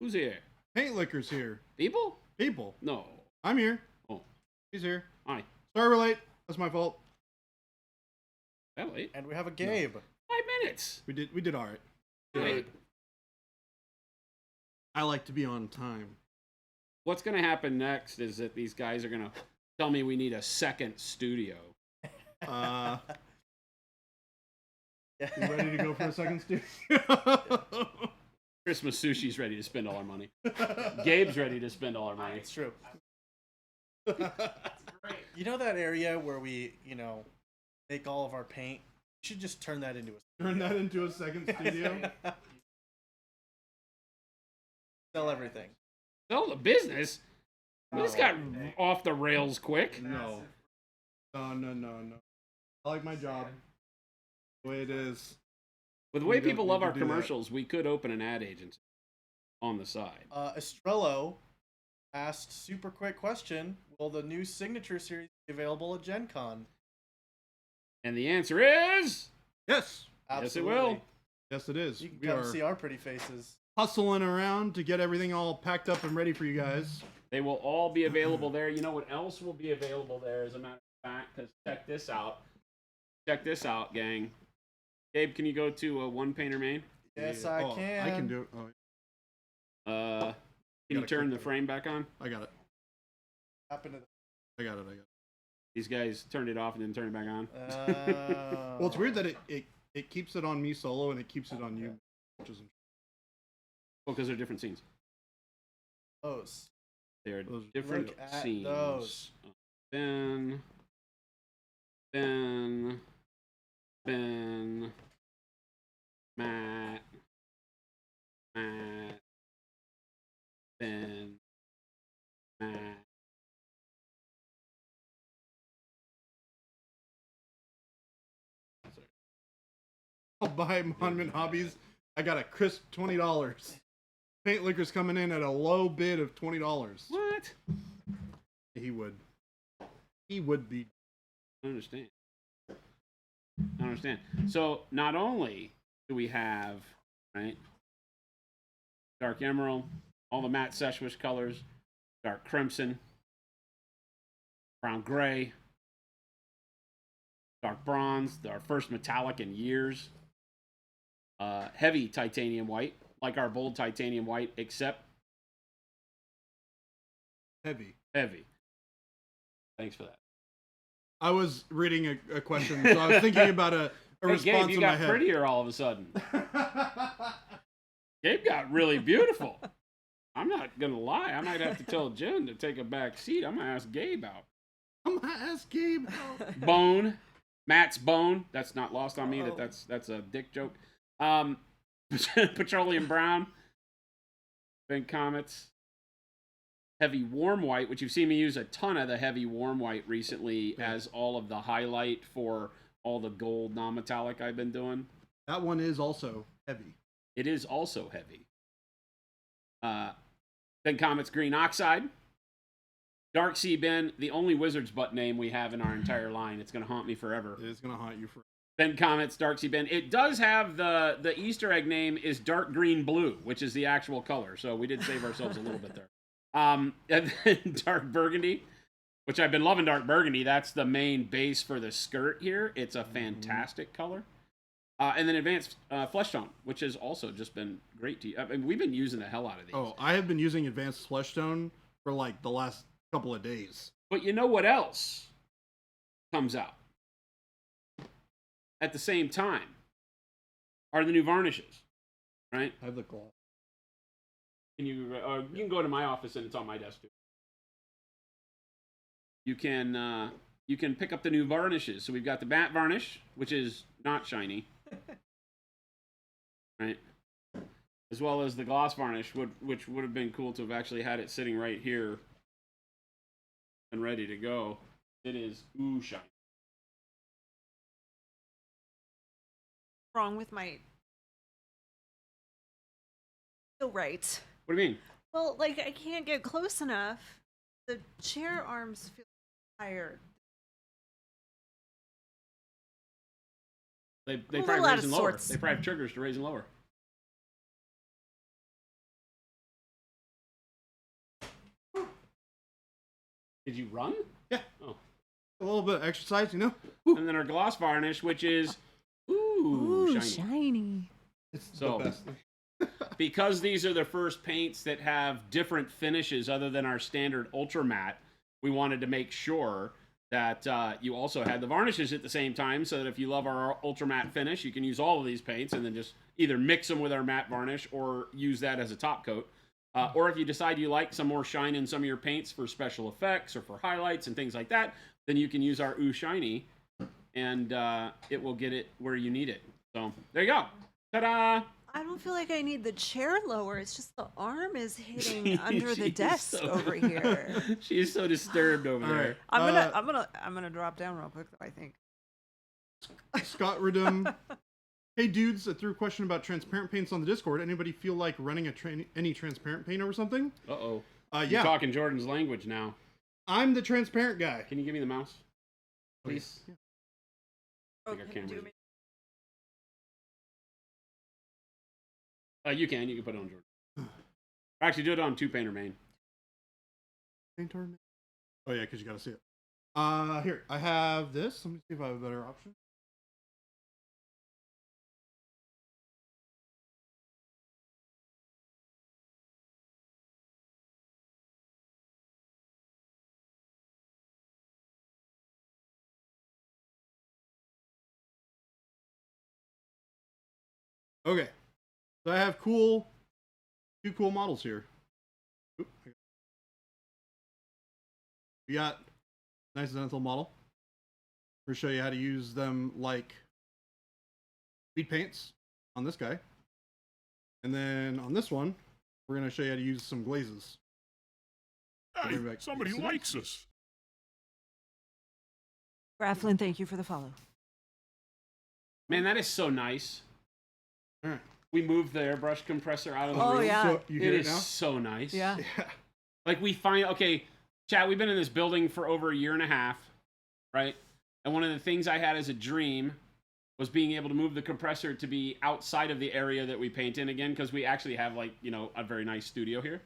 Who's here? Paint Licker's here. People? People. No. I'm here. Oh. He's here. Hi. Sorry we're late. That's my fault. That late? And we have a Gabe. No. 5 minutes. We did all right. Wait. I like to be on time. What's going to happen next is that these guys are going to tell me we need a second studio. You ready to go for a second studio? Christmas sushi's ready to spend all our money. Gabe's ready to spend all our money. It's true. You know that area where we, make all of our paint? We should just turn that into a studio. Turn that into a second studio? Sell everything. Sell the business? No. This got off the rails quick. No. No. I like my job. The way it is. With the way people love our commercials, we could open an ad agency on the side. Estrello asked super quick question: will the new signature series be available at Gen Con? And the answer is yes. Absolutely. Yes, it will. Yes, it is. You can come see our pretty faces. Hustling around to get everything all packed up and ready for you guys. They will all be available there. You know what else will be available there, as a matter of fact? Because check this out. Check this out, gang. Gabe, can you go to One Painter Main? Yes, I can. I can do it. Oh. Can you turn the frame back on? I got it. Happen to I got it. These guys turned it off and then turned it back on. Well, it's weird that it keeps it on me solo and it keeps it on you. Which is Well, because they're different scenes. those. They're different Look at scenes. those. Ben, Matt, Ben, Matt. I'll buy Monument Hobbies. I got a crisp $20. Paint Licker's coming in at a low bid of $20. What? He would. He would be. I understand. So not only do we have, right, dark emerald, all the matte Seshwish colors, dark crimson, brown gray, dark bronze, our first metallic in years, heavy titanium white, like our bold titanium white, except Heavy. Thanks for that. I was reading a question, so I was thinking about a Hey, response Gabe, you in my got head. prettier all of a sudden. Gabe got really beautiful. I'm not gonna lie. I might have to tell Jen to take a back seat. I'm gonna ask Gabe out. I'm gonna ask Gabe. Bone, Matt's bone. That's not lost on me. That's a dick joke. Petroleum brown. Ben Comets. Heavy warm white, which you've seen me use a ton of the heavy warm white recently as all of the highlight for all the gold non-metallic I've been doing. That one is also heavy. It is also heavy. Ben Comets green oxide. Dark Sea Ben, the only wizard's butt name we have in our entire line. It's going to haunt me forever. It is gonna haunt you for. Ben Comets, Dark Sea Ben. It does have the Easter egg name is dark green blue, which is the actual color. So we did save ourselves a little bit there. And then dark burgundy, which I've been loving dark burgundy. That's the main base for the skirt here. It's a fantastic color. And then advanced flesh tone, which has also just been great to you. I mean, we've been using the hell out of these. Oh, I have been using advanced flesh tone for like the last couple of days. But you know what else comes out at the same time are the new varnishes, right? I have the gloss. You can go to my office and it's on my desk too. You can pick up the new varnishes. So we've got the matte varnish, which is not shiny, right? As well as the gloss varnish, which would have been cool to have actually had it sitting right here and ready to go. It is shiny. Wrong with my. Feel right. What do you mean? Well, like I can't get close enough. The chair arms feel tired. They Well, probably they're raise and out of lower. sorts. They probably have triggers to raise and lower. Did you run? Yeah. Oh. A little bit of exercise, you know? And then our gloss varnish, which is Ooh, shiny. shiny. It's So- the best. Because these are the first paints that have different finishes other than our standard ultra matte, we wanted to make sure that you also had the varnishes at the same time, so that if you love our ultra matte finish, you can use all of these paints and then just either mix them with our matte varnish or use that as a top coat. Or if you decide you like some more shine in some of your paints for special effects or for highlights and things like that, then you can use our Ooh Shiny, and it will get it where you need it. So there you go. Ta-da! I don't feel like I need the chair lower. It's just the arm is hitting under the She's desk so- over here. She's so disturbed over All there. right. I'm gonna drop down real quick though, I think. Scott Redum. Hey dudes, I threw a question about transparent paints on the Discord. Anybody feel like running any transparent paint over something? Uh-oh. Yeah. You're talking Jordan's language now. I'm the transparent guy. Can you give me the mouse? Please. Yeah. I think our can you do camera's- me- You can put it on Jordan. Actually, do it on two painter main. Paint tournament? Oh yeah, because you gotta see it. Here, I have this. Let me see if I have a better option. Okay, so I have two cool models here. Oop, we got nice dental model. We're gonna show you how to use them like speed paints on this guy, and then on this one, we're gonna show you how to use some glazes. Hey, Back. somebody likes us. Graflin, thank you for the follow. Man, that is so nice. All right. We moved the airbrush compressor out of the Oh, room. yeah. So you It hear it is now? so nice. Yeah. Yeah. Like okay, chat, we've been in this building for over a year and a half, right? And one of the things I had as a dream was being able to move the compressor to be outside of the area that we paint in again, because we actually have a very nice studio here.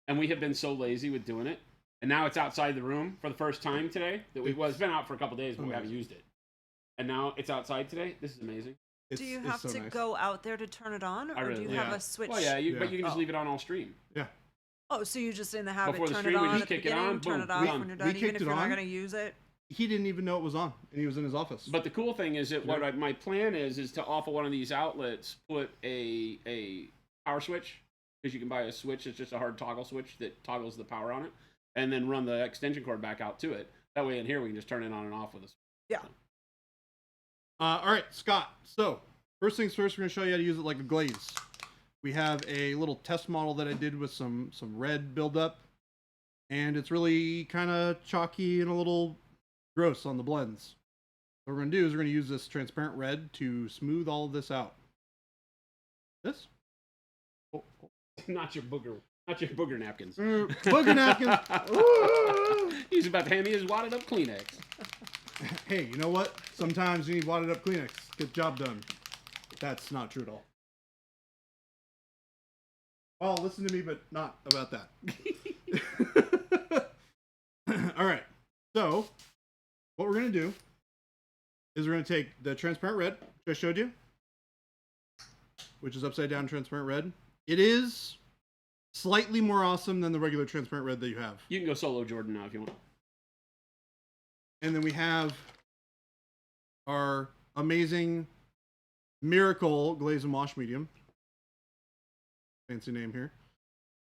And we have been so lazy with doing it. And now it's outside the room for the first time today. It's been out for a couple days, but we haven't used it. And now it's outside today. This is amazing. Do you It's have so to nice. go out there to turn it on, I or really do you like have it. a switch? Well, yeah, Yeah. but you can just Oh. leave it on all stream. Yeah. Oh, so you just in the habit Before the turn stream, it we on just at the kick it beginning, on, turn boom, it off done. when you're We done, even kicked if it you're not on. gonna use it. He didn't even know it was on, and he was in his office. But the cool thing is that my plan is to off of one of these outlets put a power switch, because you can buy a switch. It's just a hard toggle switch that toggles the power on it, and then run the extension cord back out to it. That way in here we can just turn it on and off with a switch. Yeah. All right, Scott. So first things first, we're gonna show you how to use it like a glaze. We have a little test model that I did with some red buildup, and it's really kind of chalky and a little gross on the blends. What we're gonna do is we're gonna use this transparent red to smooth all of this out. This? Oh, Not your booger napkins. booger napkins. Ooh. He's about to hand me his wadded up Kleenex. Hey, you know what? Sometimes you need wadded up Kleenex. Get the job done. That's not true at all. Well, listen to me, but not about that. All right. So, what we're going to do is we're going to take the transparent red, which I showed you, which is upside down transparent red. It is slightly more awesome than the regular transparent red that you have. You can go solo Jordan now if you want. And then we have our amazing Miracle Glaze and Wash Medium. Fancy name here.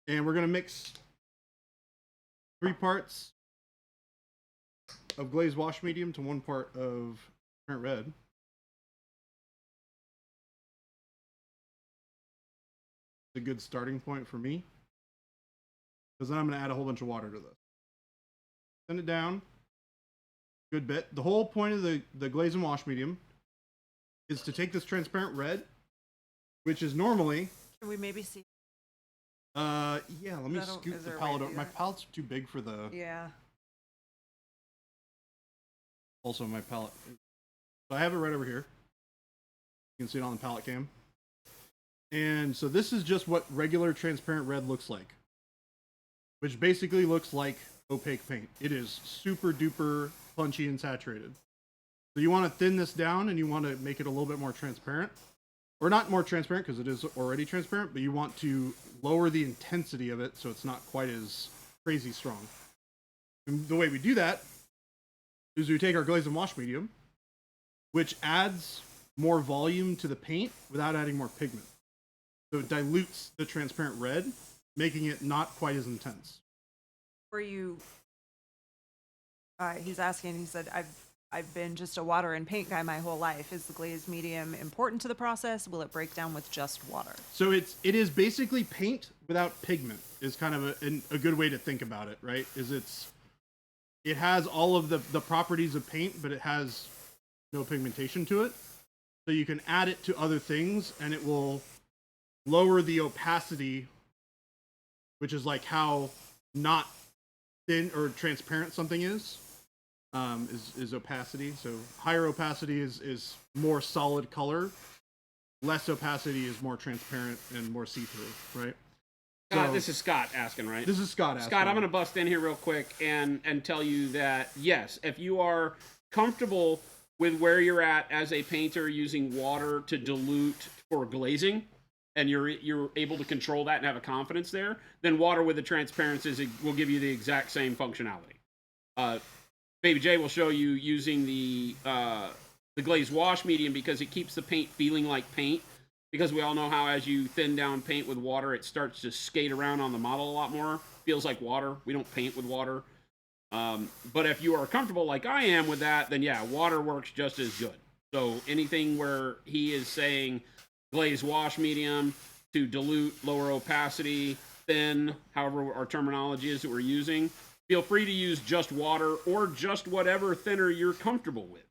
And we're going to mix 3 parts of Glaze Wash Medium to 1 part of transparent red. It's a good starting point for me, because then I'm going to add a whole bunch of water to this. Send it down. Good bit. The whole point of the glaze and wash medium is to take this transparent red, which is normally Can we maybe see? yeah, let me Is scoot the there a way palette to over. do My that? palette's too big for the Yeah. also my palette. So I have it right over here. You can see it on the palette cam. And so this is just what regular transparent red looks like, which basically looks like opaque paint. It is super duper punchy and saturated. So you want to thin this down and you want to make it a little bit more transparent. Or not more transparent because it is already transparent, but you want to lower the intensity of it so it's not quite as crazy strong. And the way we do that is we take our glaze and wash medium, which adds more volume to the paint without adding more pigment. So it dilutes the transparent red, making it not quite as intense. Were you? He's asking. He said, "I've been just a water and paint guy my whole life. Is the glazed medium important to the process? Will it break down with just water?" So it is basically paint without pigment. Is kind of a good way to think about it, right? It has all of the properties of paint, but it has no pigmentation to it. So you can add it to other things, and it will lower the opacity, which is like how not thin or transparent something is opacity. So higher opacity is more solid color. Less opacity is more transparent and more see-through, right? So, This is Scott asking, right? this is Scott asking. Scott, I'm going to bust in here real quick and tell you that, yes, if you are comfortable with where you're at as a painter using water to dilute for glazing, and you're able to control that and have a confidence there, then water with the transparencies will give you the exact same functionality. Baby J will show you using the glazed wash medium because it keeps the paint feeling like paint. Because we all know how as you thin down paint with water, it starts to skate around on the model a lot more. Feels like water. We don't paint with water. But if you are comfortable like I am with that, then yeah, water works just as good. So anything where he is saying glazed wash medium to dilute, lower opacity, thin, however our terminology is that we're using, feel free to use just water or just whatever thinner you're comfortable with.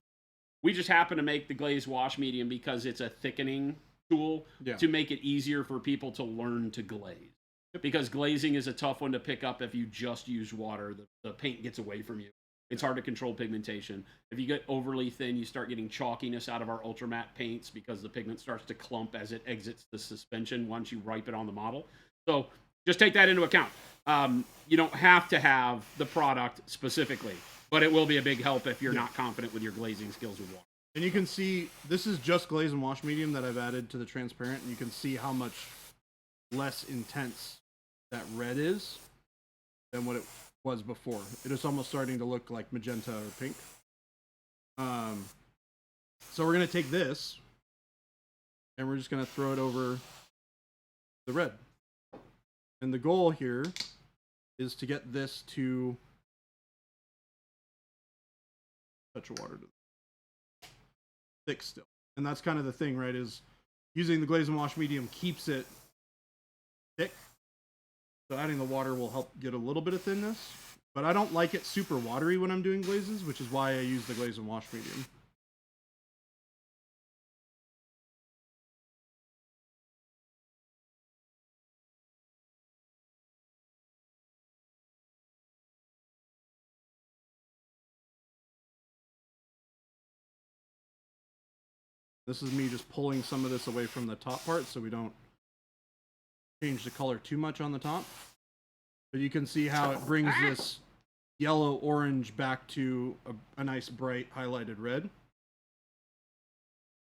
We just happen to make the glazed wash medium because it's a thickening tool to make it easier for people to learn to glaze. Because glazing is a tough one to pick up if you just use water. The paint gets away from you. It's hard to control pigmentation. If you get overly thin, you start getting chalkiness out of our ultra matte paints because the pigment starts to clump as it exits the suspension once you ripe it on the model. So just take that into account. You don't have to have the product specifically, but it will be a big help if you're not confident with your glazing skills with water. And you can see, this is just glaze and wash medium that I've added to the transparent, and you can see how much less intense that red is than what it was before. It is almost starting to look like magenta or pink. So we're going to take this, and we're just going to throw it over the red. And the goal here is to get this to touch water to thick still. And that's kind of the thing, right? Is using the glaze and wash medium keeps it thick. So adding the water will help get a little bit of thinness. But I don't like it super watery when I'm doing glazes, which is why I use the glaze and wash medium. This is me just pulling some of this away from the top part so we don't change the color too much on the top. But you can see how it brings this yellow orange back to a nice bright highlighted red.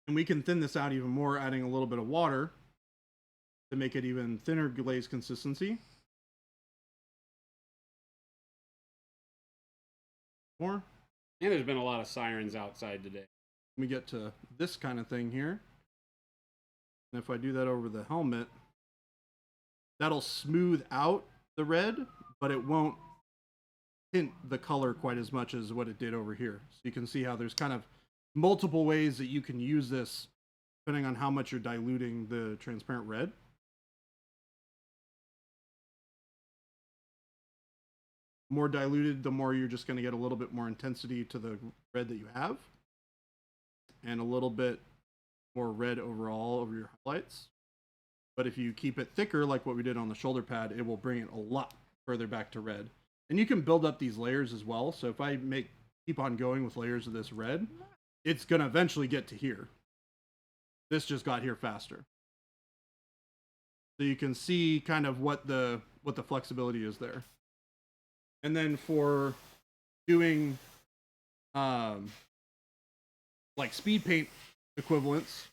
And we can thin this out even more, adding a little bit of water to make it even thinner glaze consistency. More. And there's been a lot of sirens outside today. We get to this kind of thing here. And if I do that over the helmet, that'll smooth out the red, but it won't tint the color quite as much as what it did over here. So you can see how there's kind of multiple ways that you can use this depending on how much you're diluting the transparent red. More diluted, the more you're just going to get a little bit more intensity to the red that you have. And a little bit more red overall over your highlights. But if you keep it thicker, like what we did on the shoulder pad, it will bring it a lot further back to red. And you can build up these layers as well. So if I keep on going with layers of this red, it's going to eventually get to here. This just got here faster. So you can see kind of what the flexibility is there. And then for doing like speed paint equivalents,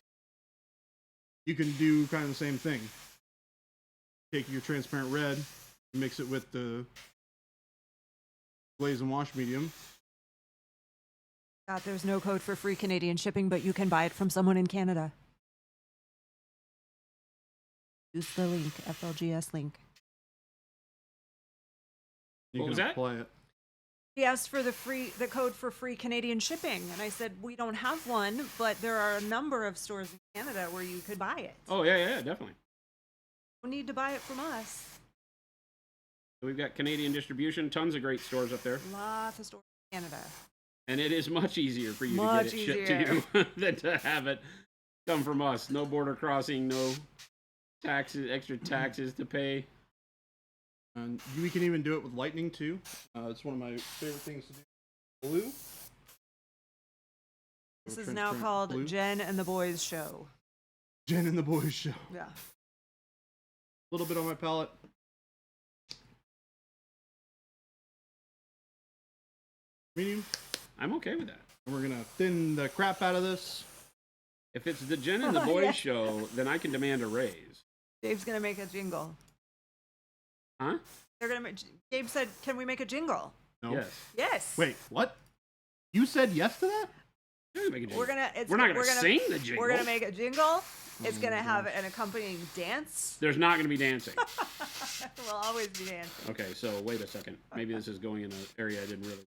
you can do kind of the same thing. Take your transparent red, mix it with the glaze and wash medium. God, there's no code for free Canadian shipping, but you can buy it from someone in Canada. Use the link, FLGS link. You What can was that? apply it. He asked for the code for free Canadian shipping, and I said we don't have one, but there are a number of stores in Canada where you could buy it. Oh yeah, definitely. You don't need to buy it from us. So we've got Canadian distribution, tons of great stores up there, Lots of stores in Canada. and it is much easier for you to Much get it shipped to you than to have it come from us. No border crossing, no taxes, extra taxes to pay. And we can even do it with lightning too. It's one of my favorite things to do. Blue. This So is now transparent called blue. Jen and the Boys Show. Jen and the Boys Show. Yeah. A little bit on my palette. Medium. I'm okay with that. And we're gonna thin the crap out of this. If it's the Jen and the Boys Yeah. show, then I can demand a raise. Dave's gonna make a jingle. Huh? They're gonna. Gabe said, "Can we make a jingle?" No. Yes. Yes. Wait, what? You said yes to that? Yeah, we can make a jingle. We're gonna. It's, We're not gonna we're gonna sing the jingle. We're gonna make a jingle. It's Oh gonna my have gosh. an accompanying dance. There's not going to be dancing. We'll always be dancing. Okay, so wait a second. Maybe this is going in an area I didn't really.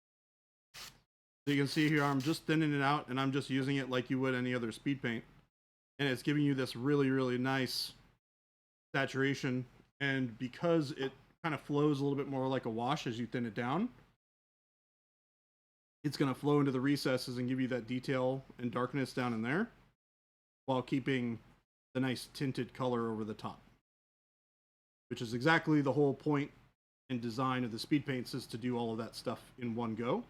So you can see here, I'm just thinning it out, and I'm just using it like you would any other speed paint. And it's giving you this really, really nice saturation. And because it kind of flows a little bit more like a wash as you thin it down, it's going to flow into the recesses and give you that detail and darkness down in there, while keeping the nice tinted color over the top. Which is exactly the whole point and design of the speed paints, is to do all of that stuff in one go.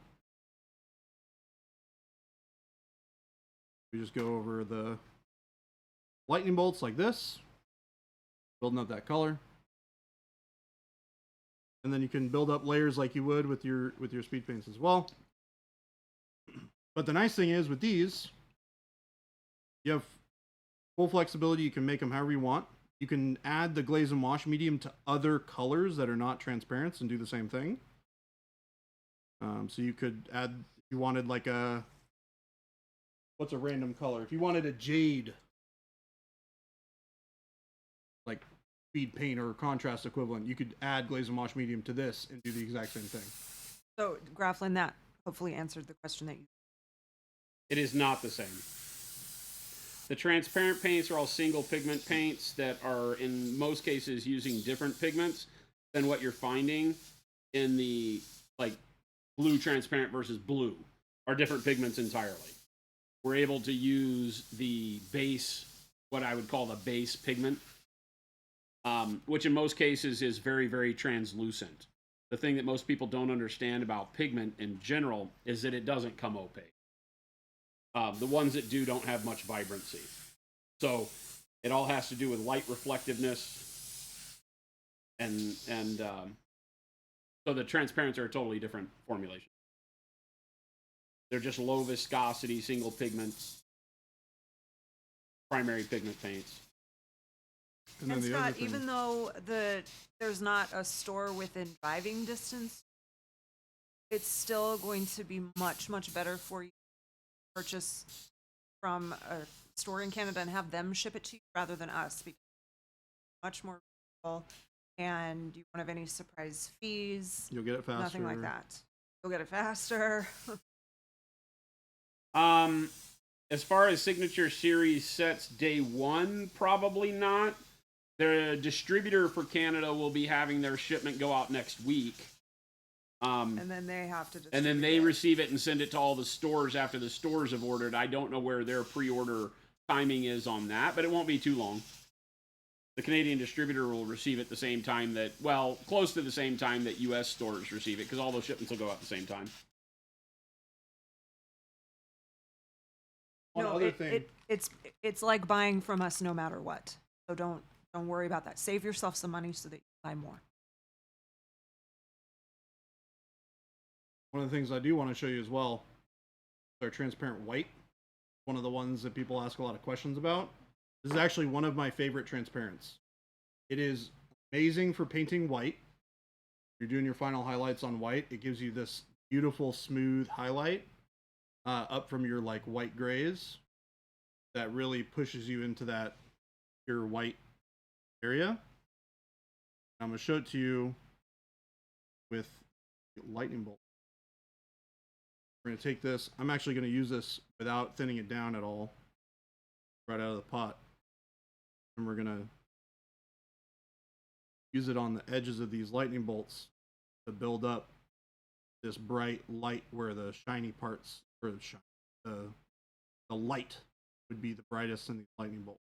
We just go over the lightning bolts like this, building up that color. And then you can build up layers like you would with your speed paints as well. But the nice thing is with these, you have full flexibility. You can make them however you want. You can add the glaze and wash medium to other colors that are not transparent and do the same thing. So you could add, if you wanted like a, what's a random color? If you wanted a jade, like speed paint or contrast equivalent, you could add glaze and wash medium to this and do the exact same thing. So, Graflin, that hopefully answered the question that you. It is not the same. The transparent paints are all single pigment paints that are in most cases using different pigments than what you're finding in the like blue transparent versus blue are different pigments entirely. We're able to use the base, what I would call the base pigment, which in most cases is very, very translucent. The thing that most people don't understand about pigment in general is that it doesn't come opaque. The ones that do don't have much vibrancy. So it all has to do with light reflectiveness. And so the transparents are a totally different formulation. They're just low viscosity, single pigment, primary pigment paints. And And then the other Scott, thing, even though there's not a store within driving distance, it's still going to be much, much better for you to purchase from a store in Canada and have them ship it to you rather than us, because it's much more reasonable, and you won't have any surprise fees, you'll get it faster. nothing like that. You'll get it faster. As far as Signature Series sets day one, probably not. The distributor for Canada will be having their shipment go out next week. And then they have to And then distribute they it. receive it and send it to all the stores after the stores have ordered. I don't know where their pre-order timing is on that, but it won't be too long. The Canadian distributor will receive it the same time that, well, close to the same time that U.S. stores receive it, because all those shipments will go out at the same time. One No, other thing. it's like buying from us no matter what. So don't worry about that. Save yourself some money so that you buy more. one of the things I do want to show you as well is our transparent white. One of the ones that people ask a lot of questions about. This is actually one of my favorite transparents. It is amazing for painting white. You're doing your final highlights on white. It gives you this beautiful, smooth highlight up from your like white grays. That really pushes you into that pure white area. I'm going to show it to you with lightning bolt. We're going to take this. I'm actually going to use this without thinning it down at all. Right out of the pot. And we're going to use it on the edges of these lightning bolts to build up this bright light where the shiny parts, or the light would be the brightest in these lightning bolts.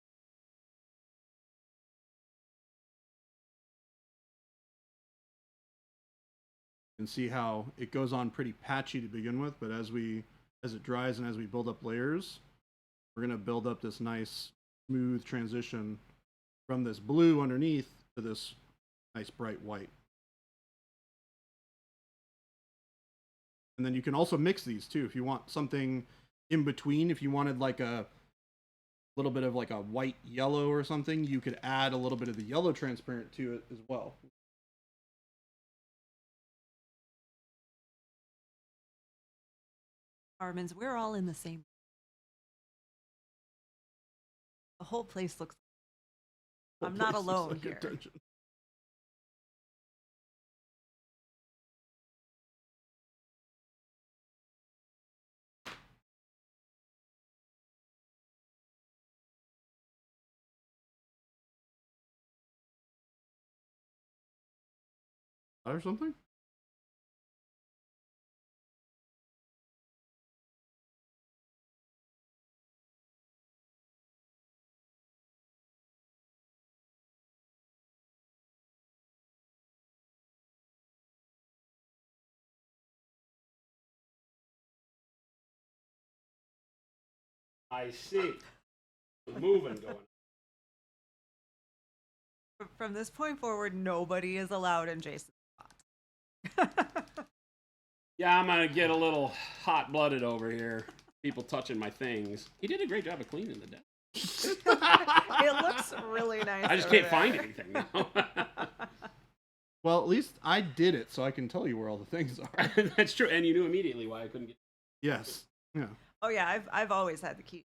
You can see how it goes on pretty patchy to begin with, but as it dries and as we build up layers, we're going to build up this nice smooth transition from this blue underneath to this nice bright white. And then you can also mix these too if you want something in between. If you wanted like a little bit of like a white yellow or something, you could add a little bit of the yellow transparent to it as well. Armin's, we're all in the same. The whole place looks. I'm not Place looks alone like a here. dungeon. Or something? I see. Moving going. From this point forward, nobody is allowed in Jason's spot. Yeah, I'm gonna get a little hot-blooded over here. People touching my things. He did a great job of cleaning the desk. It looks really nice. I just over can't find there. anything now. Well, at least I did it, so I can tell you where all the things are. That's true, and you knew immediately why I couldn't get. Yes. Yeah. Oh yeah, I've always had the key.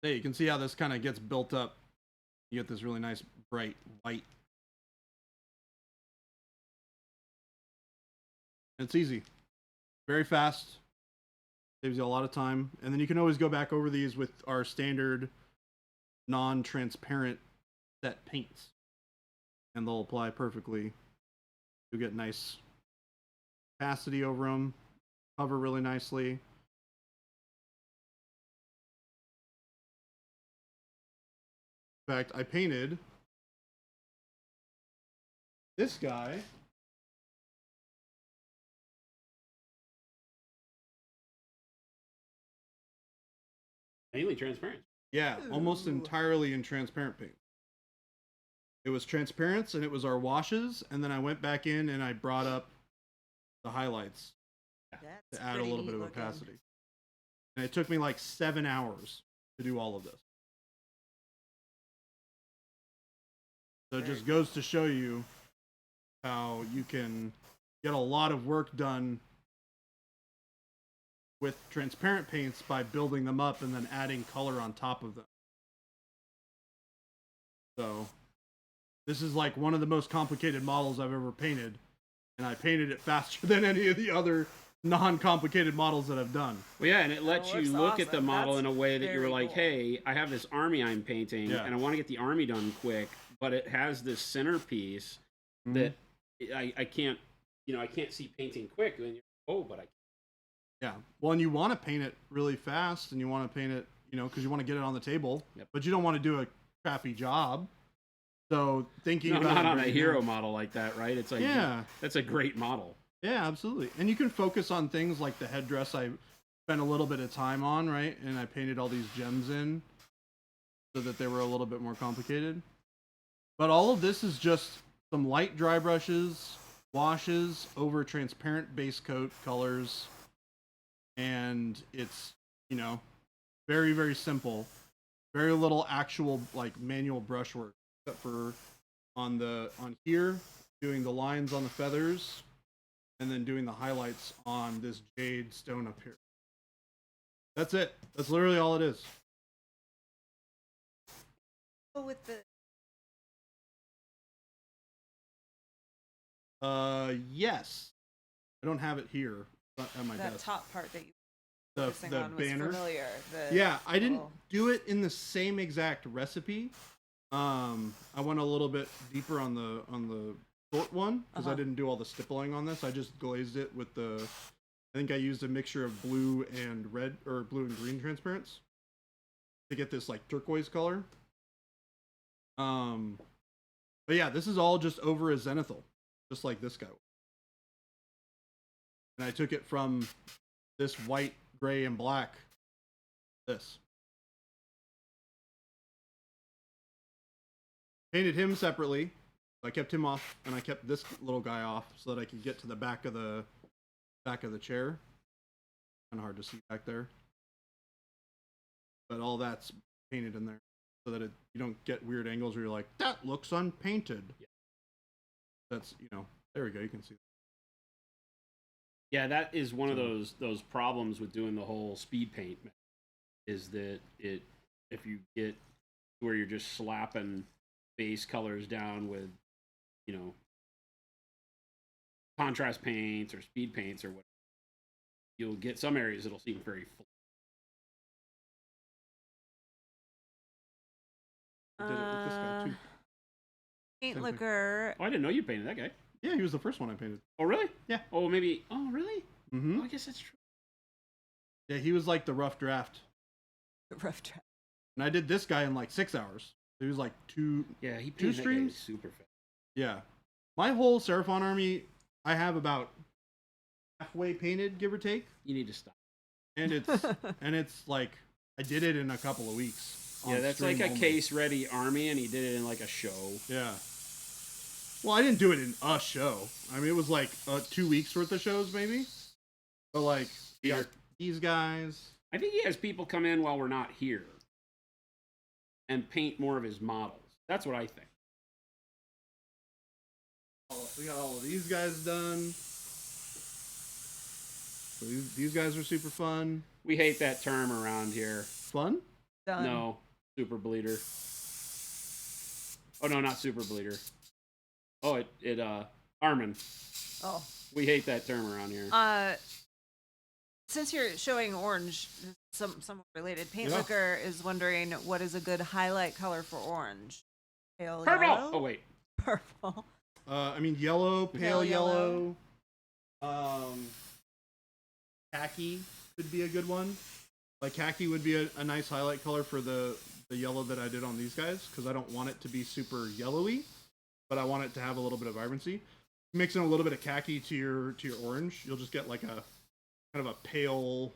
Hey, you can see how this kind of gets built up. You get this really nice bright white. It's easy. Very fast. Saves you a lot of time. And then you can always go back over these with our standard non-transparent set paints. And they'll apply perfectly. You'll get nice opacity over them. Cover really nicely. In fact, I painted this guy. Mainly transparent. Yeah, almost Ooh. entirely in transparent paint. It was transparent and it was our washes, and then I went back in and I brought up the highlights That's to add a pretty little bit of neat looking. opacity. And it took me like 7 hours to do all of this. So it just goes to show you how you can get a lot of work done with transparent paints by building them up and then adding color on top of them. So this is like one of the most complicated models I've ever painted, and I painted it faster than any of the other non-complicated models that I've done. Well, yeah, and it lets you looks look at the awesome. model That's in a way that you're very like, cool. hey, I have this army I'm painting, Yeah. and I want to get the army done quick, but it has this centerpiece that I can't, I can't see painting quick. And you're, but I. Yeah. Well, and you want to paint it really fast, and you want to paint it, because you want to get it on the table, Yep. but you don't want to do a crappy job. So thinking No, about not it on a right hero now- model like that, right? It's like, Yeah. that's a great model. Yeah, absolutely. And you can focus on things like the headdress I spent a little bit of time on, right? And I painted all these gems in so that they were a little bit more complicated. But all of this is just some light dry brushes, washes over transparent base coat colors, and it's, you know, very, very simple. Very little actual like manual brush work, except for on here, doing the lines on the feathers, and then doing the highlights on this jade stone up here. That's it. That's literally all it is. With the Yes. I don't have it here at my That desk. top part that you The, focusing the on was banner. familiar. The Yeah, I didn't little- do it in the same exact recipe. I went a little bit deeper on the short one because I Uh-huh. didn't do all the stippling on this. I just glazed it with the. I think I used a mixture of blue and red or blue and green transparents to get this like turquoise color. But yeah, this is all just over a zenithal, just like this guy. And I took it from this white, gray, and black. This. Painted him separately. I kept him off, and I kept this little guy off so that I could get to the back of the chair. Kind of hard to see back there, but all that's painted in there so that you don't get weird angles where you're like, that looks unpainted. Yeah. That's, you know, there we go. You can see. Yeah, that is one of those problems with doing the whole speed paint, is that if you get where you're just slapping base colors down with, you know, contrast paints or speed paints or whatever, you'll get some areas that'll seem very full. I did it with this guy too. Paint Same thing. liquor. Oh, I didn't know you painted that guy. Yeah, he was the first one I painted. Oh, really? Yeah. Oh, maybe. Oh, really? Mm-hmm. Oh, I guess that's true. Yeah, he was like the rough draft, Rough draft. and I did this guy in like 6 hours. He was like two. Yeah, he Two painted that guy streams? super fast. Yeah, my whole Seraphon army, I have about halfway painted, give or take, You need to stop. and it's like I did it in a couple of weeks. Yeah, on that's stream like a only. case-ready army, and he did it in like a show. Yeah. Well, I didn't do it in a show. I mean, it was like 2 weeks worth of shows, maybe. But like, you got these guys. I think he has people come in while we're not here and paint more of his models. That's what I think. We got all of these guys done. So these guys are super fun. We hate that term around here. Fun? Done. No, super bleeder. Oh no, not super bleeder. Oh, Armin. Oh. We hate that term around here. Since you're showing orange, somewhat related, Paint Yeah. Liquor is wondering what is a good highlight color for orange? Pale Purple. yellow? Oh wait. Purple. I mean, yellow, pale Pale yellow. Khaki could be a good one. Like khaki would be a nice highlight color for the yellow that I did on these guys, because I don't want it to be super yellowy, but I want it to have a little bit of vibrancy. Mix in a little bit of khaki to your orange, you'll just get like a kind of a pale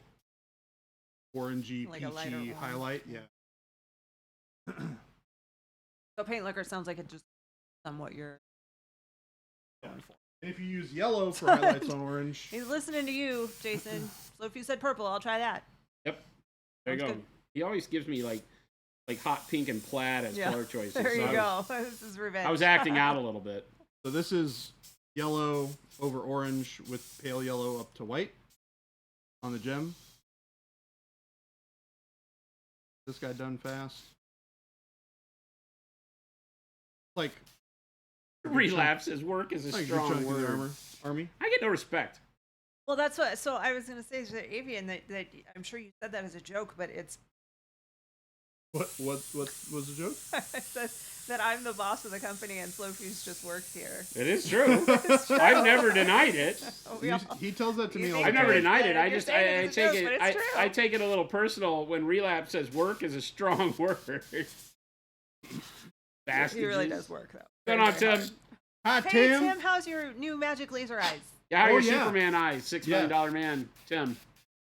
orangey, Like a lighter peachy orange. highlight. Yeah. So Paint Liquor sounds like it just somewhat you're Yeah. going for. And if you use yellow for highlights on orange, He's listening to you, Jason. So if you said purple, I'll try that. Yep. There you Sounds go. good. He always gives me like hot pink and plaid as Yeah. color choices. There so you I was- go. This is revenge. I was acting out a little bit. so this is yellow over orange with pale yellow up to white on the gem. This guy done fast. Like Relapse's work is a like a good strong chunk of the word. army. I get no respect. Well, that's what. So I was going to say to Avian that I'm sure you said that as a joke, but it's What was the joke? I said that I'm the boss of the company and Slowfuse just works here. It is true. It's true. I've never denied it. We all- He tells that to me You all the think I've never time. denied it. I You're just saying I it's a take joke, it but it's true. I take it a little personal when Relapse says work is a strong word. Bastards. He really does work though. Going Very, on, very Tim? Hi, hard. Hey Tim. Tim, how's your new magic laser eyes? Yeah, how are Oh, your yeah. Superman eyes? $6 million man, Tim.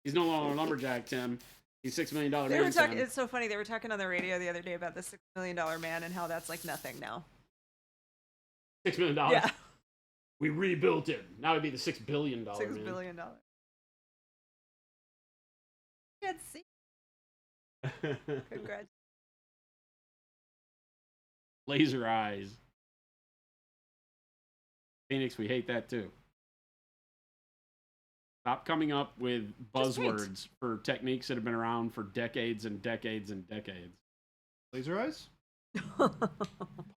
He's no longer a lumberjack, Tim. He's $6 million They were man. talking. Tim. It's so funny. They were talking on the radio the other day about the $6 million man and how that's like nothing now. $6 million. Yeah, We rebuilt it. Now it'd be the $6 billion. $6 man. billion. Can't see. Congrats. Laser eyes. Phoenix, we hate that too. Stop coming up with Just paint. buzzwords for techniques that have been around for decades and decades and decades. Laser eyes? Punch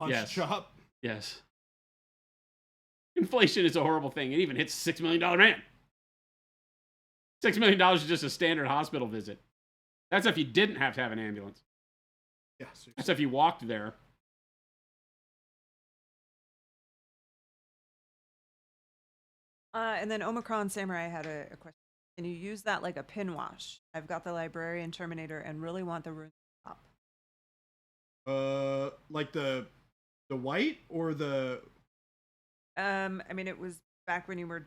Yes. chop? Yes. Inflation is a horrible thing. It even hits $6 million man. $6 million is just a standard hospital visit. That's if you didn't have to have an ambulance. Yeah, seriously. That's if you walked there. And then Omicron Samurai had a question. Can you use that like a pin wash? I've got the Librarian Terminator and really want the rune top. Like the white or the I mean, it was back when you were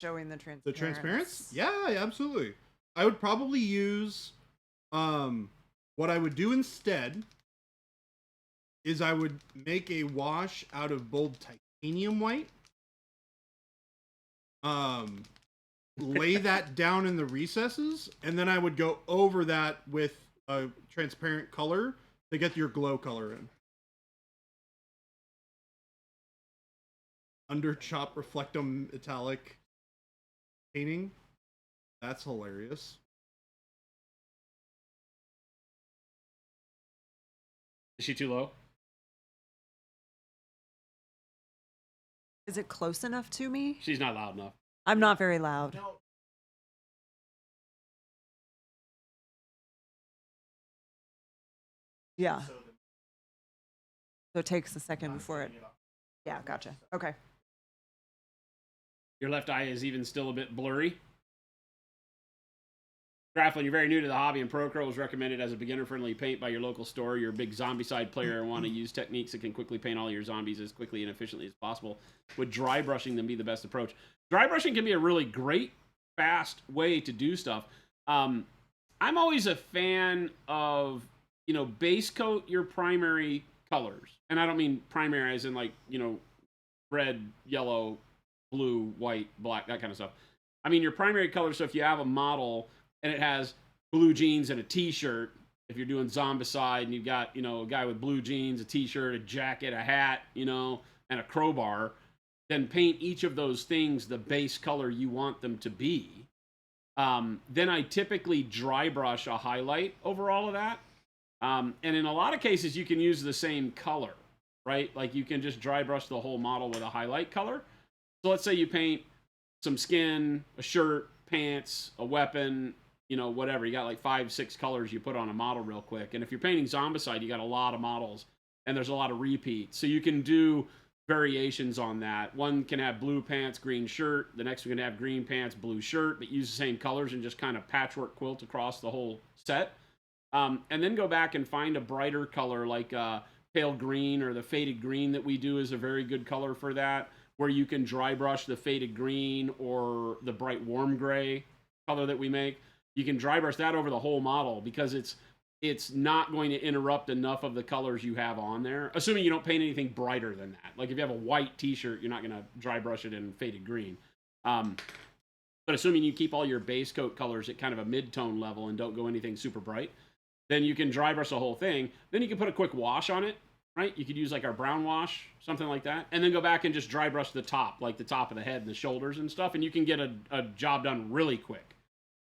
showing the transparency. the transparent? Yeah, absolutely. I would probably use what I would do instead is I would make a wash out of bold titanium white. Lay that down in the recesses, and then I would go over that with a transparent color to get your glow color in. Under chop reflectum metallic painting. That's hilarious. Is she too low? Is it close enough to me? She's not loud enough. I'm not very loud. No. Yeah. So So it takes a second before it. Yeah, gotcha. Okay. Your left eye is even still a bit blurry. Graflin, you're very new to the hobby, and Procro is recommended as a beginner-friendly paint by your local store. You're a big zombie-side player and want to use techniques that can quickly paint all your zombies as quickly and efficiently as possible. Would dry brushing them be the best approach? Dry brushing can be a really great, fast way to do stuff. I'm always a fan of, base coat your primary colors. And I don't mean primary as in red, yellow, blue, white, black, that kind of stuff. I mean your primary colors. So if you have a model and it has blue jeans and a t-shirt, if you're doing zombicide and you've got, a guy with blue jeans, a t-shirt, a jacket, a hat, and a crowbar, then paint each of those things the base color you want them to be. Then I typically dry brush a highlight over all of that. And in a lot of cases, you can use the same color, right? Like you can just dry brush the whole model with a highlight color. So let's say you paint some skin, a shirt, pants, a weapon, whatever. You got like 5-6 colors you put on a model real quick. And if you're painting zombicide, you got a lot of models and there's a lot of repeats. So you can do variations on that. One can have blue pants, green shirt. The next one can have green pants, blue shirt, but use the same colors and just kind of patchwork quilt across the whole set. And then go back and find a brighter color like pale green, or the faded green that we do is a very good color for that, where you can dry brush the faded green or the bright warm gray color that we make. You can dry brush that over the whole model because it's not going to interrupt enough of the colors you have on there, assuming you don't paint anything brighter than that. Like if you have a white t-shirt, you're not going to dry brush it in faded green. But assuming you keep all your base coat colors at kind of a mid-tone level and don't go anything super bright, then you can dry brush the whole thing. Then you can put a quick wash on it, right? You could use like our brown wash, something like that, and then go back and just dry brush the top, like the top of the head and the shoulders and stuff, and you can get a job done really quick.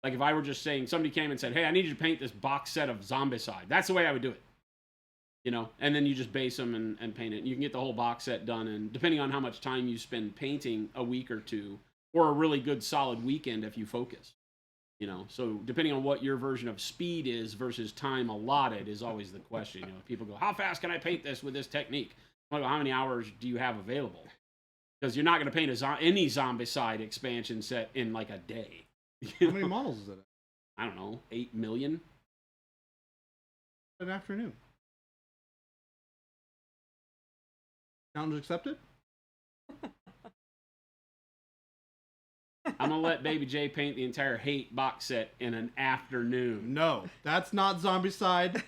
Like if I were just saying, somebody came and said, hey, I need you to paint this box set of Zombicide. That's the way I would do it. And then you just base them and paint it. And you can get the whole box set done. And depending on how much time you spend painting, a week or two, or a really good solid weekend if you focus. So depending on what your version of speed is versus time allotted is always the question. People go, how fast can I paint this with this technique? Well, how many hours do you have available? Because you're not going to paint any Zombicide expansion set in like a day. How many models is it? I don't know, 8 million? An afternoon. Challenge accepted? I'm gonna let Baby J paint the entire Hate box set in an afternoon. No, that's not Zombicide.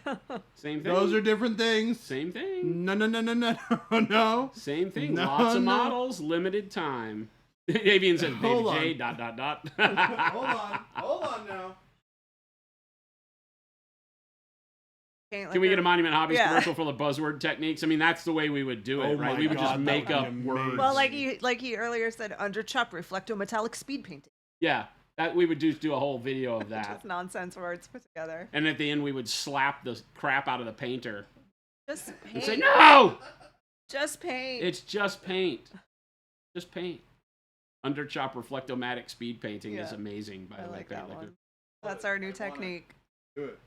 Same thing. Those are different things. Same thing. No, no. Same thing. No, Lots of no. models, limited time. Avian says, Baby Hold J, on. .. Hold on now. Paint like Can we get a Monument Hobbies Yeah. commercial for the buzzword techniques? I mean, that's the way we would do it, Oh right? my We would just God, make that would up be words. amazing. Well, like he earlier said, underchup reflectometallic speed painting. Yeah, that we would do a whole video of that. Just nonsense words put together. And at the end, we would slap the crap out of the painter Just and paint. say, "No, Just paint. it's just paint, just paint." Underchop reflectomatic speed painting is Yeah. amazing. By I the way, like Paint that Liquor. one. That's our new technique. Do it.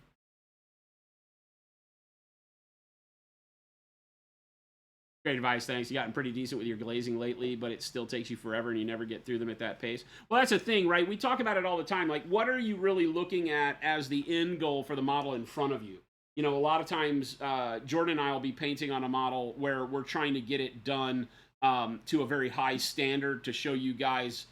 Great advice, thanks. You gotten pretty decent with your glazing lately, but it still takes you forever and you never get through them at that pace. Well, that's the thing, right? We talk about it all the time. Like, what are you really looking at as the end goal for the model in front of you? You know, a lot of times, Jordan and I will be painting on a model where we're trying to get it done to a very high standard to show you guys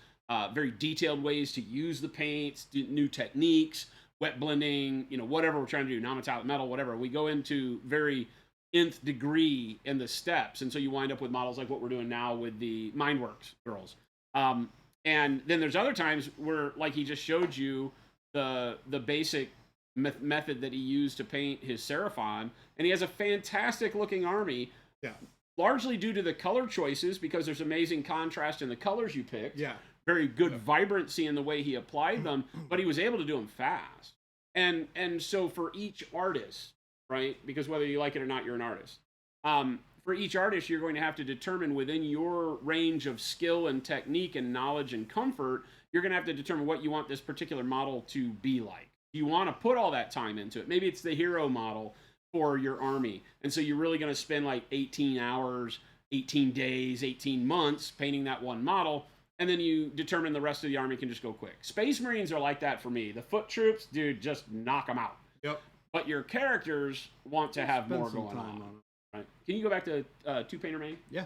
very detailed ways to use the paints, new techniques, wet blending, you know, whatever we're trying to do, non-metallic metal, whatever. We go into very nth degree in the steps, and so you wind up with models like what we're doing now with the Mindworks girls. And then there's other times where, like he just showed you, the basic method that he used to paint his Seraphon, and he has a fantastic looking army. Yeah. Largely due to the color choices, because there's amazing contrast in the colors you picked. Yeah. Very good vibrancy in the way he applied them, but he was able to do them fast. And so for each artist, right? Because whether you like it or not, you're an artist. For each artist, you're going to have to determine within your range of skill and technique and knowledge and comfort, you're going to have to determine what you want this particular model to be like. You want to put all that time into it. Maybe it's the hero model for your army. And so you're really going to spend like 18 hours, 18 days, 18 months painting that one model. And then you determine the rest of the army can just go quick. Space Marines are like that for me. The foot troops, dude, just knock them out. Yep. But your characters want to have Spend more some going time on. it. Right? Can you go back to Two Painter Main? Yeah.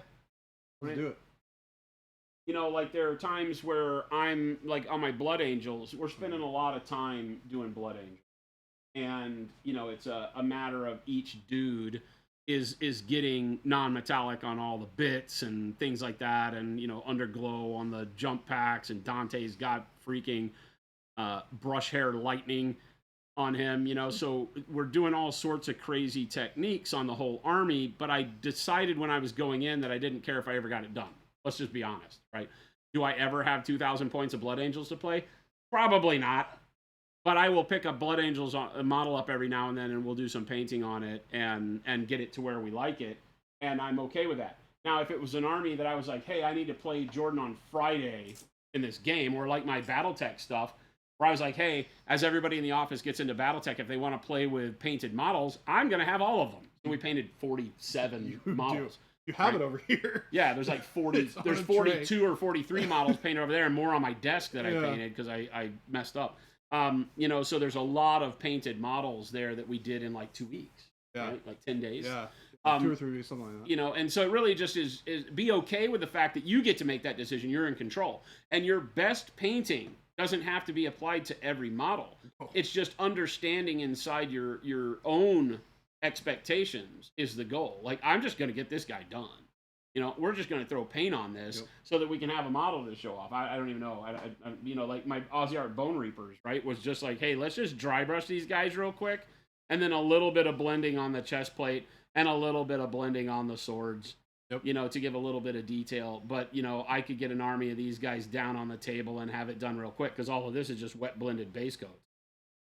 Let's Right. do it. You know, like there are times where I'm like on my Blood Angels, we're spending a lot of time doing Blood Angels. And, you know, it's a matter of each dude is getting non-metallic on all the bits and things like that, and, you know, underglow on the jump packs, and Dante's got freaking brush hair lightning on him, you know, so we're doing all sorts of crazy techniques on the whole army, but I decided when I was going in that I didn't care if I ever got it done. Let's just be honest, right? Do I ever have 2,000 points of Blood Angels to play? Probably not. But I will pick up Blood Angels a model up every now and then, and we'll do some painting on it and get it to where we like it, and I'm okay with that. Now, if it was an army that I was like, hey, I need to play Jordan on Friday in this game, or like my BattleTech stuff, where I was like, hey, as everybody in the office gets into BattleTech, if they want to play with painted models, I'm going to have all of them. So we painted 47 models. You have Right. it over here. Yeah, there's like 40, It's on there's a 42 or 43 models painted over there, and more on my desk that I Yeah. painted because I messed up. You know, so there's a lot of painted models there that we did in like 2 weeks, Yeah. right? Like 10 days. Yeah. Um, 2 or 3 weeks, something like that. You know, and so it really just is be okay with the fact that you get to make that decision. You're in control, and your best painting doesn't have to be applied to every model. Oh. It's just understanding inside your own expectations is the goal. Like, I'm just going to get this guy done. You know, we're just going to throw paint on this Yep. so that we can have a model to show off. I don't even know. You know, like my Aussie Art Bone Reapers, right, was just like, hey, let's just dry brush these guys real quick, and then a little bit of blending on the chest plate and a little bit of blending on the swords. Yep. You know, to give a little bit of detail. But, you know, I could get an army of these guys down on the table and have it done real quick, because all of this is just wet blended base coats.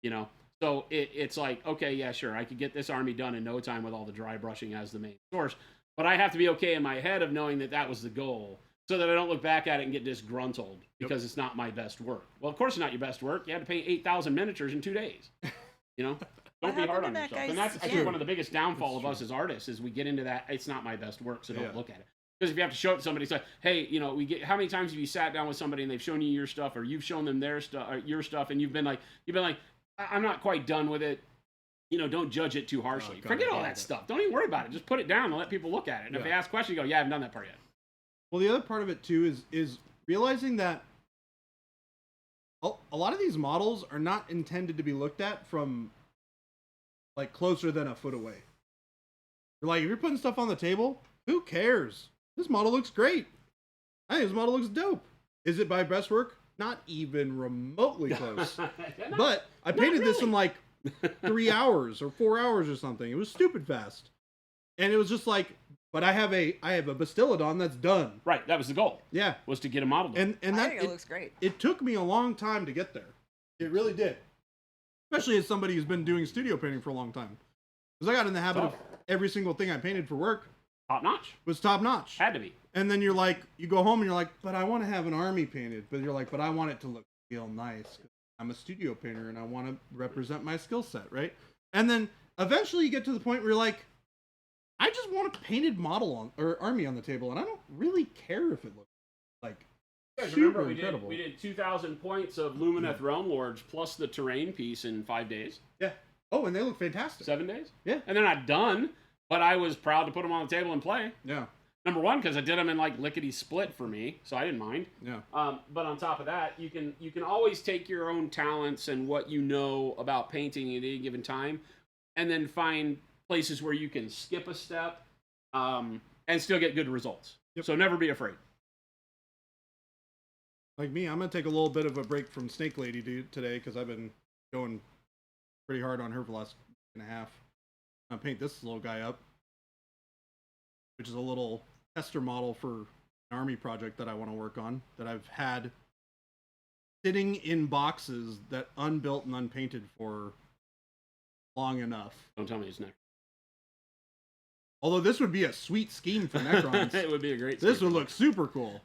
You know, so it's like, okay, yeah, sure, I could get this army done in no time with all the dry brushing as the main source. But I have to be okay in my head of knowing that that was the goal, so that I don't look back at it and get disgruntled because it's not my best work. Well, of course it's not your best work. You had to paint 8,000 miniatures in 2 days. You know? Don't be happened hard to on that yourself. guy's And that's, I think, skin? one of the biggest downfall It's of us true. as artists is we get into that, it's not my best work, so don't Yeah. look at it. Because if you have to show it to somebody, it's like, hey, you know, how many times have you sat down with somebody and they've shown you your stuff, or you've shown them their stuff, or your stuff, and you've been like, I'm not quite done with it. You know, don't judge it too harshly. God, Forget I all hate that that. stuff. Don't even worry about it. Just put it down and let people look at it. And if Yeah. they ask questions, you go, yeah, I haven't done that part yet. Well, the other part of it too is realizing that a lot of these models are not intended to be looked at from like closer than a foot away. Like, if you're putting stuff on the table, who cares? This model looks great. I think this model looks dope. Is it my best work? Not even remotely close. But I painted this in like 3 hours or 4 hours or something. It was stupid fast. And it was just like, but I have a Bastillodon that's done. Right, that was the goal. Yeah. Was to get a model done. And I that think it looks great. It took me a long time to get there. It really did. Especially as somebody who's been doing studio painting for a long time. Because I got in the habit of every single thing I painted for work Top notch. was top notch. Had to be. And then you're like, you go home and you're like, but I want to have an army painted. But you're like, but I want it to look real nice. I'm a studio painter and I want to represent my skill set, right? And then eventually you get to the point where you're like, I just want a painted model on or army on the table, and I don't really care if it looks like You guys super remember incredible. we did 2,000 points of Lumineth Realm Lords plus the terrain piece in 5 days. Yeah. Oh, and they look fantastic. 7 days? Yeah. And they're not done, but I was proud to put them on the table and play. Yeah. Number one, because I did them in like lickety split for me, so I didn't mind. Yeah. But on top of that, you can always take your own talents and what you know about painting at any given time, and then find places where you can skip a step, and still get good results. Yep. So never be afraid. Like me, I'm gonna take a little bit of a break from Snake Lady today because I've been going pretty hard on her for the last week and a half. I'll paint this little guy up, which is a little tester model for an army project that I want to work on that I've had sitting in boxes that unbuilt and unpainted for long enough. Don't tell me it's next. Although this would be a sweet scheme for Necrons. It would be a great. This would look super cool.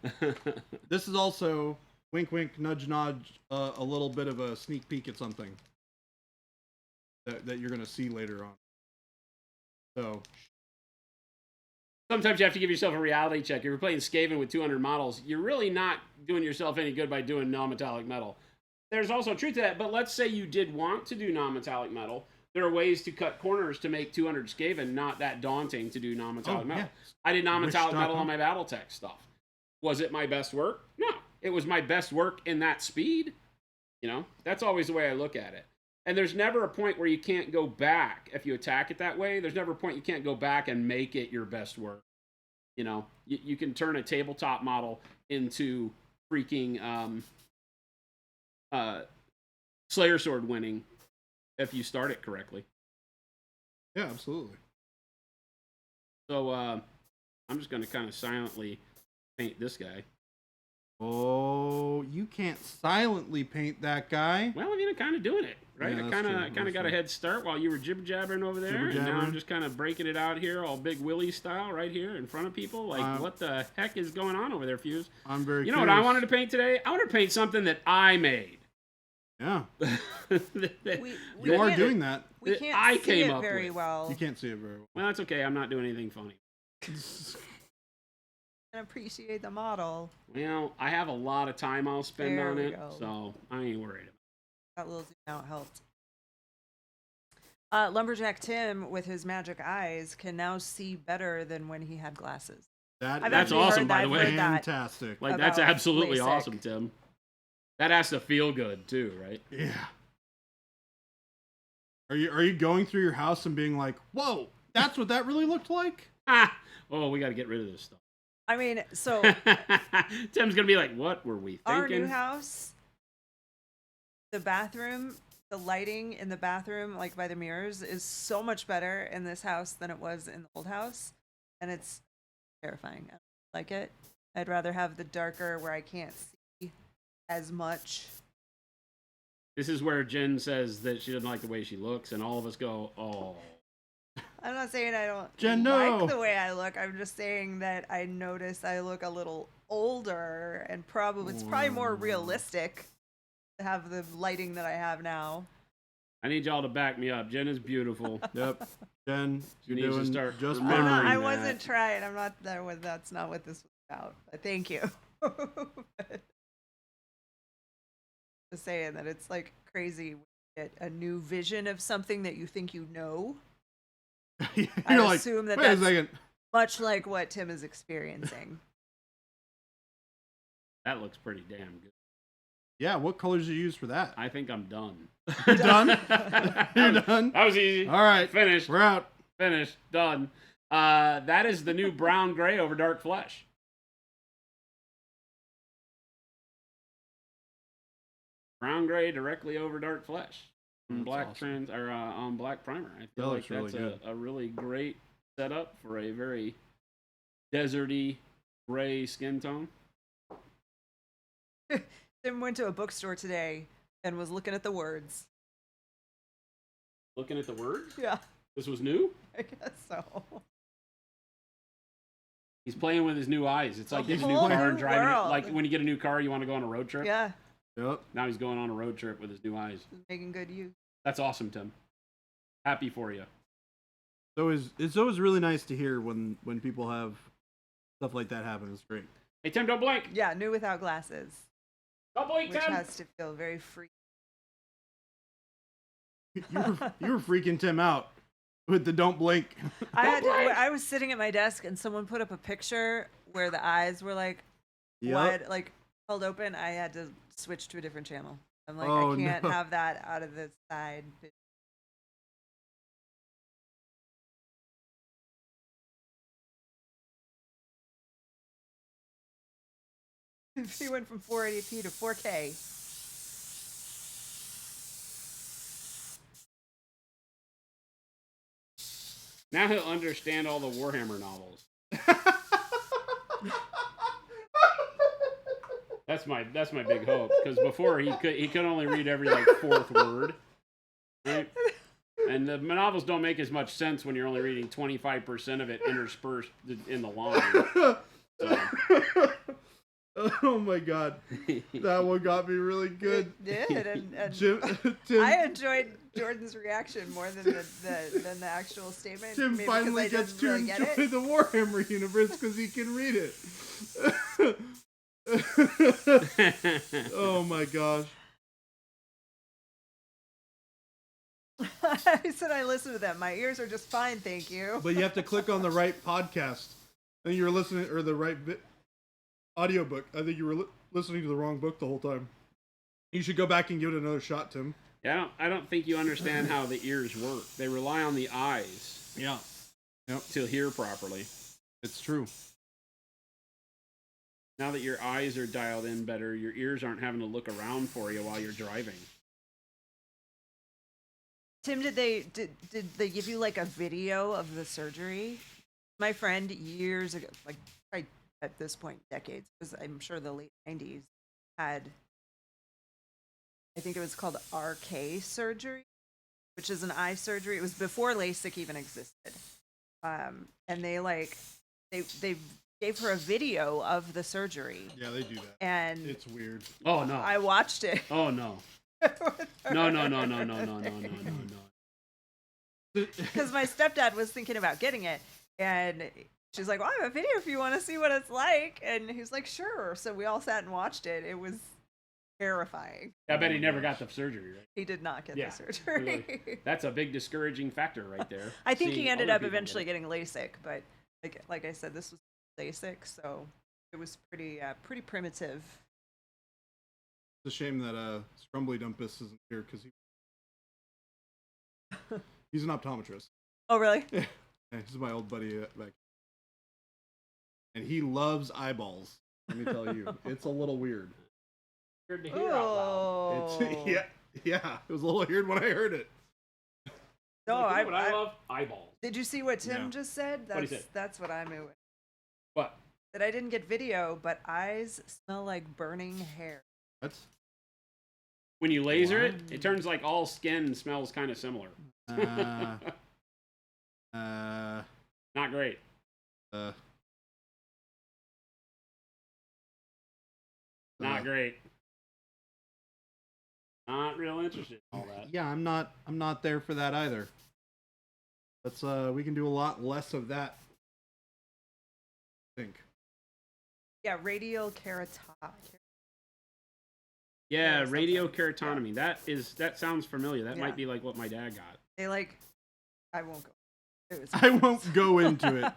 This is also, wink wink, nudge nudge, a little bit of a sneak peek at something that you're going to see later on. So, Sometimes you have to give yourself a reality check. If you're playing Skaven with 200 models, you're really not doing yourself any good by doing non-metallic metal. There's also truth to that, but let's say you did want to do non-metallic metal. There are ways to cut corners to make 200 Skaven not that daunting to do non-metallic metal. yeah. I did non-metallic metal Wish.com. on my Battletech stuff. Was it my best work? No. It was my best work in that speed. You know, that's always the way I look at it. And there's never a point where you can't go back if you attack it that way. There's never a point you can't go back and make it your best work. You know, you can turn a tabletop model into freaking Slayer Sword winning if you start it correctly. yeah, absolutely. So I'm just going to kind of silently paint this guy. Oh, you can't silently paint that guy. Well, I mean, I'm kind of doing it, right? Yeah, I that's kind true. of That's got a true. head start while you were jibber-jabbering over there, and now Jibber-jabbering. I'm just kind of breaking it out here, all Big Willie style, right here in front of people. Like, what the heck is going on over there, Fuse? I'm very You know what I wanted to paint today? I wanted to paint something that I made. Yeah, We you are can't- doing that. We can't I see came it up very with. well. You can't see it very well. Well, that's okay. I'm not doing anything funny. And appreciate the model. Well, I have a lot of time I'll spend There on we it, go. so I ain't worried. That little zoom out helped. Lumberjack Tim, with his magic eyes, can now see better than when he had glasses. That I've That's actually awesome, heard by that- the I've way. heard that. fantastic. Like, that's About absolutely LASIK. awesome, Tim. That has to feel good, too, right? Yeah. Are you going through your house and being like, "Whoa, that's what that really looked like"? Ah! Oh, we got to get rid of this stuff. I mean, so Tim's going to be like, what were we our new thinking? house, the bathroom, the lighting in the bathroom, like by the mirrors, is so much better in this house than it was in the old house. And it's terrifying. I don't like it. I'd rather have the darker where I can't see as much. This is where Jen says that she doesn't like the way she looks, and all of us go, oh. I'm not saying I don't Jen, like no. the way I look. I'm just saying that I notice I look a little older, and probably it's probably more realistic to have the lighting that I have now. I need y'all to back me up. Jen is beautiful. Yep. Jen, She you're needs to doing start just remembering fine. I that. wasn't trying. I'm not. That's not what this was about. But thank you. Just saying that it's like crazy when you get a new vision of something that you think you know. You're I like, assume that wait a that's second. much like what Tim is experiencing. That looks pretty damn good. Yeah, what colors did you use for that? I think I'm done. You're done? You're that done? was easy. All right. Finished. We're out. Finished. Done. That is the new brown gray over dark flesh. Brown gray directly over dark flesh. On That's black awesome. on black primer. I feel That like looks really that's good. a really great setup for a very deserty gray skin tone. Tim went to a bookstore today and was looking at the words. Looking at the words, Yeah, this was new. I guess so. He's playing with his new eyes. It's like A getting a new whole car and new driving world. it. Like when you get a new car, you want to go on a road trip. Yeah, Yep. Now he's going on a road trip with his new eyes. making good use. That's awesome, Tim. Happy for you. It's always really nice to hear when people have stuff like that happen. It's great. Hey, Tim, don't blink. Yeah, new without glasses, Don't blink, which Tim. has to feel very free. You were freaking Tim out with the don't blink. I was sitting at my desk and someone put up a picture where the eyes were like Yep. wide, like held open. I had to switch to a different channel. I'm like, Oh, I can't no. have that out of the side. He went from 480p to 4K. Now he'll understand all the Warhammer novels. That's my big hope, because before he could only read every like fourth word, right? And the novels don't make as much sense when you're only reading 25% of it interspersed in the line. So. Oh my god, that one got me really good. It did, and Tim, I enjoyed Jordan's reaction more than the actual statement. Tim maybe 'cause finally I gets didn't to really get enjoy it. the Warhammer universe because he can read it. Oh my gosh. I said I listened to them. My ears are just fine, thank you. But you have to click on the right podcast. I think you were listening, or the right audiobook. I think you were listening to the wrong book the whole time. You should go back and give it another shot, Tim. Yeah, I don't think you understand how the ears work. They rely on the eyes Yeah. Yep. to hear properly. It's true. Now that your eyes are dialed in better, your ears aren't having to look around for you while you're driving. Tim, did they give you like a video of the surgery? My friend years ago, like probably at this point decades, because I'm sure the late 90s had, I think it was called RK surgery, which is an eye surgery. It was before LASIK even existed, and they gave her a video of the surgery, Yeah, they do that. and It's weird. Oh no! I watched it. Oh no! No! Because my stepdad was thinking about getting it, and she's like, "Well, I have a video if you want to see what it's like." And he's like, "Sure." So we all sat and watched it. It was terrifying. I bet he never got the surgery, right? He did not get Yeah, the surgery. That's a big discouraging factor right there. I think Seeing he ended other up people eventually get it. getting LASIK, but like I said, this was LASIK, so it was pretty primitive. It's a shame that Scrumbly Dumpus isn't here because he's an optometrist. Oh, really? Yeah, this is my old buddy back, and he loves eyeballs. Let me tell you, it's a little weird. Weird to hear out loud. Oh. It's, yeah, it was a little weird when I heard it. No, Like, you know what I love eyeballs. did you see what Tim Yeah. just said? What'd he say? That's what I'm doing. What? That I didn't get video, but eyes smell like burning hair. That's When you laser it, What? it turns like all skin smells kind of similar. uh, Not great. Not great. Not real interested in all that. Yeah, I'm not there for that either. Let's we can do a lot less of that. I think. Yeah, radial keratosis. Yeah, something. radiokeratotomy. That sounds familiar. That Yeah. might be like what my dad got. They like, I won't go. It was I won't go into it.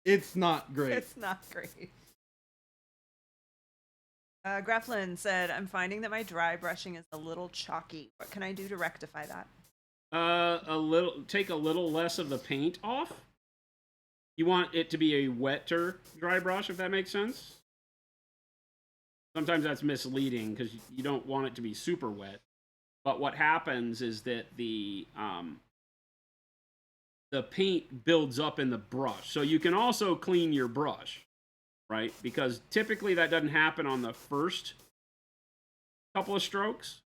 It's not great. It's not great. Graflin said, I'm finding that my dry brushing is a little chalky. What can I do to rectify that? Take a little less of the paint off. You want it to be a wetter dry brush, if that makes sense. Sometimes that's misleading because you don't want it to be super wet. But what happens is that the paint builds up in the brush. So you can also clean your brush, right? Because typically that doesn't happen on the first couple of strokes.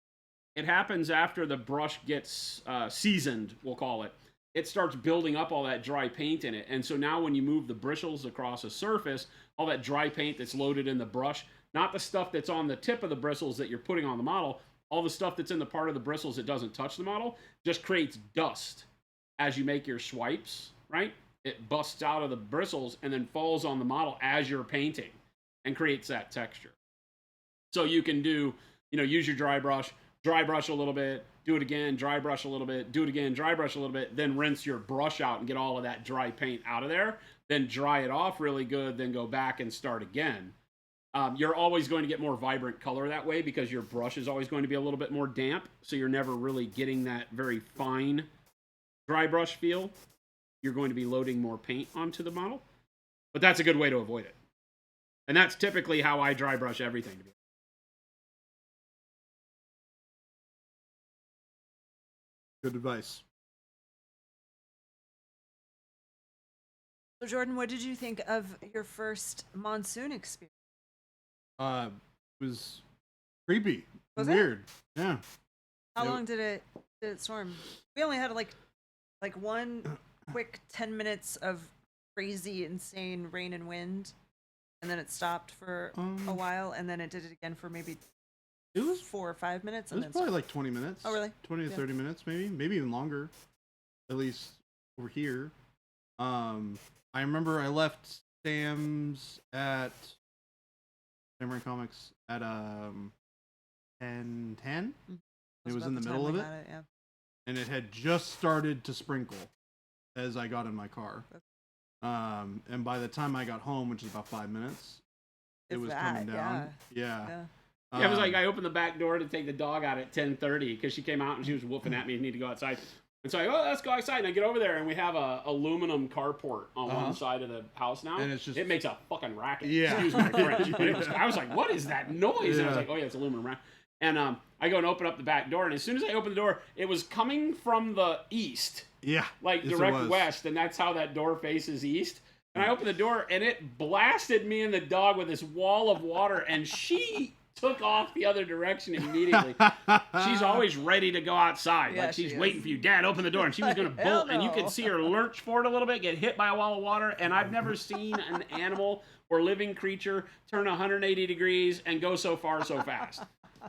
It happens after the brush gets seasoned, we'll call it. It starts building up all that dry paint in it. And so now when you move the bristles across a surface, all that dry paint that's loaded in the brush, not the stuff that's on the tip of the bristles that you're putting on the model, all the stuff that's in the part of the bristles that doesn't touch the model, just creates dust as you make your swipes, right? It busts out of the bristles and then falls on the model as you're painting and creates that texture. So you can do, use your dry brush a little bit, do it again, dry brush a little bit, do it again, dry brush a little bit, then rinse your brush out and get all of that dry paint out of there, then dry it off really good, then go back and start again. You're always going to get more vibrant color that way because your brush is always going to be a little bit more damp, so you're never really getting that very fine dry brush feel. You're going to be loading more paint onto the model, but that's a good way to avoid it. And that's typically how I dry brush everything. Good advice. So Jordan, what did you think of your first monsoon experience? It was creepy. Was it? Weird. Yeah. How long did it storm? We only had like one quick 10 minutes of crazy, insane rain and wind, and then it stopped for a while, and then it did it again for maybe It was 4 or 5 minutes. It And was then probably stopped. like 20 minutes. Oh, really? 20 to Yeah. 30 minutes, maybe even longer. At least over here. I remember I left Sam's at Samurai Comics at 10:10. It was about in the time middle we of it, had yeah. and it had just started to sprinkle as I got in my car. And by the time I got home, which is about 5 minutes, it If was that, coming down. Yeah. Yeah, it was like I opened the back door to take the dog out at 10:30 because she came out and she was whooping at me and need to go outside. And so I go, let's go outside. And I get over there and we have a aluminum carport on one side of the house now. And it's just- it makes a fucking racket. Yeah. Excuse my French. But I was like, what is that noise? And I was Yeah. like, oh yeah, it's aluminum racket. And I go and open up the back door. And as soon as I open the door, it was coming from the east, Yeah. like Yes, it direct was. west. And that's how that door faces east. And I opened the door and it blasted me and the dog with this wall of water. And she took off the other direction immediately. She's always ready to go outside. Yeah, Like she's she waiting is. for you. Dad, open the door. And she was going to Hell bolt. And you no. could see her lurch forward a little bit, get hit by a wall of water. And I've never seen an animal or living creature turn 180 degrees and go so far so fast.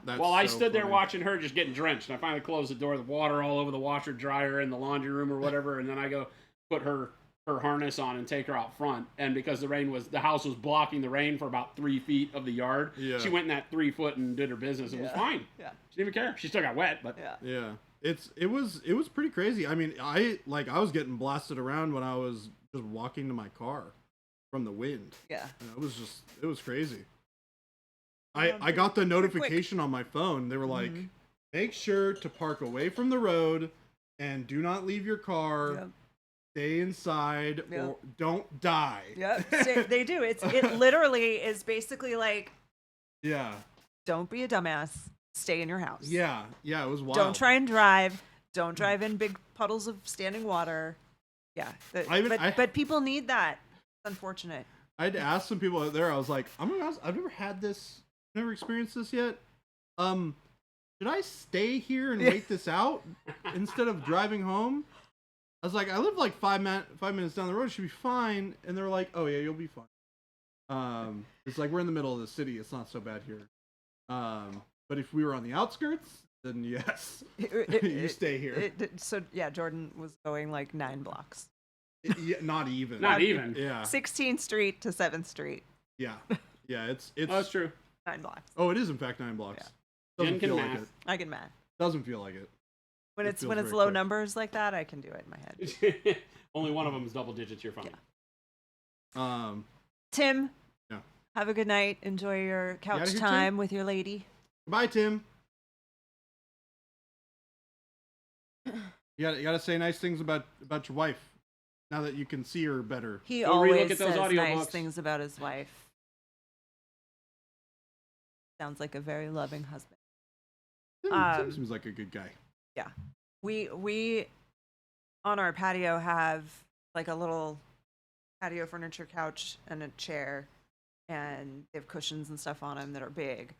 That's While I so stood there funny. watching her just getting drenched. And I finally closed the door, the water all over the washer dryer in the laundry room or whatever. And then I go put her harness on and take her out front. And because the house was blocking the rain for about 3 feet of the yard, Yeah. she went in that 3 foot and did her business. It was fine. Yeah. She didn't even care. She still got wet, but Yeah. Yeah, it was pretty crazy. I mean, I was getting blasted around when I was just walking to my car from the wind. Yeah. And it was crazy. Yeah, I got the pretty quick. notification on my phone. They were like, make sure to park away from the road and do not leave your car. Yep. Stay inside Yep. or don't die. Yep. They do. It literally is basically like, Yeah. don't be a dumbass. Stay in your house. Yeah. Yeah. It was wild. Don't try and drive. Don't drive in big puddles of standing water. Yeah. But people need that. It's unfortunate. I had to ask some people out there. I was like, I'm gonna ask, I've never had this, never experienced this yet. Should I stay here and wait this out instead of driving home? I was like, I live like 5 minutes down the road. It should be fine. And they're like, oh yeah, you'll be fine. It's like we're in the middle of the city. It's not so bad here. But if we were on the outskirts, then yes, you stay here. So yeah, Jordan was going like 9 blocks. Yeah, not even. not even. Yeah. 16th Street to 7th Street. Yeah. Yeah. It's. Oh, that's true. 9 blocks. Oh, it is in fact 9 blocks. Jen Doesn't can feel like math. it. I can math. Doesn't feel like it. When It it's feels when it's very low quick. numbers like that, I can do it in my head. Only one of them is double digits. You're fine. Yeah. Um. Tim, Yeah. Have a good night. Enjoy your outta couch here, time with your lady. Bye, Tim. You gotta say nice things about your wife now that you can see her better. He Go relook always at those says nice audiobooks. things about his wife. Sounds like a very loving husband. Tim seems like a good guy. Yeah. We on our patio have like a little patio furniture couch and a chair, and they have cushions and stuff on them that are big.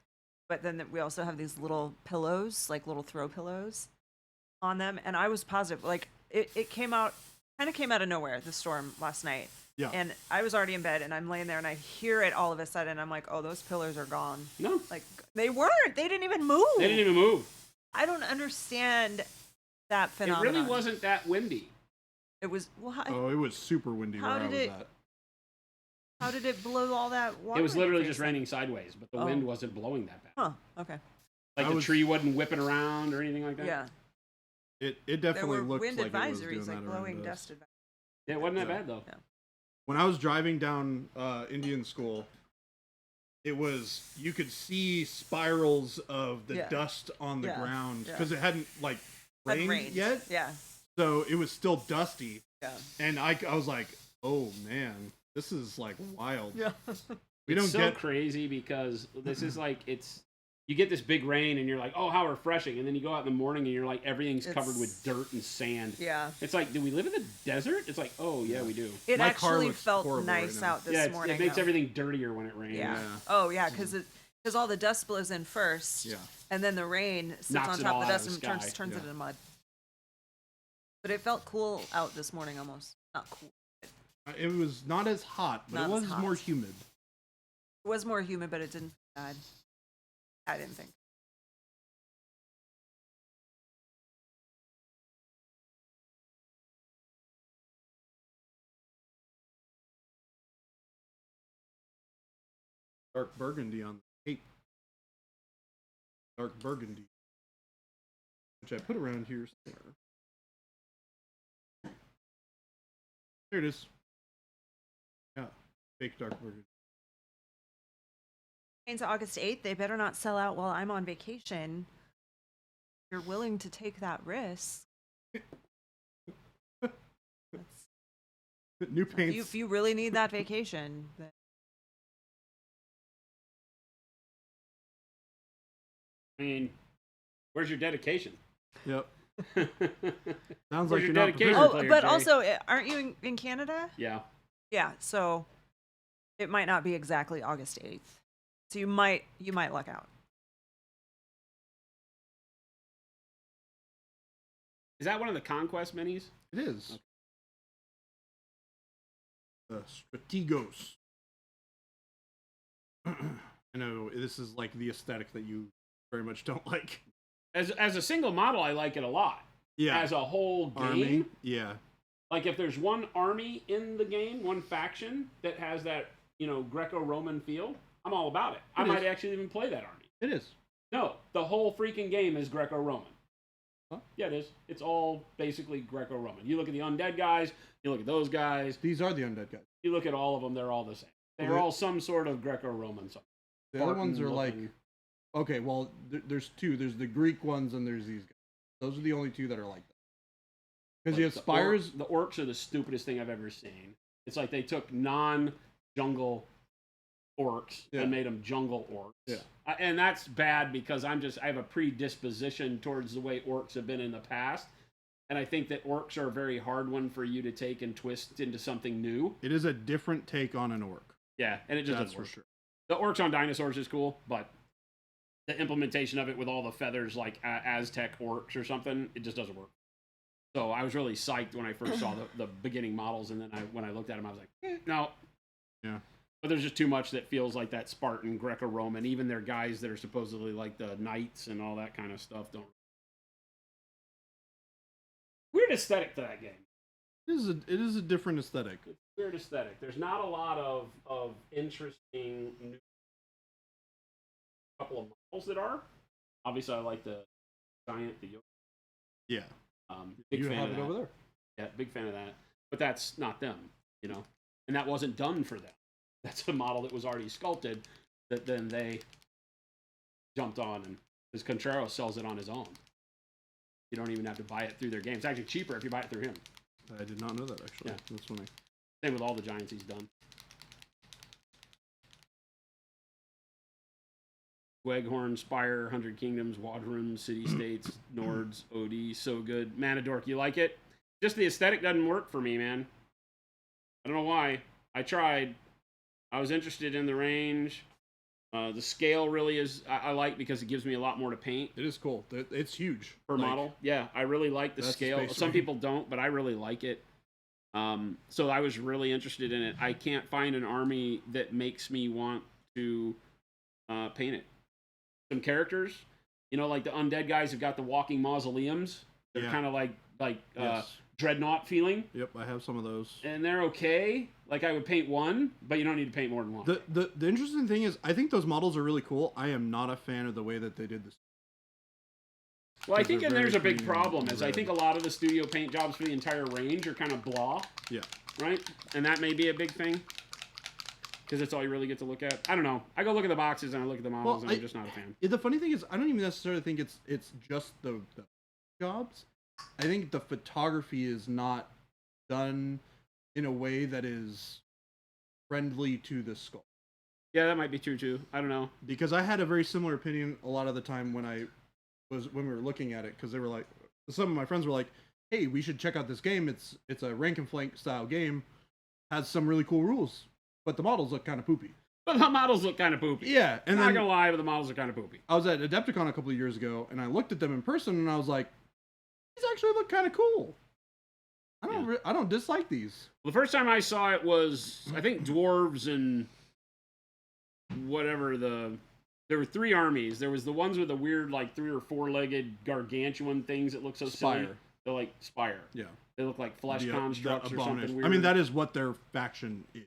But then we also have these little pillows, like little throw pillows on them. And I was positive, like it came out, kind of came out of nowhere, the storm last night. Yeah. And I was already in bed and I'm laying there and I hear it all of a sudden. I'm like, oh, those pillows are gone. No, Like they weren't. They didn't even move. they didn't even move. I don't understand that It phenomenon. really wasn't that windy. It was. Well, Oh, it was super windy How where I did was it- at. how did it blow all that water? It was in your literally face just then? raining sideways, but the Oh. wind wasn't blowing that bad. Huh. Okay. Like I the was- tree wasn't whipping around or anything like that. Yeah. It There definitely were looked wind like it was advisories, doing like that around blowing us. dust advisories. Yeah, it wasn't that Yeah. bad though. Yeah. When I was driving down Indian School, it was, you could see spirals of the Yeah. dust on the Yeah. ground Yeah. because it hadn't like Hadn't rained yet, Yeah. so it was still dusty. Yeah. And I was like, oh man, this is like wild. Yeah. We It's don't so get crazy because this is like you get this big rain and you're like, oh, how refreshing, and then you go out in the morning and you're like, everything's covered with It's- dirt and sand. Yeah. It's like, do we live in the desert? It's like, oh yeah, we do. It My car actually looks felt horrible nice right now. out this Yeah, morning. it makes though. everything dirtier when it rains. Yeah. Yeah. Oh yeah, because all the dust blows in first. Yeah. And then the rain sits Knocks on it top all of the out dust of and the turns sky. it Yeah. into mud. But it felt cool out this morning almost. Not cool. It was not as hot, but Not it as was hot. more humid. It was more humid, but it didn't feel bad. I didn't think. Dark burgundy on the cape. Dark burgundy, which I put around here somewhere. There it is. Yeah, fake dark burgundy. Into August 8th, they better not sell out while I'm on vacation. You're willing to take that risk. That's- New paints. if you really need that vacation, then I mean, where's your dedication? Yep. Where's Sounds like your you're not dedication? prepared. oh, Player but J. also, aren't you in Canada? Yeah. Yeah, so it might not be exactly August 8th. So you might luck out. Is that one of the Conquest minis? It is. The Strategos. I know this is like the aesthetic that you very much don't like. As a single model, I like it a lot. Yeah. As a whole game, Army. Yeah. like if there's one army in the game, one faction that has that, Greco-Roman feel, I'm all about it. I It might is. actually even play that army. It is. No, the whole freaking game is Greco-Roman. Huh? Yeah, it is. It's all basically Greco-Roman. You look at the undead guys, you look at those guys, These are the undead guys. you look at all of them, they're all the same. They're Well, all some sort of Greco-Roman. The other ones are Spartan like, looking. okay, well, there's two. There's the Greek ones and there's these guys. Those are the only two that are like that. Because you have The spires. the orcs are the stupidest thing I've ever seen. It's like they took non-jungle orcs Yeah. and made them jungle orcs. Yeah. And that's bad because I have a predisposition towards the way orcs have been in the past. And I think that orcs are a very hard one for you to take and twist into something new. It is a different take on an orc. Yeah, and it just That's doesn't for work. sure. The orcs on dinosaurs is cool, but the implementation of it with all the feathers like Aztec orcs or something, it just doesn't work. So I was really psyched when I first saw the beginning models, and then when I looked at them, I was like, no. Yeah. But there's just too much that feels like that Spartan Greco-Roman. Even their guys that are supposedly like the knights and all that kind of stuff don't. Weird aesthetic to that game. It is a different aesthetic. It's weird aesthetic. There's not a lot of interesting new couple of models that are. Obviously, I like the giant, the Yoda. Yeah. Big You fan have of it that. over there. Yeah, big fan of that. But that's not them, And that wasn't done for them. That's a model that was already sculpted that then they jumped on, and because Contreras sells it on his own. You don't even have to buy it through their game. It's actually cheaper if you buy it through him. I did not know that, actually. Yeah. That's funny. Same with all the Giants he's done. Weghorn, Spire, 100 Kingdoms, Wadrum, City States, Nords, OD, so good. Manadork, you like it? Just the aesthetic doesn't work for me, man. I don't know why. I tried. I was interested in the range. The scale really is, I like because it gives me a lot more to paint It is cool. It's huge. per model. Yeah, I really like the That's the scale. space Some range. people don't, but I really like it. So I was really interested in it. I can't find an army that makes me want to paint it. Some characters, you know, like the undead guys have got the walking mausoleums. They're Yeah. kind of like Yes. dreadnought feeling, Yep, I have some of those. and they're okay. Like I would paint one, but you don't need to paint more than one. The interesting thing is, I think those models are really cool. I am not a fan of the way that they did this. Well, I Because think they're and there's a very big clean problem and is I red. think a lot of the studio paint jobs for the entire range are kind of blah, Yeah. right? And that may be a big thing because that's all you really get to look at. I don't know. I go look at the boxes and I look at the models, Well, and I'm just not a fan. The funny thing is, I don't even necessarily think it's just the jobs. I think the photography is not done in a way that is friendly to the skull. Yeah, that might be true too. I don't know. Because I had a very similar opinion a lot of the time when we were looking at it, because they were like, some of my friends were like, "Hey, we should check out this game. It's a rank and flank style game, has some really cool rules, but the models look kind of poopy." But the models look kind of poopy. Yeah, and Not then gonna lie, but the models are kind of poopy. I was at Adepticon a couple of years ago, and I looked at them in person, and I was like, "These actually look kind of cool. I don't dislike these." The first time I saw it was, I think, dwarves and whatever there were three armies. There was the ones with the weird, like, 3 or 4-legged gargantuan things that look so silly. Spire. They're like Spire. Yeah, They look like flesh The constructs or something abomination. weird. I mean, that is what their faction is,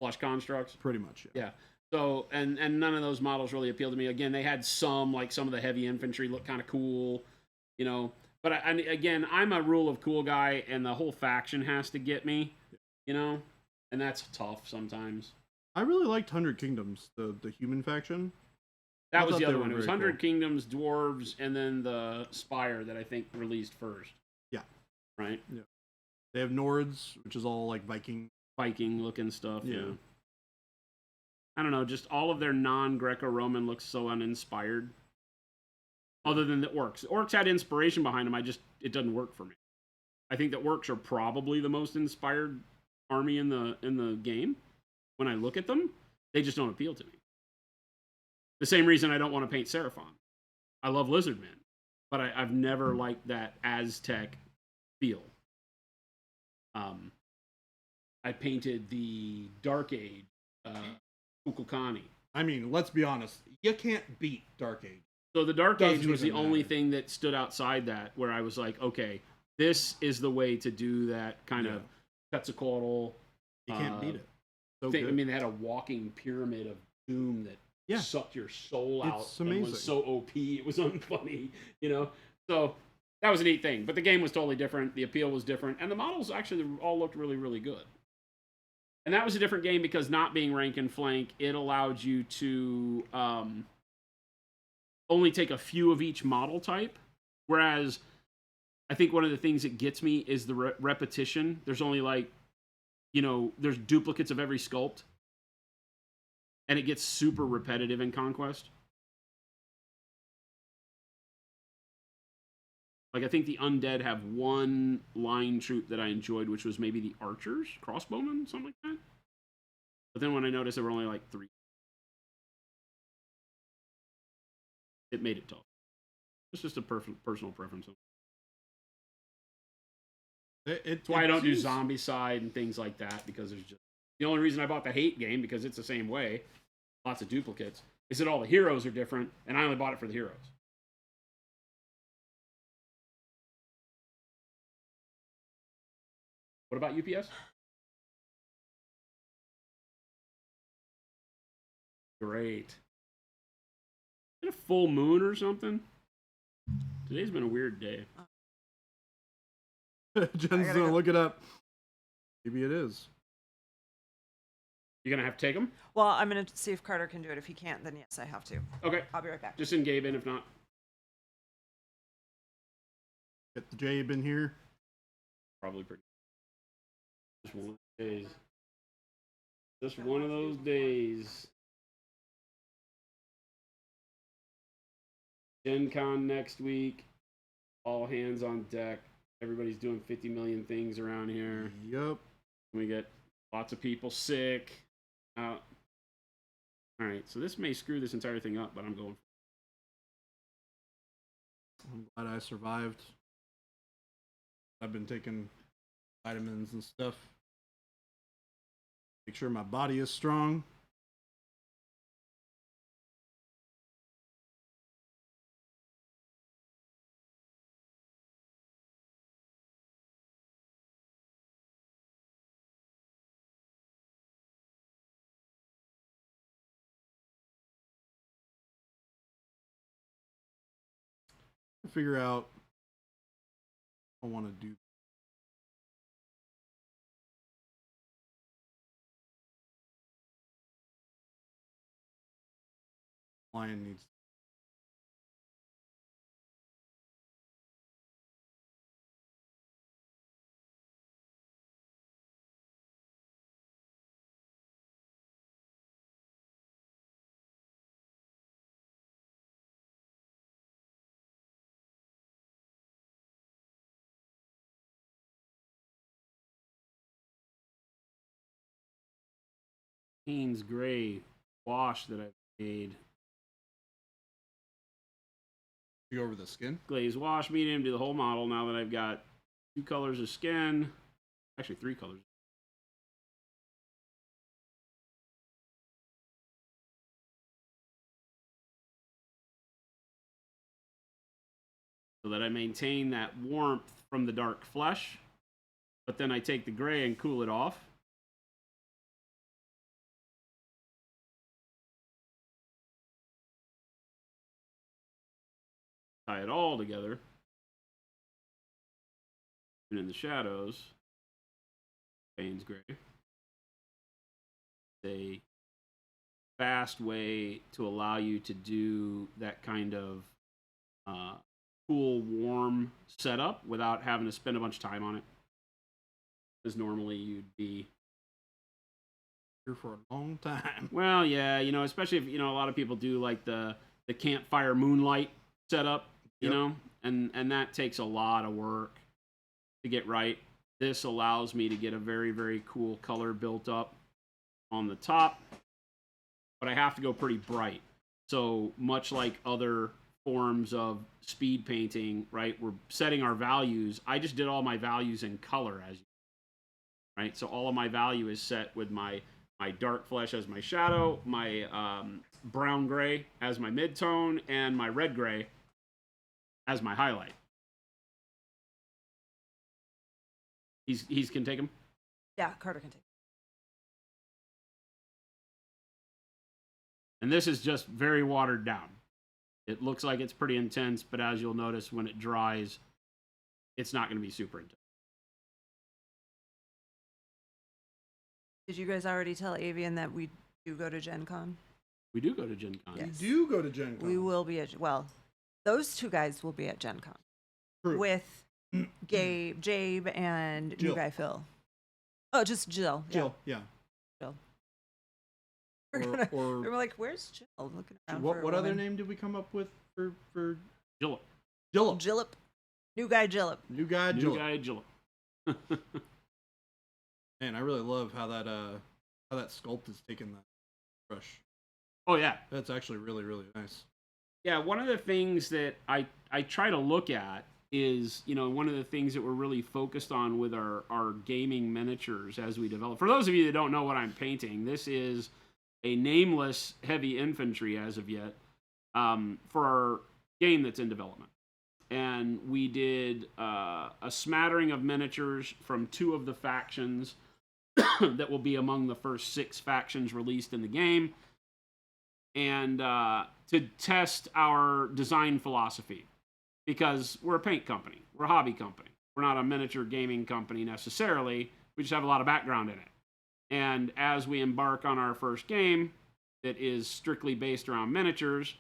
flesh constructs. pretty much. Yeah. Yeah. So, and none of those models really appealed to me. Again, they had some, like some of the heavy infantry look kind of cool, you know. But again, I'm a rule of cool guy, and the whole faction has to get me, you know, and that's tough sometimes. I really liked 100 Kingdoms, the human faction. That I was thought the they other were one. It was very 100 cool. Kingdoms, Dwarves, and then the Spire that I think released first. Yeah. Right? They have Nords, which is all like Viking. Viking looking stuff. Yeah. Yeah. I don't know. Just all of their non-Greco-Roman looks so uninspired. Other than the orcs. The orcs had inspiration behind them. It doesn't work for me. I think the orcs are probably the most inspired army in the game. When I look at them, they just don't appeal to me. The same reason I don't want to paint Seraphon. I love Lizardmen, but I've never liked that Aztec feel. I painted the Dark Age, Kukulkani. I mean, let's be honest, you can't beat Dark Age. So the Dark Doesn't Age was the even only matter. thing that stood outside that, where I was like, okay, this is the way to do that kind of Quetzalcoatl. You can't beat it. So Thing. I good. mean, they had a walking pyramid of doom that sucked your soul out. It's And amazing. was so OP, it was unfunny, you know. So that was a neat thing. But the game was totally different. The appeal was different, and the models actually all looked really, really good. And that was a different game because not being rank and flank, it allowed you to only take a few of each model type. Whereas I think one of the things that gets me is the repetition. There's only like, you know, there's duplicates of every sculpt. And it gets super repetitive in Conquest. Like, I think the Undead have one line troop that I enjoyed, which was maybe the Archers, Crossbowmen, something like that. But then when I noticed there were only like 3, it made it tough. It's just a personal preference. That's why I don't do zombie side and things like that, because there's just the only reason I bought the Hate game, because it's the same way, lots of duplicates, is that all the heroes are different, and I only bought it for the heroes. What about UPS? Great. Is it a full moon or something? Today's been a weird day. Jen's gotta gonna go. look it up. Maybe it is. You're gonna have to take them. Well, I'm gonna see if Carter can do it. If he can't, then yes, I have to. Okay, I'll be right back. just send Gabe in if not. Get the Jabe in here. Probably pretty. Just one of those days. Just one of those days. Gen Con next week. All hands on deck. Everybody's doing 50 million things around here. Yup. We get lots of people sick. All right, so this may screw this entire thing up, but I'm going. I'm glad I survived. I've been taking vitamins and stuff. Make sure my body is strong. Figure out what I want to do. Lion needs. Haynes Gray wash that I've made. You go over the skin. Glaze wash medium, do the whole model now that I've got 2 colors of skin. Actually, 3 colors. So that I maintain that warmth from the dark flesh, but then I take the gray and cool it off. Tie it all together. And in the shadows, Payne's gray. A fast way to allow you to do that kind of cool, warm setup without having to spend a bunch of time on it. Because normally you'd be Here for a long time. well, yeah, especially if a lot of people do like the campfire moonlight setup, Yep. and that takes a lot of work to get right. This allows me to get a very, very cool color built up on the top, but I have to go pretty bright. So much like other forms of speed painting, right? We're setting our values. I just did all my values in color right? So all of my value is set with my dark flesh as my shadow, my brown gray as my midtone, and my red gray as my highlight. He's can take him. Yeah, Carter can take. And this is just very watered down. It looks like it's pretty intense, but as you'll notice when it dries, it's not going to be super intense. Did you guys already tell Avian that we do go to Gen Con? We do go to Gen Con. Yes. You do go to Gen Con. We will be at, well, those 2 guys will be at Gen Con. True. With Jabe and Jill. new guy Phil. Oh, just Jill. Yeah. Jill, yeah. Jill. Or We were like, where's Jill? Looking around for a what other woman. name did we come up with for Jillip. Jillip? Jillip. New guy Jillip. New guy New Jillip. guy Jillip. Man, I really love how that sculpt is taking that brush. Oh yeah. That's actually really, really nice. Yeah, one of the things that I try to look at is, one of the things that we're really focused on with our gaming miniatures as we develop. For those of you that don't know what I'm painting, this is a nameless heavy infantry as of yet for our game that's in development. And we did a smattering of miniatures from 2 of the factions that will be among the first 6 factions released in the game. And to test our design philosophy. Because we're a paint company. We're a hobby company. We're not a miniature gaming company necessarily. We just have a lot of background in it. And as we embark on our first game that is strictly based around miniatures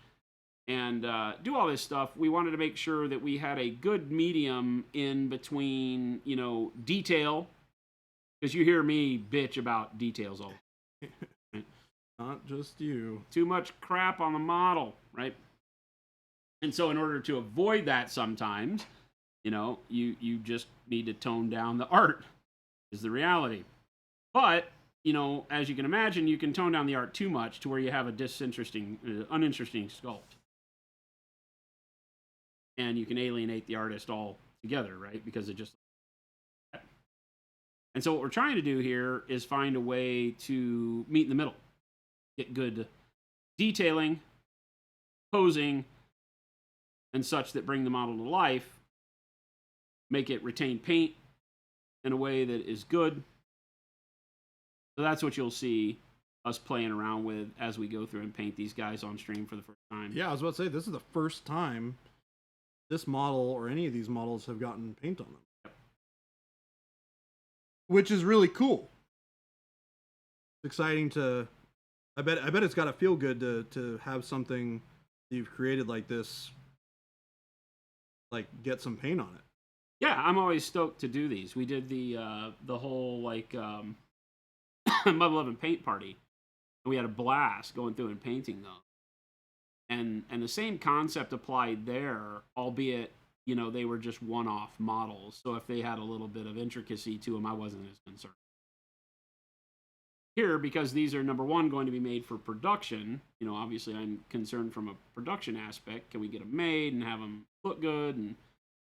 and do all this stuff, we wanted to make sure that we had a good medium in between, you know, detail, because you hear me bitch about details all the time. Right? Not just you. Too much crap on the model, right? And so in order to avoid that sometimes, you know, you just need to tone down the art, is the reality. But, you know, as you can imagine, you can tone down the art too much to where you have a uninteresting sculpt. And you can alienate the artist all together, right? Because it just... And so what we're trying to do here is find a way to meet in the middle. Get good detailing, posing, and such that bring the model to life. Make it retain paint in a way that is good. So that's what you'll see us playing around with as we go through and paint these guys on stream for the first time. Yeah, I was about to say, this is the first time this model or any of these models have gotten paint on them. Yep. Which is really cool. It's exciting to... I bet it's got to feel good to have something you've created like this, like, get some paint on it. Yeah, I'm always stoked to do these. We did the whole, like, Mud 11 paint party. And we had a blast going through and painting those. And the same concept applied there, albeit, you know, they were just one-off models. So if they had a little bit of intricacy to them, I wasn't as concerned. Here, because these are, number one, going to be made for production, you know, obviously I'm concerned from a production aspect. Can we get them made and have them look good? And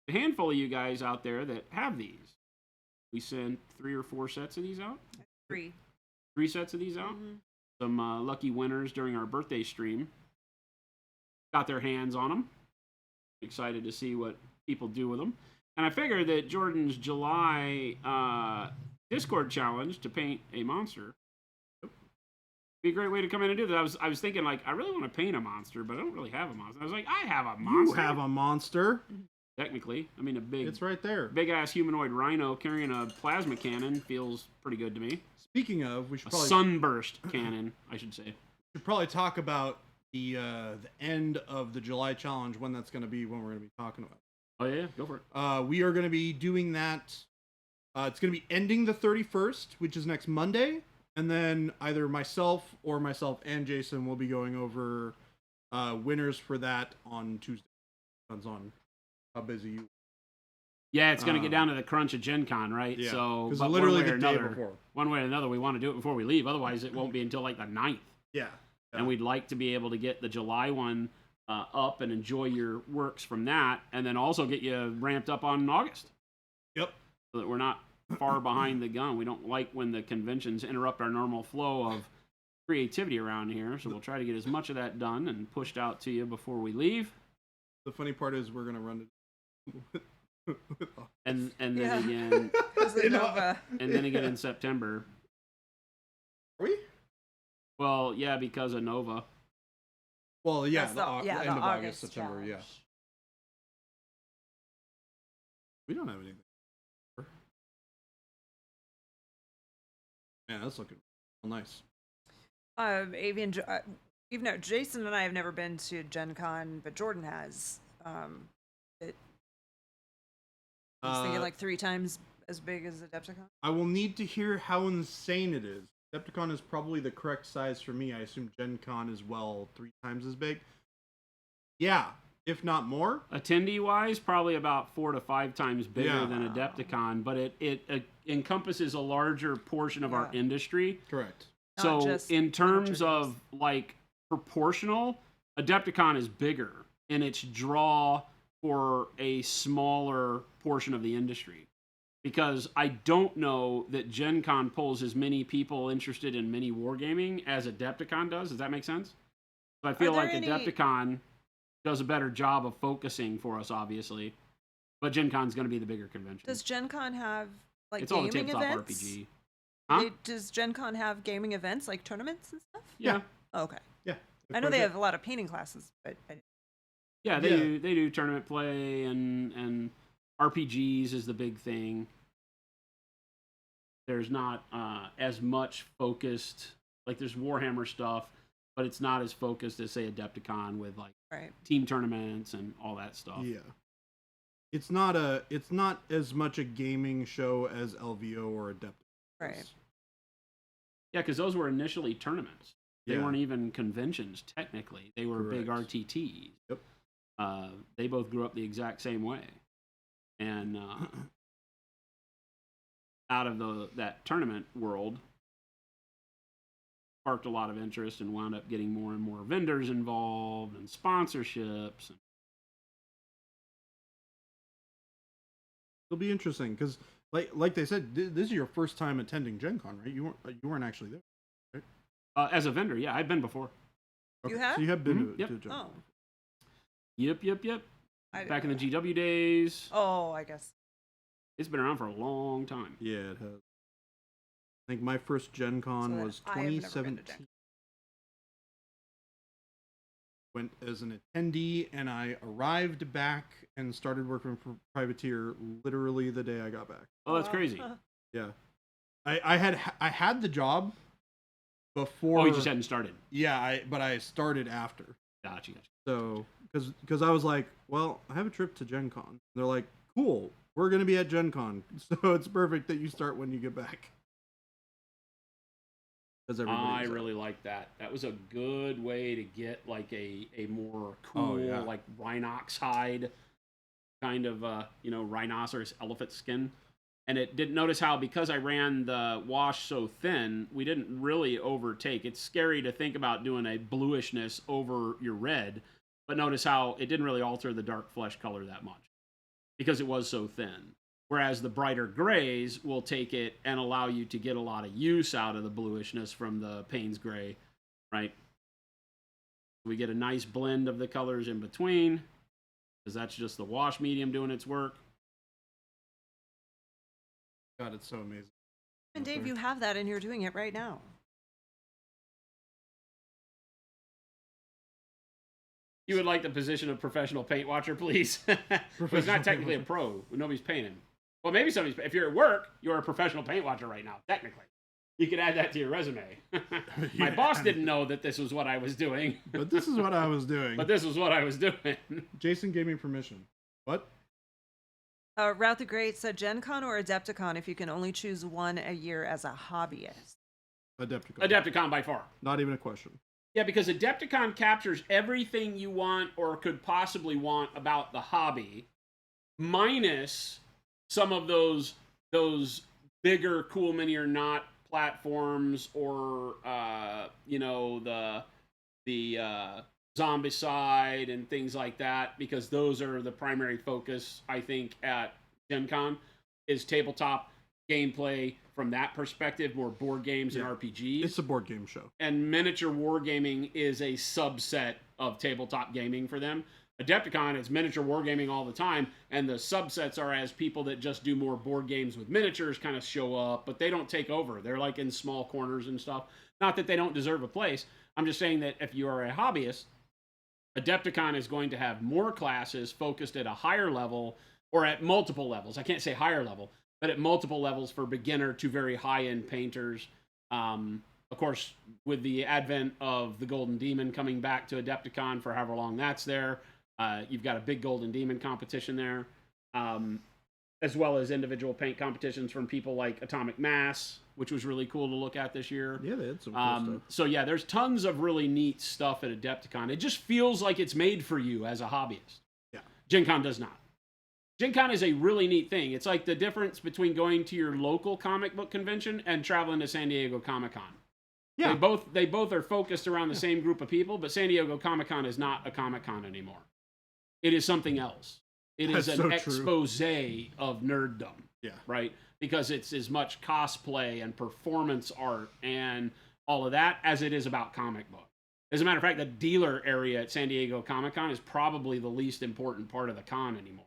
a handful of you guys out there that have these. We sent 3 or 4 sets of these out. 3. 3 sets of these out. Mm-hmm. Some lucky winners during our birthday stream got their hands on them. Excited to see what people do with them. And I figure that Jordan's July Discord challenge to paint a monster be a great way to come in and do that. I was thinking, like, I really want to paint a monster, but I don't really have a monster. I was like, I have a monster. You have a monster. Technically, I mean, It's right there. big ass humanoid rhino carrying a plasma cannon feels pretty good to me. Speaking of, we should A probably sunburst cannon, I should say. talk about the end of the July challenge, when that's going to be, when we're going to be talking about. Oh yeah, go for it. We are going to be doing that. It's going to be ending the 31st, which is next Monday. And then either myself and Jason will be going over winners for that on Tuesday. Depends on how busy you. Yeah, it's gonna get down to the crunch of Gen Con, right? Yeah, So, because but literally one way or the day another, before. one way or another, we want to do it before we leave. Otherwise, it won't be until like the 9th. Yeah. And we'd like to be able to get the July one up and enjoy your works from that, and then also get you ramped up on August. Yep. So that we're not far behind the gun. We don't like when the conventions interrupt our normal flow of creativity around here, so we'll try to get as much of that done and pushed out to you before we leave. The funny part is we're gonna run it. And then Yeah. again, Because of Nova. and then again in September. Are we? Well, yeah, because of Nova. Well, yeah, That's the end the of August, September, challenge. yeah. We don't have anything. Man, that's looking real nice. Avian, Jason and I have never been to Gen Con, but Jordan has. I was thinking like 3 times as big as Adepticon. I will need to hear how insane it is. Adepticon is probably the correct size for me. I assume Gen Con is, well, 3 times as big. Yeah, if not more. Attendee wise, probably about 4 to 5 times bigger Yeah. than Adepticon, but it encompasses a larger portion of our Yeah. industry. Correct. Not So just in terms miniature of like proportional, Adepticon is bigger in its draw for a smaller portion of the industry. Because I don't know that Gen Con pulls as many people interested in mini wargaming as Adepticon does. Does that make sense? So I feel there like any- Adepticon does a better job of focusing for us, obviously. But Gen Con's going to be the bigger convention. Does Gen Con have like It's all the gaming tabletop events? RPG. Huh? Does Gen Con have gaming events like tournaments and stuff? Yeah. Oh, okay. Yeah. I know they have a lot of painting classes, but Yeah, they Yeah. do. They do tournament play and RPGs is the big thing. there's not as much focused. Like there's Warhammer stuff, but it's not as focused as say Adepticon with like Right. team tournaments and all that stuff. Yeah. It's not as much a gaming show as LVO or Adepticon. Right. Yeah, because those were initially tournaments. They Yeah. weren't even conventions technically. They were big Correct. RTTs. Yep. They both grew up the exact same way, and out of that tournament world, sparked a lot of interest and wound up getting more and more vendors involved and sponsorships. It'll be interesting because, like they said, this is your first time attending Gen Con, right? You weren't actually there. As a vendor, yeah, I've been before. You have? So you have been Mhm. to, Yep. to Gen Con. Oh. Yep. I Back in the didn't know GW days. that. Oh, I guess. It's been around for a long time. Yeah, it has. I think my first Gen Con So then was I have never been to 2017. Gen Con. Went as an attendee, and I arrived back and started working for Privateer literally the day I got back. Oh, that's Wow. crazy. Yeah, I had the job before. Oh, you just hadn't started. Yeah, but I started after. Gotcha. So, because I was like, well, I have a trip to Gen Con. They're like, cool, we're going to be at Gen Con. So it's perfect that you start when you get back. I really like that. That was a good way to get like a more cool, yeah. like rhinox hide kind of, rhinoceros elephant skin. And it didn't notice how, because I ran the wash so thin, we didn't really overtake. It's scary to think about doing a bluishness over your red, but notice how it didn't really alter the dark flesh color that much because it was so thin. Whereas the brighter grays will take it and allow you to get a lot of use out of the bluishness from the Payne's gray, right? We get a nice blend of the colors in between, because that's just the wash medium doing its work. God, it's so amazing. And Dave, you have that, and you're doing it right now. You would like the position of professional paint watcher, please? Well, he's not technically a pro. Nobody's paying him. Well, maybe somebody's. If you're at work, you're a professional paint watcher right now, technically. You could add that to your resume. My boss didn't know that this was what I was doing. But this is what I was doing. But this was what I was doing. Jason gave me permission. What? Route the Great said Gen Con or Adepticon if you can only choose one a year as a hobbyist. Adepticon. Adepticon by far. Not even a question. Yeah, because Adepticon captures everything you want or could possibly want about the hobby, minus some of those bigger cool mini or not platforms, or the Zombicide and things like that, because those are the primary focus, I think, at Gen Con, is tabletop gameplay from that perspective, more board games and RPGs. It's a board game show. And miniature wargaming is a subset of tabletop gaming for them. Adepticon, it's miniature wargaming all the time, and the subsets are as people that just do more board games with miniatures kind of show up, but they don't take over. They're like in small corners and stuff. Not that they don't deserve a place. I'm just saying that if you are a hobbyist, Adepticon is going to have more classes focused at a higher level, or at multiple levels. I can't say higher level, but at multiple levels for beginner to very high-end painters. Of course, with the advent of the Golden Demon coming back to Adepticon for however long that's there, you've got a big Golden Demon competition there, as well as individual paint competitions from people like Atomic Mass, which was really cool to look at this year. Yeah, they had some cool stuff. So yeah, there's tons of really neat stuff at Adepticon. It just feels like it's made for you as a hobbyist. Yeah. Gen Con does not. Gen Con is a really neat thing. It's like the difference between going to your local comic book convention and traveling to San Diego Comic-Con. Yeah. They both are focused around the same group of people, but San Diego Comic-Con is not a Comic-Con anymore. It is something else. It is That's an so expose of nerddom. Yeah. Right? Because it's as much cosplay and performance art and all of that as it is about comic book. As a matter of fact, the dealer area at San Diego Comic-Con is probably the least important part of the con anymore.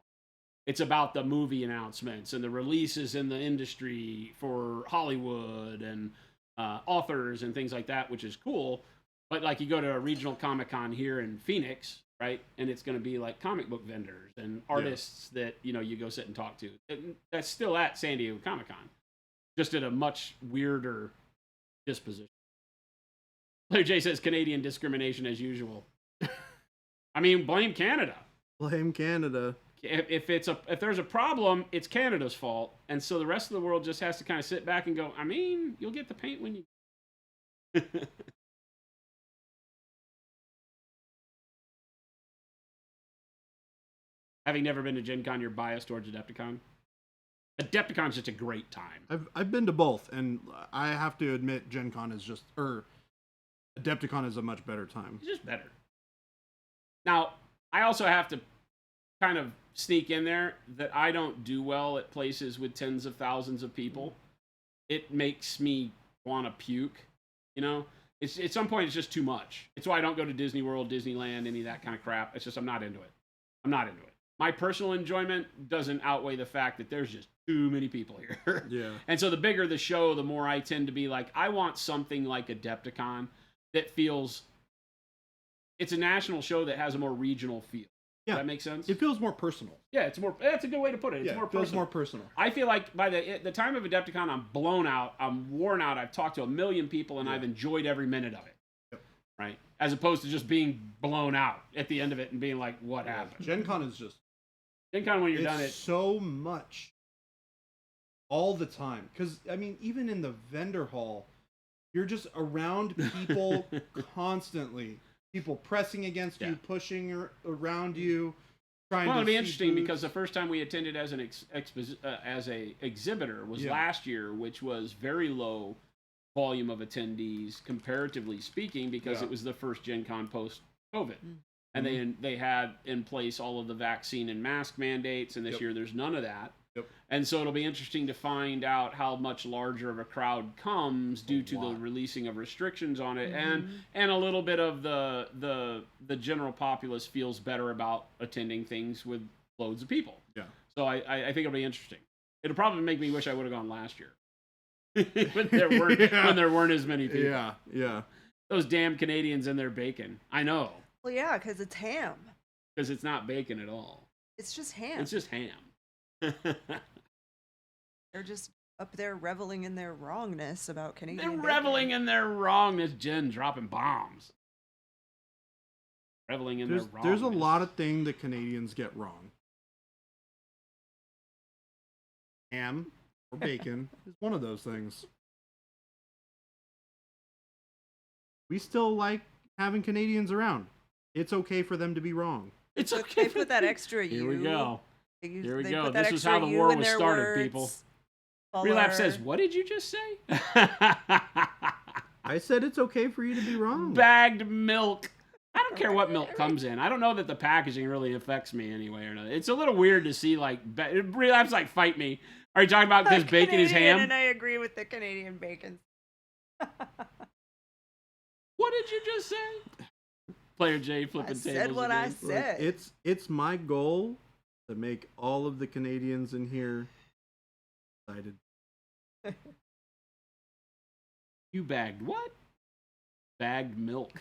It's about the movie announcements and the releases in the industry for Hollywood and authors and things like that, which is cool. But like you go to a regional Comic-Con here in Phoenix, right? And it's going to be like comic book vendors and artists that, you go sit and talk to. And that's still at San Diego Comic-Con. just at a much weirder disposition. Player J says Canadian discrimination as usual. I mean, blame Canada. Blame Canada. If there's a problem, it's Canada's fault, and so the rest of the world just has to kind of sit back and go, I mean, you'll get the paint when you. Having never been to Gen Con, you're biased towards Adepticon. Adepticon's just a great time. I've been to both, and I have to admit, Gen Con is just, Adepticon is a much better time. It's just better. Now, I also have to kind of sneak in there that I don't do well at places with tens of thousands of people. It makes me want to puke, you know? It's at some point it's just too much. It's why I don't go to Disney World, Disneyland, any of that kind of crap. It's just I'm not into it. I'm not into it. My personal enjoyment doesn't outweigh the fact that there's just too many people here. Yeah. And so the bigger the show, the more I tend to be like, I want something like Adepticon that feels it's a national show that has a more regional feel. Yeah. Does that make sense? It feels more personal. Yeah, that's a good way to put it. It's more it feels personal. more personal. I feel like by the time of Adepticon, I'm blown out. I'm worn out. I've talked to 1 million people, and I've enjoyed every minute of it. Yep. Right? As opposed to just being blown out at the end of it and being like, what happened? Gen Con is just... Gen Con, when you're done, it's so much all the time. Because, I mean, even in the vendor hall, you're just around people constantly. People pressing against you, pushing around you, trying to it'll be see interesting booths. because the first time we attended as an as a exhibitor was last year, which was very low volume of attendees comparatively speaking, because it was the first Gen Con post COVID, and they had in place all of the vaccine and mask mandates, and this year there's none of that. And so it'll be interesting to find out how much larger of a crowd comes due to the releasing of restrictions on it, and a little bit of the general populace feels better about attending things with loads of people. Yeah. So I think it'll be interesting. It'll probably make me wish I would have gone last year when there weren't as many people. Yeah, yeah. Those damn Canadians and their bacon. I know. Well, yeah, because it's ham. Because it's not bacon at all. It's just ham. It's just ham. They're just up there reveling in their wrongness about Canadian They're bacon. reveling in their wrongness. Jen dropping bombs. Reveling in their wrongness. There's a lot of things that Canadians get wrong. Ham or bacon is one of those things. We still like having Canadians around. It's okay for them to be wrong. It's okay. They put that extra Here you. we go. Here we go. This is extra how the you war in was their started, words. people. Fuller. Relapse says, what did you just say? I said it's okay for you to be wrong. Bagged milk. I don't care what milk comes in. I don't know that the packaging really affects me anyway or not. It's a little weird to see like Relapse like fight me. Are you talking about because bacon is ham? And I agree with the Canadian bacon. What did you just say? Player J flipping tables. I said what I again. said. It's my goal to make all of the Canadians in here excited. You bagged what? Bagged milk.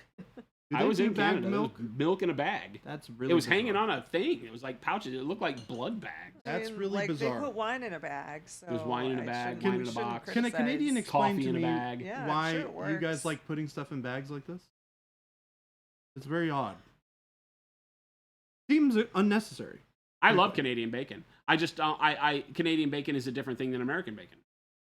Do I they was do in bagged Canada. milk? There was milk in a bag. That's really It was bizarre. hanging on a thing. It was like pouches. It looked like blood bags. That's I mean, really like, bizarre. They put wine in a bag. So There's wine in a I bag, shouldn't- wine in a shouldn't box. Can a Canadian criticize. explain Coffee to in a me bag. Yeah, I'm why sure it you guys works. like putting stuff in bags like this? It's very odd. Seems unnecessary. I love Canadian bacon. I just Canadian bacon is a different thing than American bacon,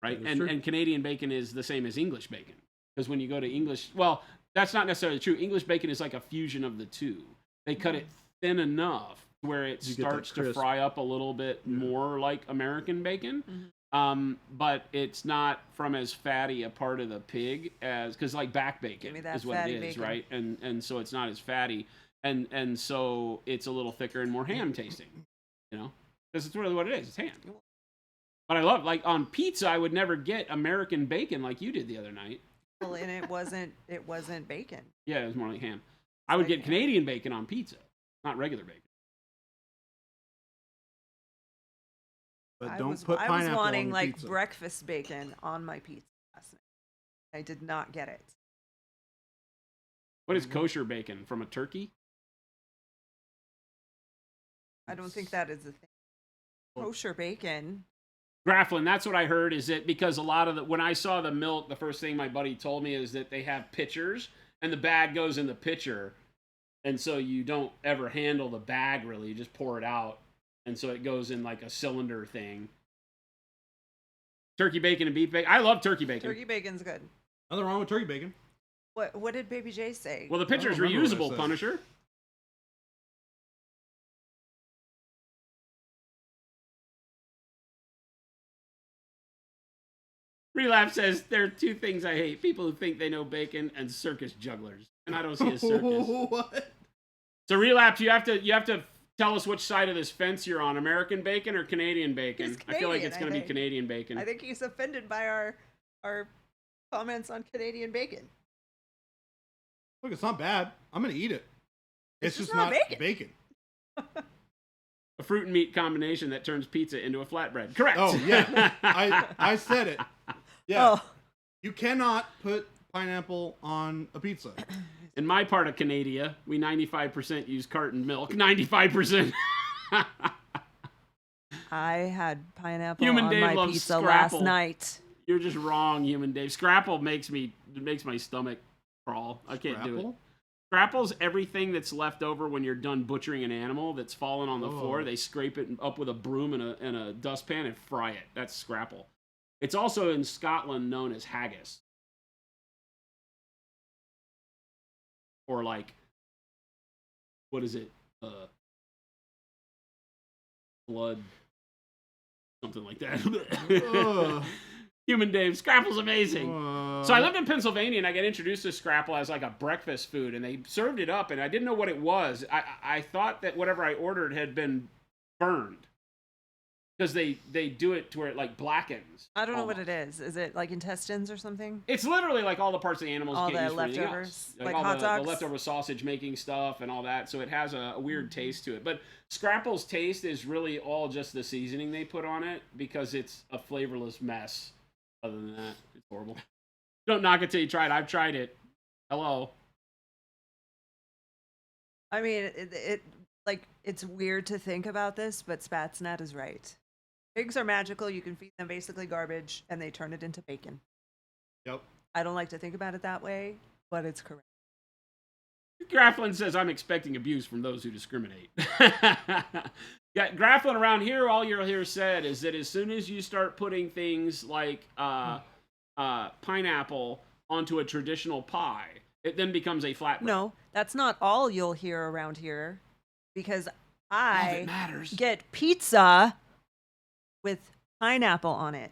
right? That is true. And Canadian bacon is the same as English bacon, because when you go to English, well, that's not necessarily true. English bacon is like a fusion of the two. They cut it thin enough where it You get that starts to crisp. fry up a little bit more like American bacon. But it's not from as fatty a part of the pig as, because like back bacon Give me that is what fatty it is, bacon. right? And so it's not as fatty, and so it's a little thicker and more ham tasting, you know, because it's really what it is. It's ham. But I love, like on pizza, I would never get American bacon like you did the other night. Well, and it wasn't bacon. Yeah, it was more like ham. I would like get ham. Canadian bacon on pizza, not regular bacon. But I don't was, put I pineapple was wanting on the like pizza. breakfast bacon on my pizza last night. I did not get it. What is kosher bacon? From a turkey? I don't think that is a thing. Kosher bacon. Grafflin, that's what I heard, is that because a lot of the, when I saw the milk, the first thing my buddy told me is that they have pitchers and the bag goes in the pitcher. And so you don't ever handle the bag really, you just pour it out. And so it goes in like a cylinder thing. Turkey bacon and beef bacon. I love turkey bacon. Turkey bacon's good. Nothing wrong with turkey bacon. What did Baby J say? Well, the pitcher's I don't remember what I reusable, said. Punisher. Relapse says, there are two things I hate. People who think they know bacon and circus jugglers. And I don't see a circus. What? So Relapse, you have to tell us which side of this fence you're on. American bacon or Canadian bacon? He's I feel like Canadian, it's going to I be think. Canadian bacon. I think he's offended by our comments on Canadian bacon. Look, it's not bad. I'm gonna eat it. It's It's just just not not bacon. bacon. A fruit and meat combination that turns pizza into a flatbread. Correct. Oh yeah, I said it. Yeah, Oh, you cannot put pineapple on a pizza. In my part of Canada, we 95% use carton milk. 95%. I had pineapple Human on Dave my loves pizza Scrapple. last night. You're just wrong, Human Dave. Scrapple makes my stomach crawl. I can't do it. Scrapple? Scrapple's everything that's left over when you're done butchering an animal that's fallen on the floor. Oh. They scrape it up with a broom and a dustpan and fry it. That's scrapple. It's also in Scotland known as haggis. Or like, what is it? Blood. Something like that. Ugh. Human Dave. Scrapple's amazing. So I lived in Pennsylvania and I got introduced to Scrapple as like a breakfast food and they served it up and I didn't know what it was. I thought that whatever I ordered had been burned because they do it to where it like blackens. I don't know almost. what it is. Is it like intestines or something? It's literally like all the parts of the animals All get the used for anything leftovers? else. Like all hot the dogs? leftover sausage making stuff and all that. So it has a weird taste to it. But Scrapple's taste is really all just the seasoning they put on it because it's a flavorless mess. Other than that, it's horrible. Don't knock it till you try it. I've tried it. Hello. I mean, it like it's weird to think about this, but Spatsnat is right. Pigs are magical. You can feed them basically garbage, and they turn it into bacon. Yep. I don't like to think about it that way, but it's correct. Grafflin says, I'm expecting abuse from those who discriminate. Yeah, Grafflin around here, all you'll hear said is that as soon as you start putting things like pineapple onto a traditional pie, it then becomes a flatbread. No, that's not all you'll hear around here, because All I that matters. get pizza with pineapple on it.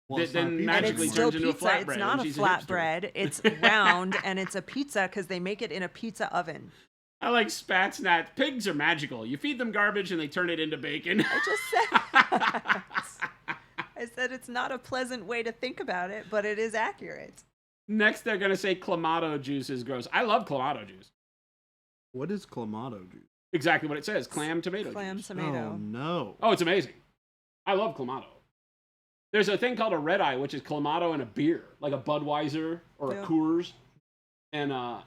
Well, it's Then not a And pizza magically it's anymore. still turns into a pizza. flatbread, It's not and a she's a hipster. flatbread. It's round, and it's a pizza because they make it in a pizza oven. I like Spatsnat. Pigs are magical. You feed them garbage and they turn it into bacon. I just said that. I said it's not a pleasant way to think about it, but it is accurate. Next, they're going to say Clamato juice is gross. I love Clamato juice. What is clamato juice? Exactly what it says. Clam tomato Clam juice. tomato. Oh no. Oh, it's amazing. I love Clamato. There's a thing called a red eye, which is Clamato and a beer, like a Budweiser or Yeah. a Coors, and a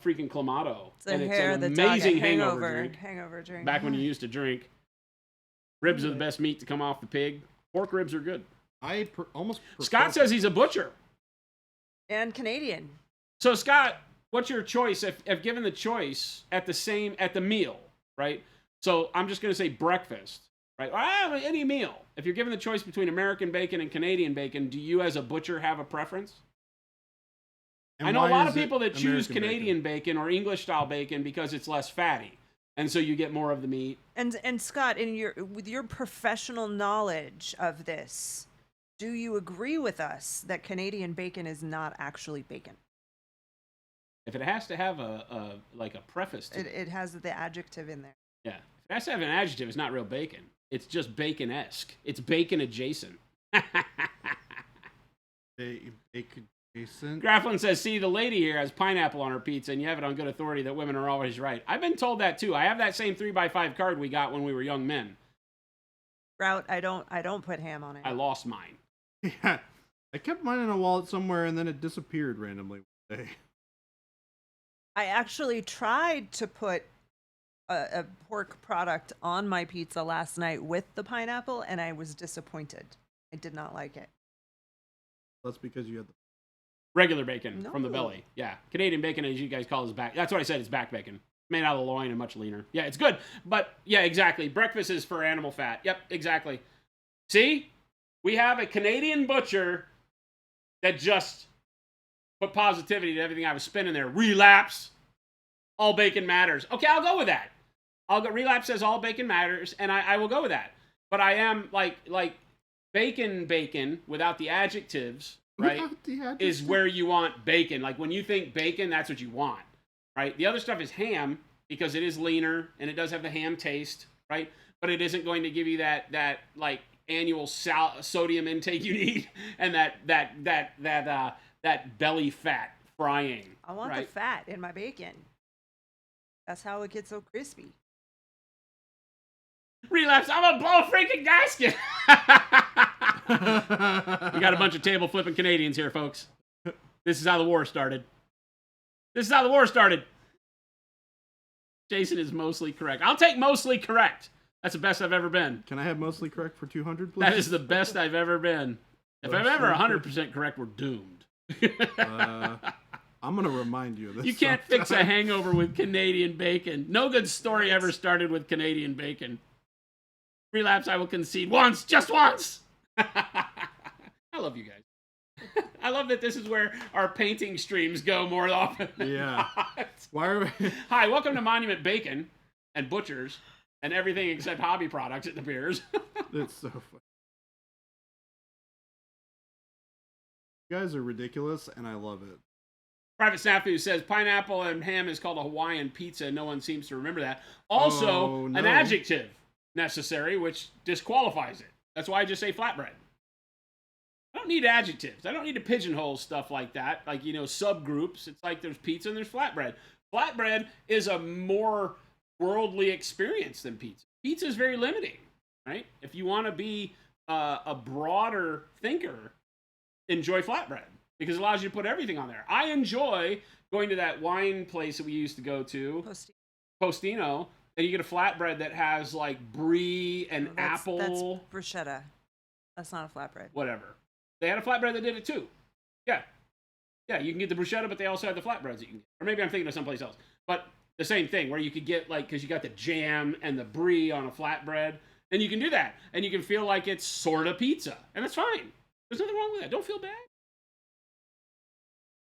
freaking Clamato. It's a and hair it's of an the dog, a amazing hangover hangover drink. hangover drink. Back when you used to drink. Ribs are the best meat to come off the pig. Pork ribs are good. Almost. Scott prefer- says he's a butcher. And Canadian. So Scott, what's your choice if given the choice at the meal, right? So I'm just going to say breakfast, right? Any meal. If you're given the choice between American bacon and Canadian bacon, do you as a butcher have a preference? And I know a why lot is of it people that choose American Canadian bacon or English style bacon because it's less fatty. And so you get more of the meat. And Scott, with your professional knowledge of this, do you agree with us that Canadian bacon is not actually bacon? If it has to have a preface to it, It has the adjective in there. yeah. If it has to have an adjective, it's not real bacon. It's just bacon-esque. It's bacon adjacent. Bacon adjacent. Grafflin says, see, the lady here has pineapple on her pizza, and you have it on good authority that women are always right. I've been told that, too. I have that same 3x5 card we got when we were young men. Route, I don't put ham on it. I lost mine. Yeah. I kept mine in a wallet somewhere and then it disappeared randomly one day. I actually tried to put a pork product on my pizza last night with the pineapple, and I was disappointed. I did not like it. That's because you had the. Regular bacon from the No. belly. Yeah. Canadian bacon, as you guys call it, is back. That's what I said. It's back bacon. Made out of the loin and much leaner. Yeah, it's good. But yeah, exactly. Breakfast is for animal fat. Yep, exactly. See? We have a Canadian butcher that just put positivity to everything I was spinning there. Relapse. All bacon matters. Okay, I'll go with that. I'll go. Relapse says all bacon matters, and I will go with that. But I am like bacon without the adjectives, right? Without the Is adjective. where you want bacon. Like when you think bacon, that's what you want, right? The other stuff is ham because it is leaner and it does have the ham taste, right? But it isn't going to give you that like annual sodium intake you need and that belly fat frying. I want right? the fat in my bacon. That's how it gets so crispy. Relapse. I'm gonna blow a freaking gasket. We got a bunch of table flipping Canadians here, folks. This is how the war started. Jason is mostly correct. I'll take mostly correct. That's the best I've ever been. Can I have mostly correct for 200, please? That is the best I've ever been. If I'm ever 100% correct, we're doomed. I'm gonna remind you of this. You can't fix a sometime. hangover with Canadian bacon. No good story ever started with Canadian bacon. Relapse, I will concede once, just once. I love you guys. I love that this is where our painting streams go more often. Yeah. Why are we? Hi, welcome to Monument Bacon and Butchers and everything except hobby products at the beers. It's so funny. You guys are ridiculous, and I love it. Private Snafu says pineapple and ham is called a Hawaiian pizza. No one seems to remember that. Also, Oh, no. an adjective necessary, which disqualifies it. That's why I just say flatbread. I don't need adjectives. I don't need to pigeonhole stuff like that. Like, subgroups. It's like there's pizza and there's flatbread. Flatbread is a more worldly experience than pizza. Pizza is very limiting, right? If you want to be a broader thinker, enjoy flatbread because it allows you to put everything on there. I enjoy going to that wine place that we used to go to, Postino, and you get a flatbread that has like brie and apple. That's bruschetta. That's not a flatbread. Whatever. They had a flatbread that did it too. Yeah. Yeah, you can get the bruschetta, but they also had the flatbreads that you can get. Or maybe I'm thinking of someplace else. But the same thing, where you could get, because you got the jam and the brie on a flatbread, and you can do that. And you can feel like it's sort of pizza. And that's fine. There's nothing wrong with that. Don't feel bad.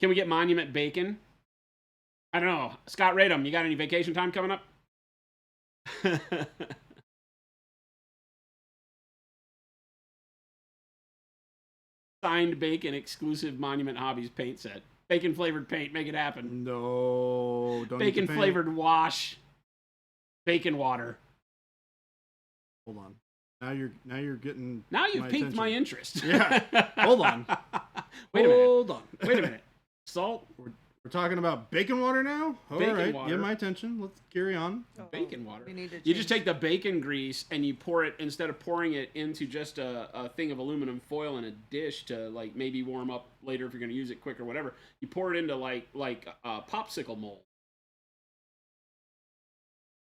Can we get Monument Bacon? I don't know. Scott Radom, you got any vacation time coming up? Signed bacon exclusive Monument Hobbies paint set. Bacon flavored paint, make it happen. No, don't. Bacon flavored wash. Bacon water. Hold on. Now you're getting. Now you've my piqued attention. my interest. Yeah. Hold on. Wait a minute. Hold on. Wait a minute. Salt. We're talking about bacon water now. All Bacon right. water. Give my attention. Let's carry on. Bacon water. We need to You just change- take the bacon grease and you pour it, instead of pouring it into just a thing of aluminum foil in a dish to like maybe warm up later if you're going to use it quick or whatever, you pour it into like a popsicle mold.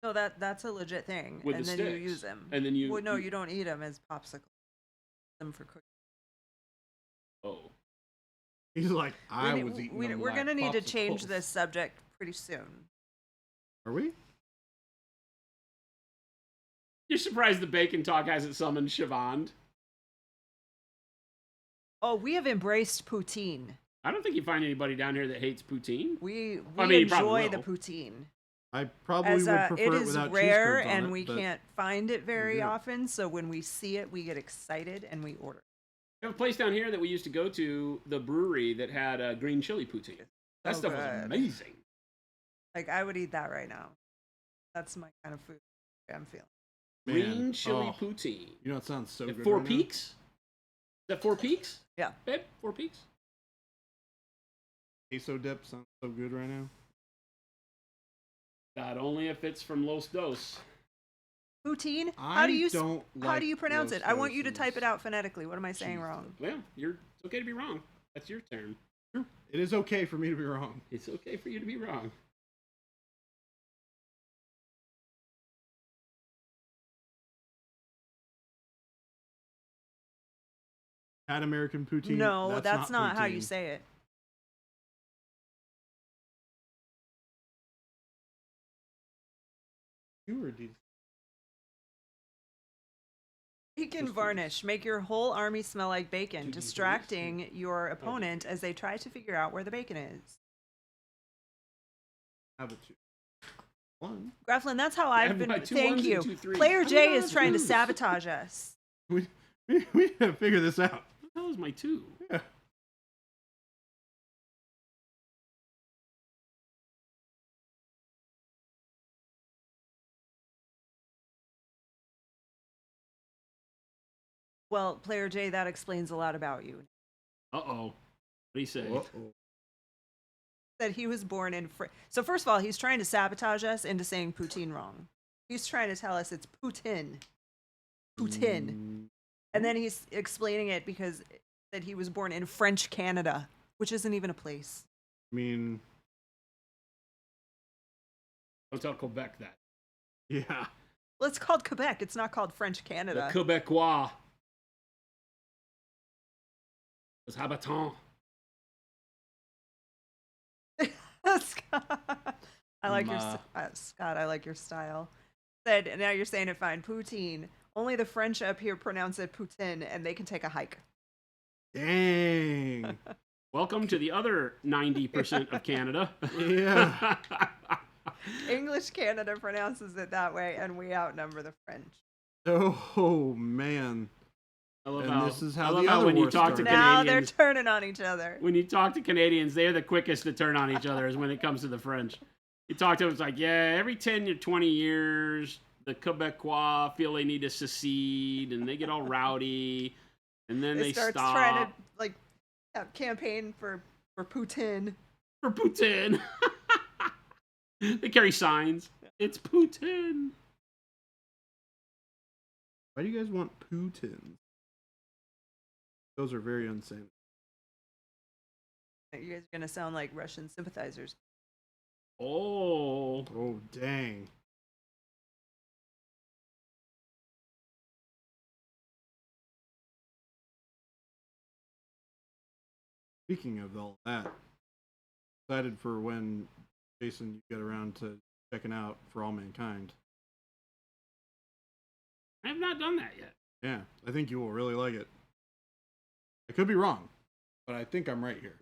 No, that's a legit thing. With and the then you sticks. use them. And then you... Well, no, you don't eat them as popsicles. Them for cooking. Oh. He's like, I was eating. We're them gonna like need to change popsicles. this subject pretty soon. Are we? You're surprised the bacon talk hasn't summoned Siobhan. Oh, we have embraced poutine. I don't think you find anybody down here that hates poutine. We I mean, you probably enjoy the will. poutine. I probably As would prefer it it is without rare cheese curds on and it, we but can't find it very good. often, so when we see it, we get excited and we order. We have a place down here that we used to go to, the brewery, that had green chili poutine. That So stuff was good. amazing. Like I would eat that right now. That's my kind of food I'm feeling. Man, Green chili oh, poutine. You know, it sounds so At good. Four right now. Peaks? Is that Four Peaks? Yeah. Babe, Four Peaks? Queso dip sounds so good right now. God, only if it's from Los Dos. Poutine? I How do you don't how like do you pronounce Los it? I want you to Doses. type it out phonetically. What am I saying Jesus. wrong? Well, it's okay to be wrong. That's your turn. It is okay for me to be wrong. It's okay for you to be wrong. Had American poutine. No, that's not how you poutine. say it. Bacon Just varnish. Make your whole army smell like bacon, 2D3s? distracting your opponent as they try to figure out where the bacon is. Have it too. One. Graflin, that's how I've been. my two Thank ones and you. two threes. Player How J did I is have trying to twos? sabotage us. We gotta figure this out. That was my 2. Yeah. Well, Player J, that explains a lot about you. Uh-oh. What do you say? Uh-oh. That he was born in. So first of all, he's trying to sabotage us into saying poutine wrong. He's trying to tell us it's Putin. Putin. And then he's explaining it because that he was born in French Canada, which isn't even a place. I mean, Don't tell Quebec that. yeah. Well, it's called Quebec. It's not called French The Canada. Quebecois. Les habitants. Scott, I like your Scott. I like your style. Said now you're saying it fine. Poutine. Only the French up here pronounce it poutine, and they can take a hike. Dang. Welcome to the other 90% of Canada. Yeah. English Canada pronounces it that way, and we outnumber the French. Oh man. I love And how, this is how I love the how other when you war talk to started. Now they're Canadians, turning on each other. when you talk to Canadians, they're the quickest to turn on each other is when it comes to the French. You talk to them, it's like, yeah, every 10 or 20 years, the Quebecois feel they need to secede, and they get all rowdy, and then they start stop. trying to like have campaign for Putin. For Putin. They carry signs. It's Putin. Why do you guys want Putin? Those are very unsanitary. You guys are gonna sound like Russian sympathizers. Oh. Oh dang. Speaking of all that, excited for when Jason you get around to checking out For All Mankind. I have not done that yet. Yeah, I think you will really like it. I could be wrong, but I think I'm right here.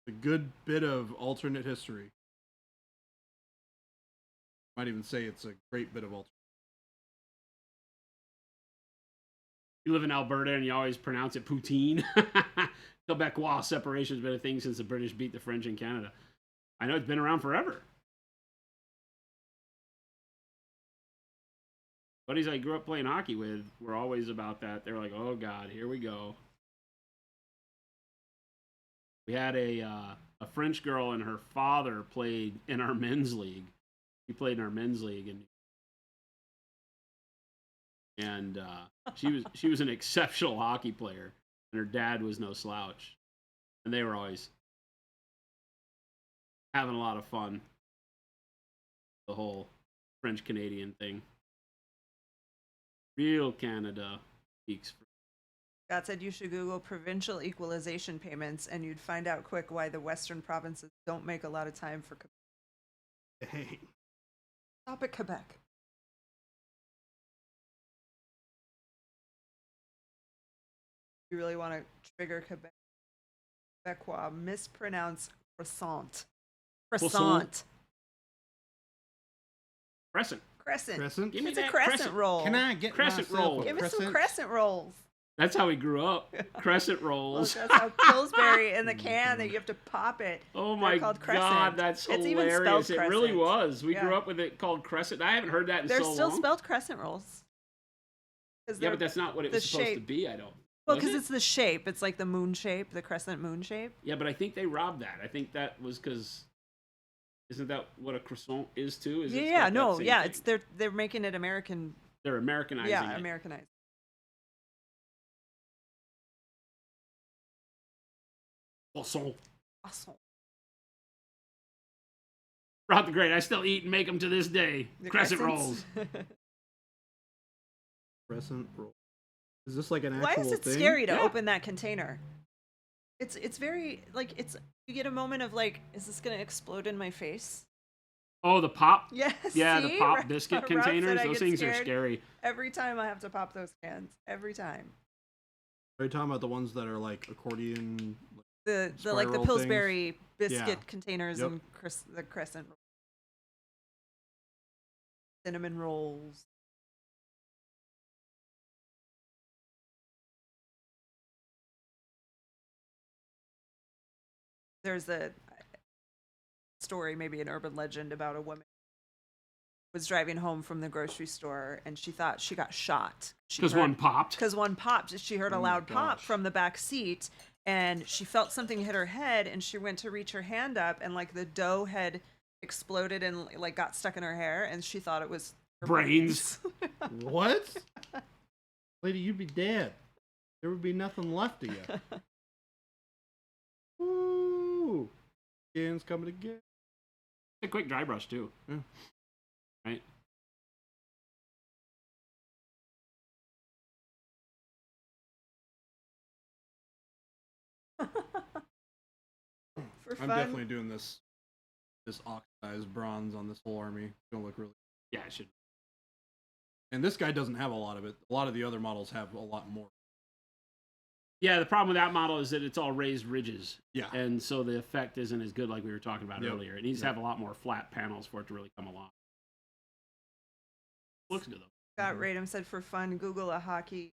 A good bit of alternate history. Might even say it's a great bit of alternate. You live in Alberta and you always pronounce it poutine. Quebecois separation has been a thing since the British beat the French in Canada. I know it's been around forever. Buddies I grew up playing hockey with were always about that. They were like, oh God, here we go. We had a French girl and her father played in our men's league. He played in our men's league, and she was an exceptional hockey player, and her dad was no slouch, and they were always having a lot of fun. The whole French Canadian thing. Real Canada speaks. Scott said you should Google provincial equalization payments, and you'd find out quick why the western provinces don't make a lot of time for Quebec. Dang. Stop at Quebec. You really want to trigger Quebec? Quebecois mispronounce croissant. Croissant. Crescent. Crescent. Crescent? Give me It's a that crescent roll. Can I get Crescent myself roll. a Give us some crescent? crescent rolls. That's how we grew up. Crescent Look, rolls. that's how Pillsbury in the can that you have to pop it. Oh They're my called God, crescent. that's It's even spelled hilarious. It really crescent. was. We Yeah. grew up with it called Crescent. I haven't heard that in They're so still long. spelled crescent rolls. Yeah, but that's not what it the was supposed to shape. be, I don't. Well, Was because it? it's the shape. It's like the moon shape, the crescent moon shape. Yeah, but I think they robbed that. I think that was because. Isn't that what a croissant is too? Is it's got that No, same yeah. thing? It's they're making it American. They're Americanizing Yeah, it. Americanized. Croissant. Awesome. Brought the great. I still eat and make them to this day. The Crescent crescents. rolls. Crescent roll. Is this like an Why actual is it thing? scary to Yeah. open that container? It's very like it's you get a moment of like, is this gonna explode in my face? Oh, the pop. Yes. Yeah, the see? pop Ra- biscuit Ralph containers. said I Those get things are scared scary. Every time I have to pop those cans. Every time. Are you talking about the ones that are like accordion? The like the Spiral Pillsbury biscuit Yeah. containers Yep. and the crescent cinnamon rolls. There's a story, maybe an urban legend, about a woman who was driving home from the grocery store and she thought she got shot. Because one popped. Because one popped. She heard a Oh my loud pop gosh. from the back seat and she felt something hit her head and she went to reach her hand up and like the dough had exploded and like got stuck in her hair and she thought it was her Brains. What? Lady, you'd be dead. There would be nothing left of you. Woo! Skin's coming again. A quick dry brush too. Yeah. Right. For I'm fun. definitely doing this oxidized bronze on this whole army. It's gonna look really. Yeah, it should. And this guy doesn't have a lot of it. A lot of the other models have a lot more. Yeah, the problem with that model is that it's all raised ridges. Yeah. And so the effect isn't as good like we were talking about Yep. earlier. It needs to Yep. have a lot more flat panels for it to really come along. Looks good though. Scott Radom said, for fun, Google a hockey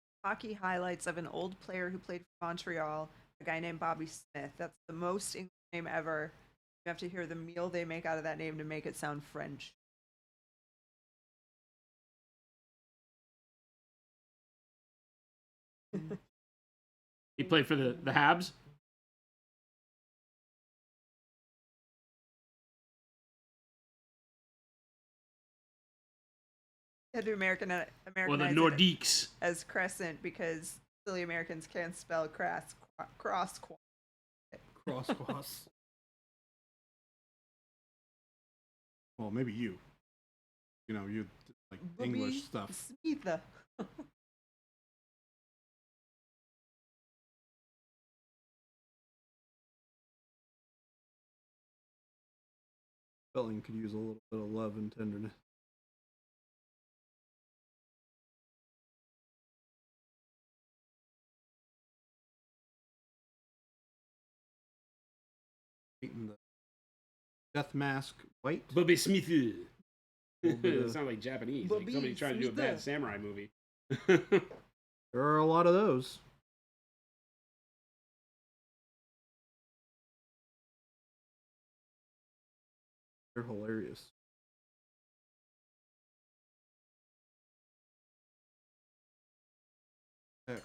highlights of an old player who played for Montreal, a guy named Bobby Smith. That's the most English name ever. You have to hear the meal they make out of that name to make it sound French. He played for the Habs. Had to Americanize Or the it Nordiques. as Crescent because silly Americans can't spell cross. Cross. Well, maybe you. You know, you like English stuff. Smith. Spelling could use a little bit of love and tenderness. Painting the death mask white. Bobby Smith. Little bit It of- sounds like Japanese. Like Bobby somebody trying to do a Smith. bad samurai movie. There are a lot of those. They're hilarious. Heck.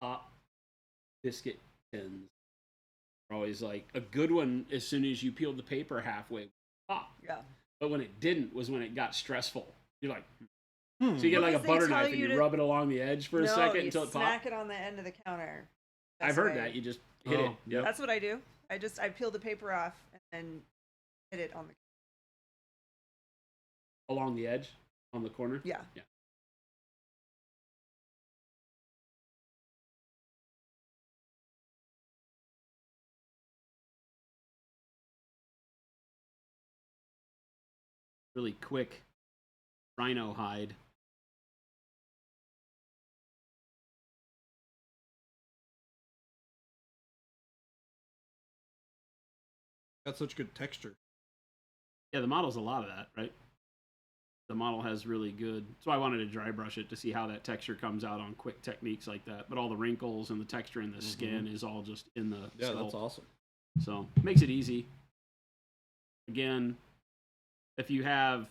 Pop biscuit tins are always like a good one as soon as you peeled the paper halfway. Pop. Yeah. But when it didn't was when it got stressful. You're like, Hmm. so you get like a Because they butter tell knife and you you to- rub it along the edge for a No, second you until it smack pops. it on the end of the counter. I've That's heard why- that. You just hit Oh, it. Yep. That's what I do. I peel the paper off and then hit it on the Along the edge on the corner. yeah. Yeah. Really quick rhino hide. Got such good texture. Yeah, the model's a lot of that, right? The model has really good. That's why I wanted to dry brush it to see how that texture comes out on quick techniques like that. But all the wrinkles and the texture in the skin is all just in the Yeah, sculpt. that's awesome. So makes it easy. Again, if you have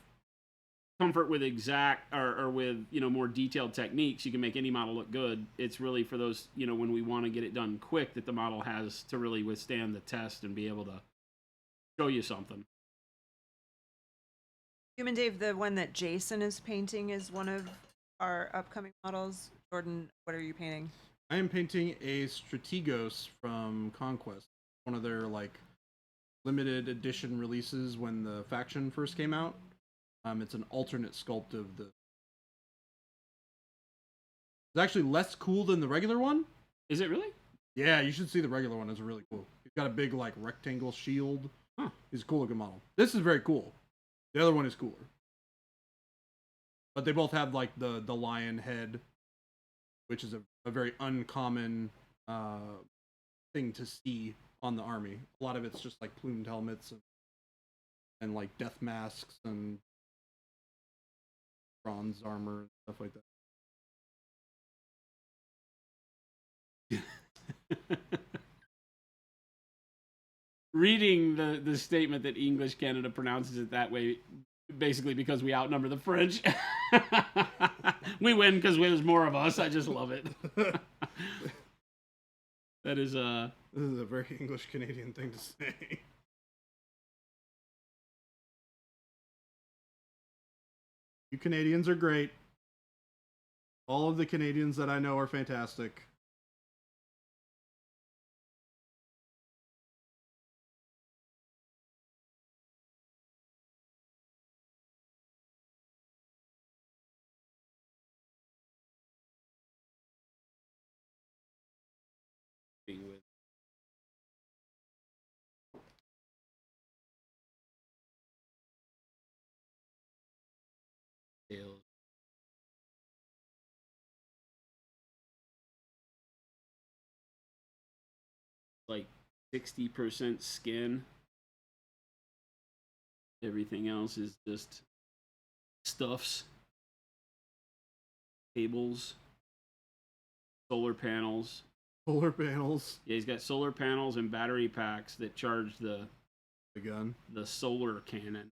comfort with exact or with more detailed techniques, you can make any model look good. It's really for those when we want to get it done quick that the model has to really withstand the test and be able to show you something. Human Dave, the one that Jason is painting is one of our upcoming models. Jordan, what are you painting? I am painting a Strategos from Conquest. one of their like limited edition releases when the faction first came out. It's an alternate sculpt of the. It's actually less cool than the regular one. Is it really? Yeah, you should see the regular one. It's really cool. He's got a big like rectangle shield. Huh. He's a cool looking model. This is very cool. The other one is cooler. But they both have like the lion head, which is a very uncommon thing to see on the army. A lot of it's just like plumed helmets and like death masks and bronze armor and stuff like that. Reading the statement that English Canada pronounces it that way, basically because we outnumber the French. We win because there's more of us. I just love it. That is This is a very English Canadian thing to say. You Canadians are great. All of the Canadians that I know are fantastic. with sales. Like 60% skin. Everything else is just stuffs, cables, solar panels. Solar panels. Yeah, he's got solar panels and battery packs that charge the gun. The solar cannon.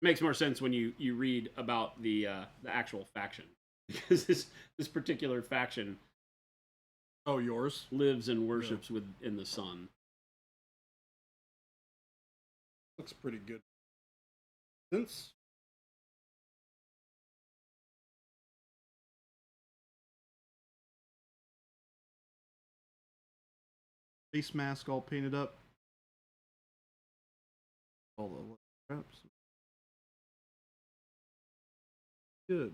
Makes more sense when you read about the actual faction, because this particular faction Oh, yours? lives and worships in the sun. Looks pretty good. Since face mask all painted up. All the straps. Good.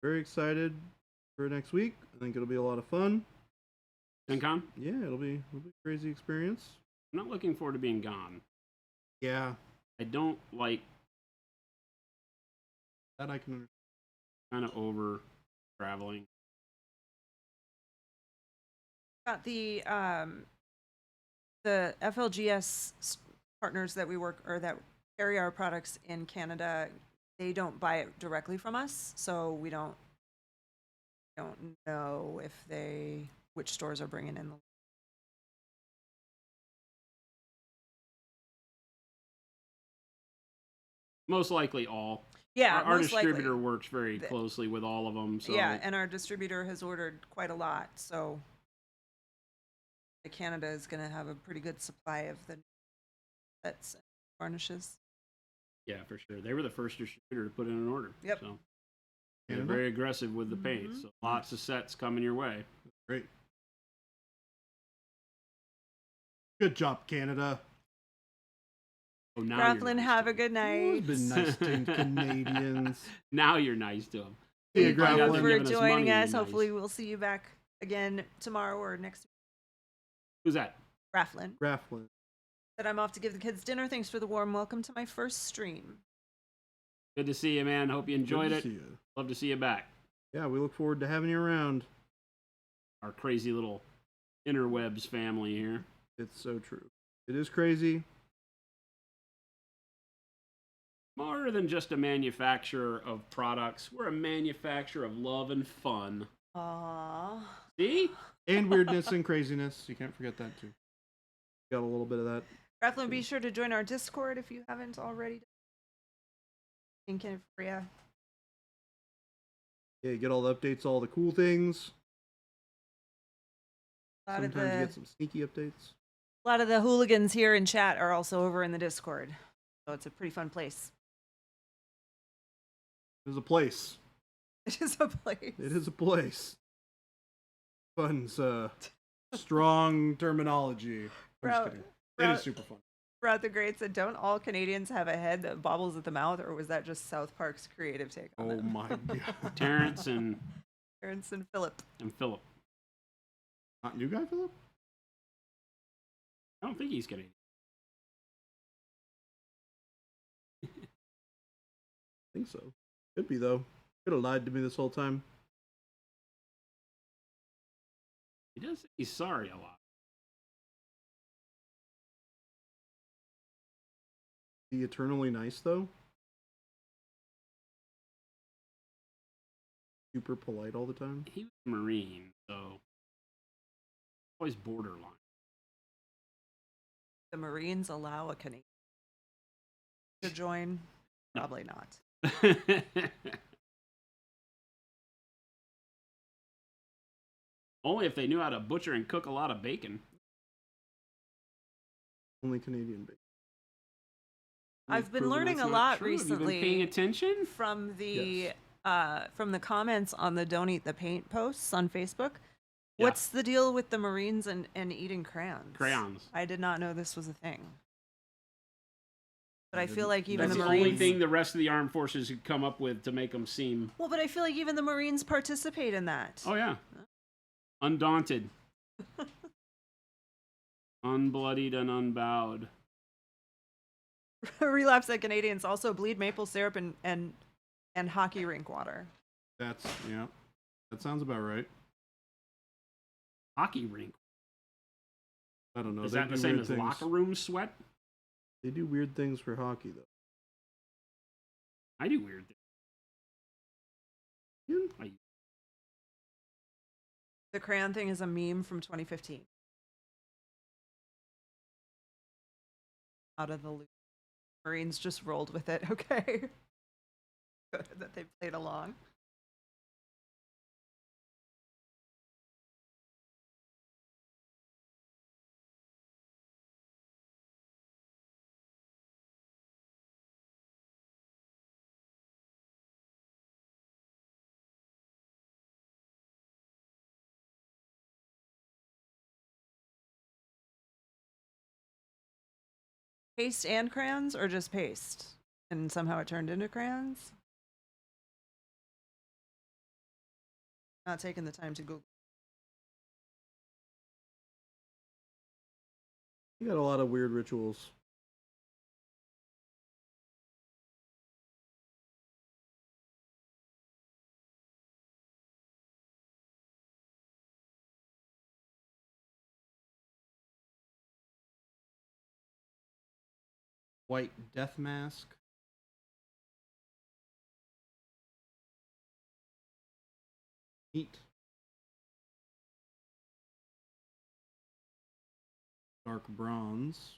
Very excited for next week. I think it'll be a lot of fun. FinCon? Yeah, it'll be a crazy experience. I'm not looking forward to being gone. Yeah, I don't like that I can understand. kind of over traveling. Got the FLGS partners that we work or that carry our products in Canada. They don't buy it directly from us, so we don't know if which stores are bringing in the. Most likely all. Yeah, Our most distributor likely. works very closely with all of them. So Yeah, and our distributor has ordered quite a lot, so Canada is going to have a pretty good supply of the sets and varnishes. yeah, for sure. They were the first distributor to put in an order. Yep. So they're Canada? very aggressive with the paint. So lots of sets coming your way. Great. Good job, Canada. Oh, now you're Grafflin, nice have to a good night. It's been nice to Canadians. Now you're nice to them. See ya, Find out Grafflin. they're For giving us joining money, us. nice. Hopefully, we'll see you back again tomorrow or next week. Who's that? Grafflin. Grafflin. That I'm off to give the kids dinner. Thanks for the warm welcome to my first stream. Good to see you, man. Hope you enjoyed Good it. to see ya. Love to see you back. Yeah, we look forward to having you around. Our crazy little interwebs family here. It's so true. It is crazy. More than just a manufacturer of products, we're a manufacturer of love and fun. Aww. See? And weirdness and craziness. You can't forget that too. Got a little bit of that. Rathlin, be sure to join our Discord if you haven't already. Thinking for you. Yeah, you get all the updates, all the cool things. A lot of Sometimes you the get some sneaky updates. A lot of the hooligans here in chat are also over in the Discord. So it's a pretty fun place. There's a place. It is a place. It is a place. Fun's strong terminology. I'm just kidding. It is super fun. Brad the Great said, don't all Canadians have a head that bobbles at the mouth, or was that just South Park's creative take on Oh it? my god. Terrence and Terrence and Philip. Philip. Not new guy, Philip? I don't think he's Canadian. I think so. Could be, though. Could have lied to me this whole time. He does say he's sorry a lot. Be eternally nice, though. Super polite all the time. He was a Marine, so always borderline. The Marines allow a Canadian to join? No. Probably not. Only if they knew how to butcher and cook a lot of bacon. Only Canadian bacon. I've been Proven learning that's a not lot true. Have you been recently paying attention? from the Yes. from the comments on the Don't Eat the Paint posts on Facebook. Yeah. What's the deal with the Marines and eating crayons? Crayons. I did not know this was a thing. But I I feel didn't- like even That's the the Marines. only thing the rest of the armed forces could come up with to make them seem. Well, but I feel like even the Marines participate in that. Oh yeah, undaunted, unbloodied, and unbowed. Relapse at Canadians also bleed maple syrup and hockey rink water. That's, yeah. That sounds about right. Hockey rink. I don't know. Is They that the do same weird as things. locker room sweat? They do weird things for hockey, though. I do weird things. Yeah. The crayon thing is a meme from 2015. Out of the loop. Marines just rolled with it, okay? Good that they played along. Paste and crayons, or just paste? And somehow it turned into crayons? Not taking the time to Google. You got a lot of weird rituals. White death mask. Heat. Dark bronze.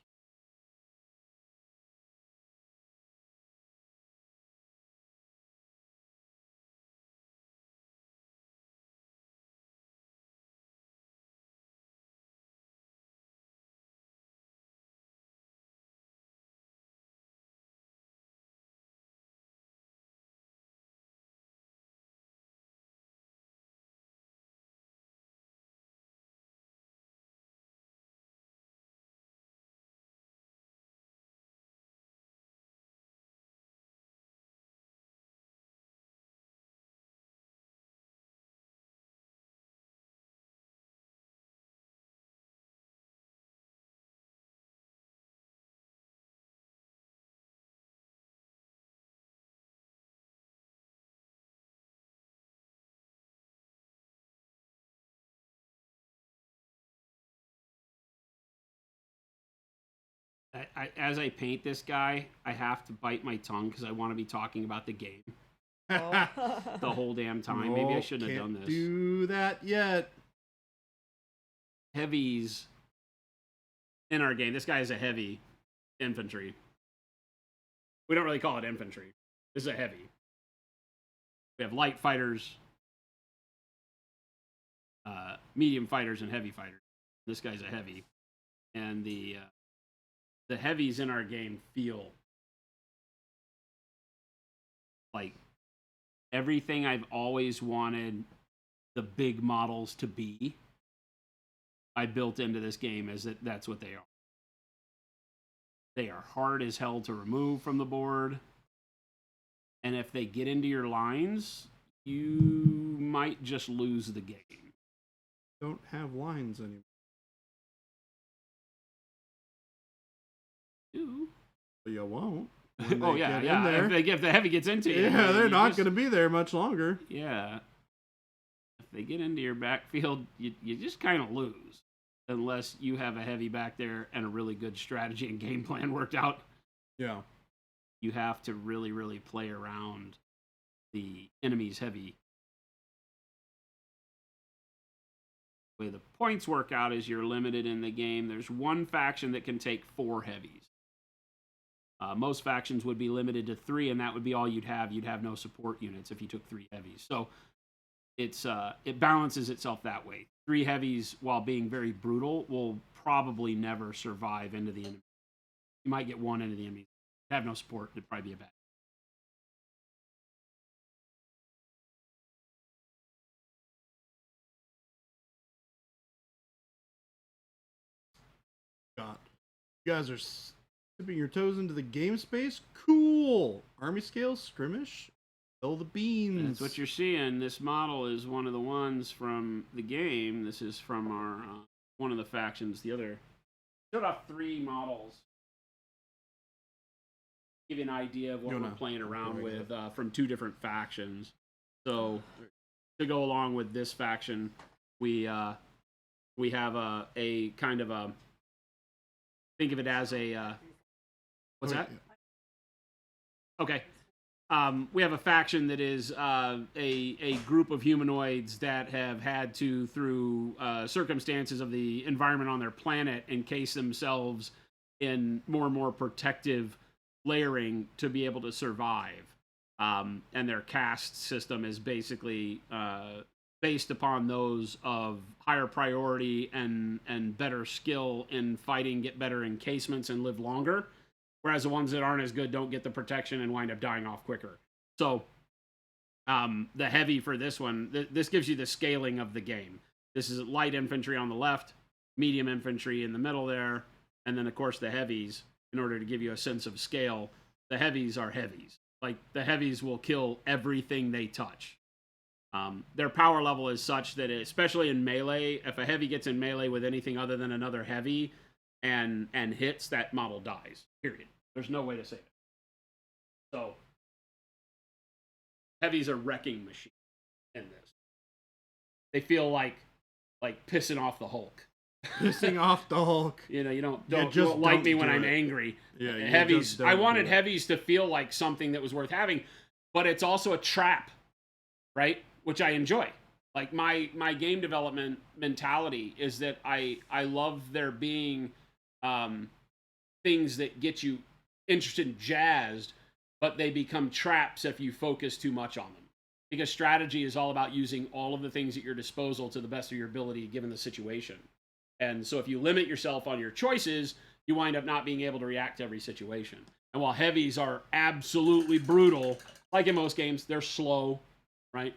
As I paint this guy, I have to bite my tongue because I want to be talking about the game Oh. the whole damn time. Maybe I shouldn't have done Can't this. do that yet. Heavies in our game. This guy is a heavy infantry. We don't really call it infantry. This is a heavy. We have light fighters, medium fighters, and heavy fighters. This guy's a heavy, and the heavies in our game feel like everything I've always wanted the big models to be. I built into this game as that's what they are. They are hard as hell to remove from the board. And if they get into your lines, you might just lose the game. Don't have lines anymore. Ooh. But you won't. when Oh they yeah, get yeah. in there. If the heavy gets into you, Yeah, they're you not just- going to be there much longer. Yeah. If they get into your backfield, you just kind of lose. Unless you have a heavy back there and a really good strategy and game plan worked out. Yeah. You have to really, really play around the enemy's heavy. The way the points work out is you're limited in the game. There's one faction that can take 4 heavies. Most factions would be limited to 3, and that would be all you'd have. You'd have no support units if you took 3 heavies. So it balances itself that way. 3 heavies, while being very brutal, will probably never survive into the enemy. You might get 1 into the enemy. Have no support, it'd probably be a bad. God. You guys are dipping your toes into the game space? Cool. Army scale, skirmish, spill the beans. That's what you're seeing. This model is one of the ones from the game. This is from our one of the factions. The other showed off 3 models. Give you an idea of what we're playing around with from 2 different factions. So to go along with this faction, we have a kind of a, think of it as a what's that? Okay. We have a faction that is a group of humanoids that have had to, through circumstances of the environment on their planet, encase themselves in more and more protective layering to be able to survive. And their caste system is basically based upon those of higher priority and better skill in fighting, get better encasements, and live longer. Whereas the ones that aren't as good don't get the protection and wind up dying off quicker. So the heavy for this one, this gives you the scaling of the game. This is light infantry on the left, medium infantry in the middle there, and then, of course, the heavies, in order to give you a sense of scale. The heavies are heavies. Like, the heavies will kill everything they touch. Their power level is such that, especially in melee, if a heavy gets in melee with anything other than another heavy and hits, that model dies, period. There's no way to save it. So, heavy's a wrecking machine in this. They feel like pissing off the Hulk. Pissing off the Hulk. You know, you just don't like don't me when do I'm it. angry. Yeah, you heavies. just don't I do wanted it. heavies to feel like something that was worth having, but it's also a trap, right? Which I enjoy. Like my game development mentality is that I love there being things that get you interested and jazzed, but they become traps if you focus too much on them. Because strategy is all about using all of the things at your disposal to the best of your ability given the situation. And so if you limit yourself on your choices, you wind up not being able to react to every situation. And while heavies are absolutely brutal, like in most games, they're slow, right?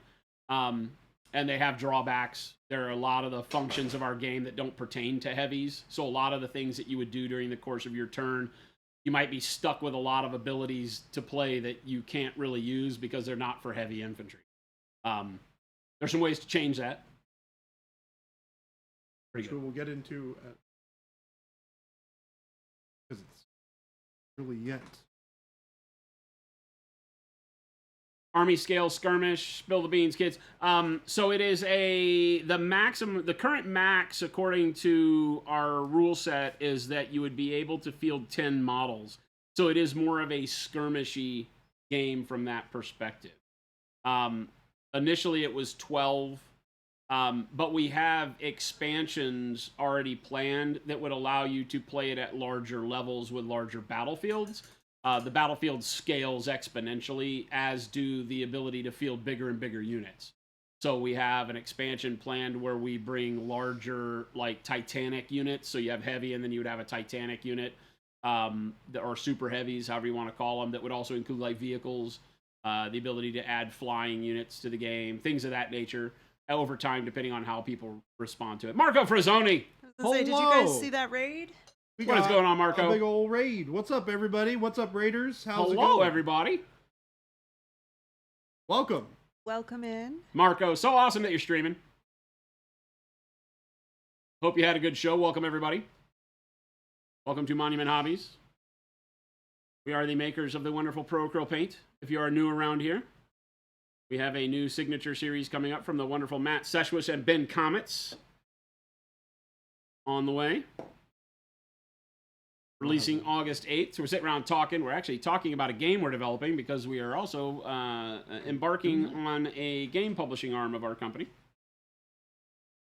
And they have drawbacks. There are a lot of the functions of our game that don't pertain to heavies. So a lot of the things that you would do during the course of your turn, you might be stuck with a lot of abilities to play that you can't really use because they're not for heavy infantry. There's some ways to change that. Pretty Which good. we'll get into because it's really yet. Army scale skirmish, spill the beans, kids. So it is the current max, according to our rule set, is that you would be able to field 10 models. So it is more of a skirmishy game from that perspective. Initially it was 12, but we have expansions already planned that would allow you to play it at larger levels with larger battlefields. The battlefield scales exponentially, as do the ability to field bigger and bigger units. So we have an expansion planned where we bring larger, like, Titanic units. So you have heavy, and then you would have a Titanic unit, or super heavies, however you want to call them, that would also include, like, vehicles, the ability to add flying units to the game, things of that nature, over time, depending on how people respond to it. Marco Frazzoni! I was gonna say, did you guys Hello. see that raid? What is going on, Marco? A big old raid. What's up, everybody? What's up, Raiders? How's it Hello, going? everybody. Welcome. Welcome in. Marco, so awesome that you're streaming. Hope you had a good show. Welcome, everybody. Welcome to Monument Hobbies. We are the makers of the wonderful Pro Acryl paint. If you are new around here, we have a new signature series coming up from the wonderful Matt Seshwis and Ben Comets on the way. Releasing August 8th. So we're sitting around talking. We're actually talking about a game we're developing because we are also embarking on a game publishing arm of our company.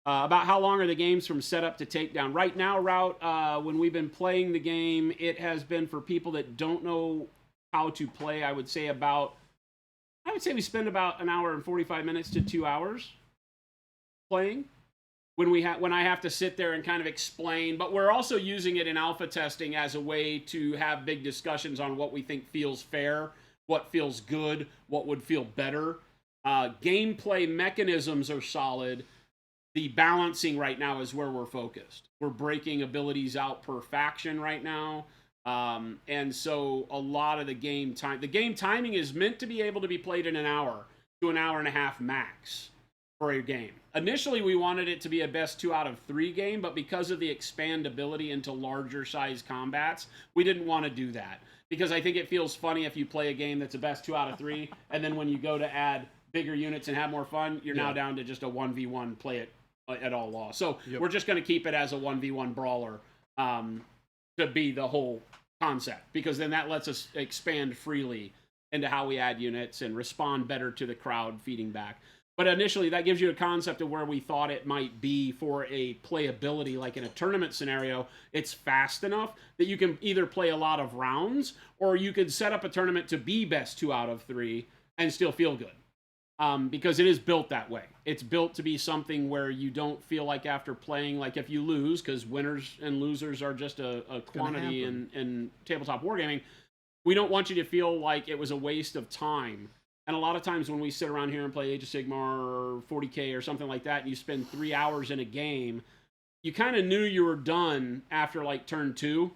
About how long are the games from setup to takedown? Right now, when we've been playing the game, it has been, for people that don't know how to play, I would say we spend about an hour and 45 minutes to 2 hours playing. When I have to sit there and kind of explain, but we're also using it in alpha testing as a way to have big discussions on what we think feels fair, what feels good, what would feel better. Gameplay mechanisms are solid. The balancing right now is where we're focused. We're breaking abilities out per faction right now. And so a lot of the game timing is meant to be able to be played in an hour to an hour and a half max for a game. Initially, we wanted it to be a best 2 out of 3 game, but because of the expandability into larger size combats, we didn't want to do that. Because I think it feels funny if you play a game that's a best 2 out of 3, and then when you go to add bigger units and have more fun, you're now down to just a 1v1 play it at all loss. So we're just going to keep it as a 1v1 brawler to be the whole concept, because then that lets us expand freely into how we add units and respond better to the crowd feeding back. But initially, that gives you a concept of where we thought it might be for a playability. Like in a tournament scenario, it's fast enough that you can either play a lot of rounds, or you could set up a tournament to be best 2 out of 3 and still feel good. Because it is built that way. It's built to be something where you don't feel like after playing, like if you lose, because winners and losers are just a quantity in tabletop wargaming, we don't want you to feel like it was a waste of time. And a lot of times when we sit around here and play Age of Sigmar or 40K or something like that, and you spend 3 hours in a game, you kind of knew you were done after like turn 2.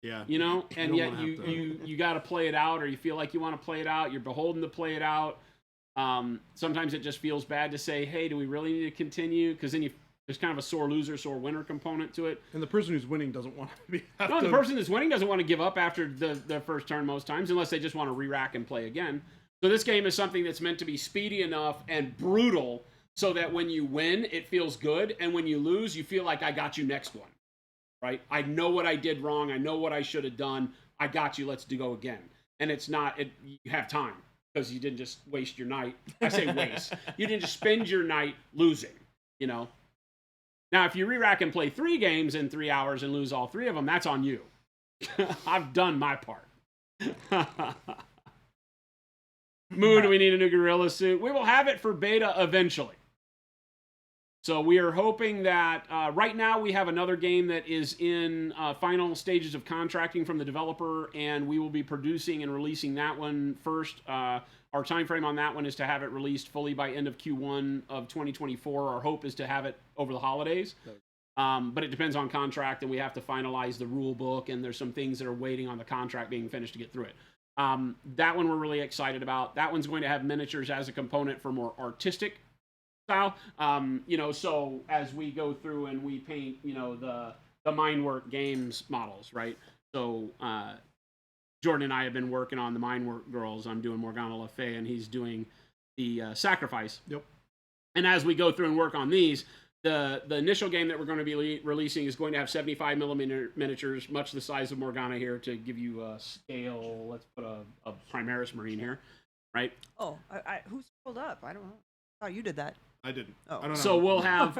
Yeah. You know? And yet you got to play it out, or you feel like you want to play it out. You're beholden to play it out. Sometimes it just feels bad to say, hey, do we really need to continue? Because then there's kind of a sore loser, sore winner component to it. And the person who's winning doesn't want to be... No, the person that's winning doesn't want to give up after the first turn most times, unless they just want to re-rack and play again. So this game is something that's meant to be speedy enough and brutal so that when you win, it feels good. And when you lose, you feel like I got you next one, right? I know what I did wrong. I know what I should have done. I got you. Let's go again. And it's not, you have time because you didn't just waste your night. I say waste. You didn't just spend your night losing, you know? Now, if you re-rack and play 3 games in 3 hours and lose all 3 of them, that's on you. I've done my part. Moon, do we need a new gorilla suit? We will have it for beta eventually. So we are hoping that right now we have another game that is in final stages of contracting from the developer, and we will be producing and releasing that one first. Our time frame on that one is to have it released fully by end of Q1 of 2024. Our hope is to have it over the holidays. But it depends on contract, and we have to finalize the rule book, and there's some things that are waiting on the contract being finished to get through it. That one we're really excited about. That one's going to have miniatures as a component for more artistic style. You know, so as we go through and we paint, you know, the Mindwork Games models, right? So Jordan and I have been working on the Mindwork girls. I'm doing Morgana Le Fay, and he's doing sacrifice. Yep. And as we go through and work on these, the initial game that we're going to be releasing is going to have 75 millimeter miniatures, much the size of Morgana here, to give you a scale. Let's put a Primaris Marine here, right? Oh, who scrolled up? I don't know. Oh, you did that. I didn't. Oh. I don't know. So we'll have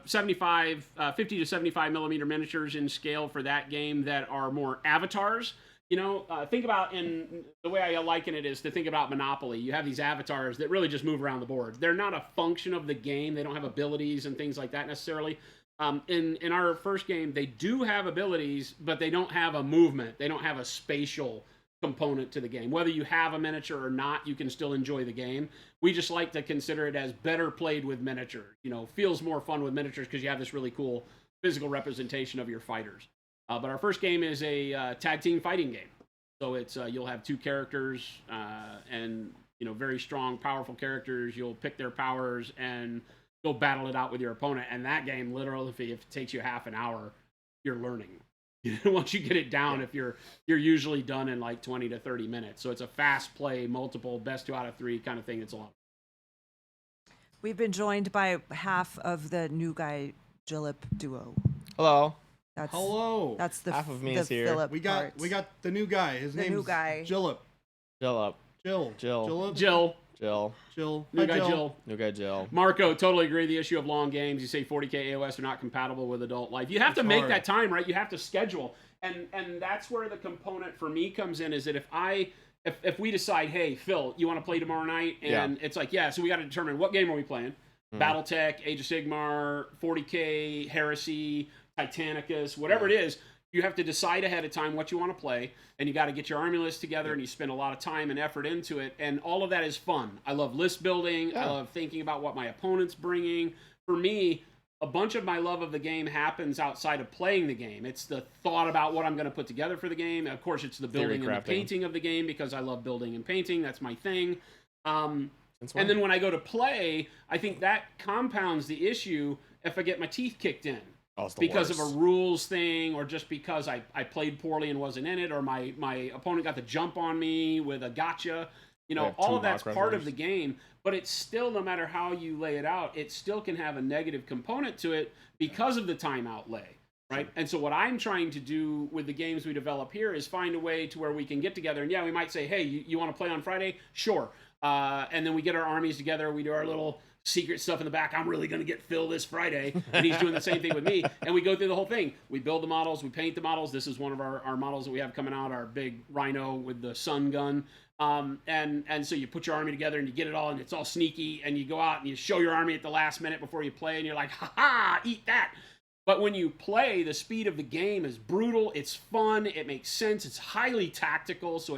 50 to 75 millimeter miniatures in scale for that game that are more avatars. You know, think about, in the way I liken it is to think about Monopoly. You have these avatars that really just move around the board. They're not a function of the game. They don't have abilities and things like that necessarily. In our first game, they do have abilities, but they don't have a movement. They don't have a spatial component to the game. Whether you have a miniature or not, you can still enjoy the game. We just like to consider it as better played with miniatures. You know, feels more fun with miniatures because you have this really cool physical representation of your fighters. But our first game is a tag team fighting game. So it's you'll have two characters and, you know, very strong, powerful characters. You'll pick their powers and go battle it out with your opponent. And that game, literally, if it takes you half an hour, you're learning. Once you get it down, if you're usually done in like 20 to 30 minutes. So it's a fast play, multiple, best 2 out of 3 kind of thing. It's a lot. We've been joined by half of the new guy Jillip duo. Hello. That's Hello. That's the Half of me the is here. Phillip We got part. the new guy. His The name's new guy. Jillip. Jill up. Jill. Jill. Jill, Jill. new Hi, guy Jill. New guy Jill. Marco, totally agree. The issue of long games, you say 40K AOS are not compatible with adult life. You have to make hard. that time, right? You have to schedule. And that's where the component for me comes in, is that if we decide, hey, Phil, you want to play tomorrow night? And it's like, yeah, so we got to determine what game are we playing. Battletech, Age of Sigmar, 40K, Heresy, Titanicus, whatever it is. You have to decide ahead of time what you want to play, and you got to get your army list together, and you spend a lot of time and effort into it, and all of that is fun. I love list building. I love thinking about what my opponent's bringing. For me, a bunch of my love of the game happens outside of playing the game. It's the thought about what I'm going to put together for the game. Of course, it's the building and the painting of the game, because I love building and painting. That's my thing. And then when I go to play, I think that compounds the issue if I get my teeth kicked in. Because of a rules thing, or just because I played poorly and wasn't in it, or my opponent got the jump on me with a gotcha. You know, all of that's part of the game, but it's still, no matter how you lay it out, it still can have a negative component to it because of the time outlay, right? And so what I'm trying to do with the games we develop here is find a way to where we can get together, and yeah, we might say, hey, you want to play on Friday? Sure. And then we get our armies together, we do our little secret stuff in the back. I'm really going to get Phil this Friday, and he's doing the same thing with me, and we go through the whole thing. We build the models, we paint the models. This is one of our models that we have coming out, our big Rhino with the sun gun. And so you put your army together and you get it all, and it's all sneaky, and you go out and you show your army at the last minute before you play, and you're like, ha, eat that. But when you play, the speed of the game is brutal. It's fun. It makes sense. It's highly tactical, so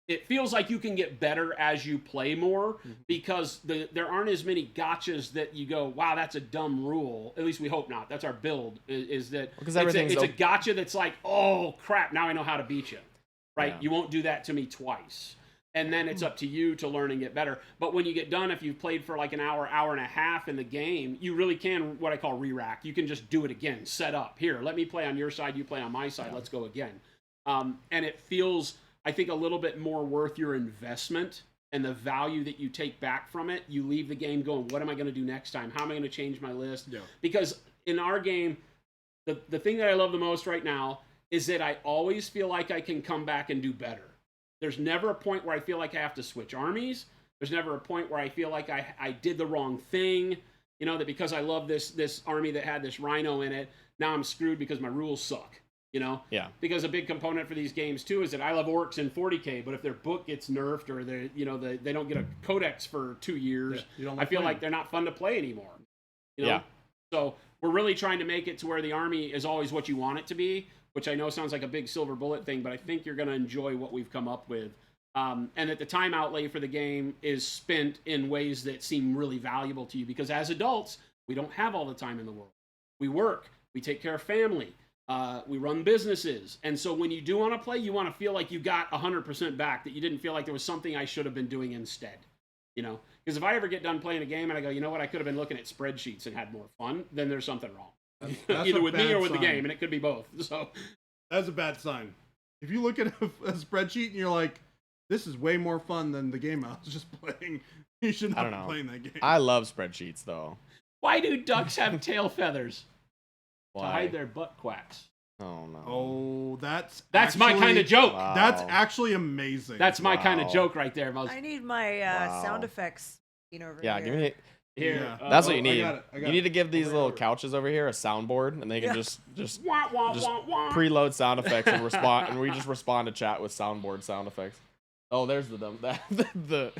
it feels like you can get better as you play more, because there aren't as many gotchas that you go, wow, that's a dumb rule. At least we hope not. That's our build, is that it's a gotcha that's like, oh, crap, now I know how to beat you, right? Yeah. You won't do that to me twice. And then it's up to you to learn and get better. But when you get done, if you've played for like an hour, hour and a half in the game, you really can, what I call re-rack. You can just do it again, set up. Here, let me play on your side, you play on my side, let's go again. And it feels, I think, a little bit more worth your investment and the value that you take back from it. You leave the game going, what am I going to do next time? How am I going to change my list? Yeah. Because in our game, the thing that I love the most right now is that I always feel like I can come back and do better. There's never a point where I feel like I have to switch armies. There's never a point where I feel like I did the wrong thing. You know, that because I love this army that had this Rhino in it, now I'm screwed because my rules suck. You know? Yeah. Because a big component for these games too is that I love orcs in 40K, but if their book gets nerfed, or they don't get a codex for 2 years, I feel like they're not fun to play anymore. You know? Yeah. So we're really trying to make it to where the army is always what you want it to be, which I know sounds like a big silver bullet thing, but I think you're going to enjoy what we've come up with. And that the time outlay for the game is spent in ways that seem really valuable to you, because as adults, we don't have all the time in the world. We work, we take care of family. We run businesses. And so when you do want to play, you want to feel like you got 100% back, that you didn't feel like there was something I should have been doing instead. You know, because if I ever get done playing a game and I go, you know what, I could have been looking at spreadsheets and had more fun, then there's something wrong. Either with me or with the game, and it could be both. So that's a bad sign. If you look at a spreadsheet and you're like, this is way more fun than the game I was just playing. You should I not don't be know. playing that game. I love spreadsheets though. Why do ducks have tail feathers? To Why? hide their butt quacks. Oh no. Oh, that's My kind of joke. Wow. That's actually amazing. That's my kind of Wow. joke right there. I need my Wow. sound effects over Yeah, here. give me. Here. Yeah. That's what oh, you need. I got You need to give these Over, little over. couches over here a soundboard, and they can Yeah. just Wah, wah, just wah, wah. preload sound effects and respond, and we just respond to chat with soundboard sound effects. Oh, there's the dumb the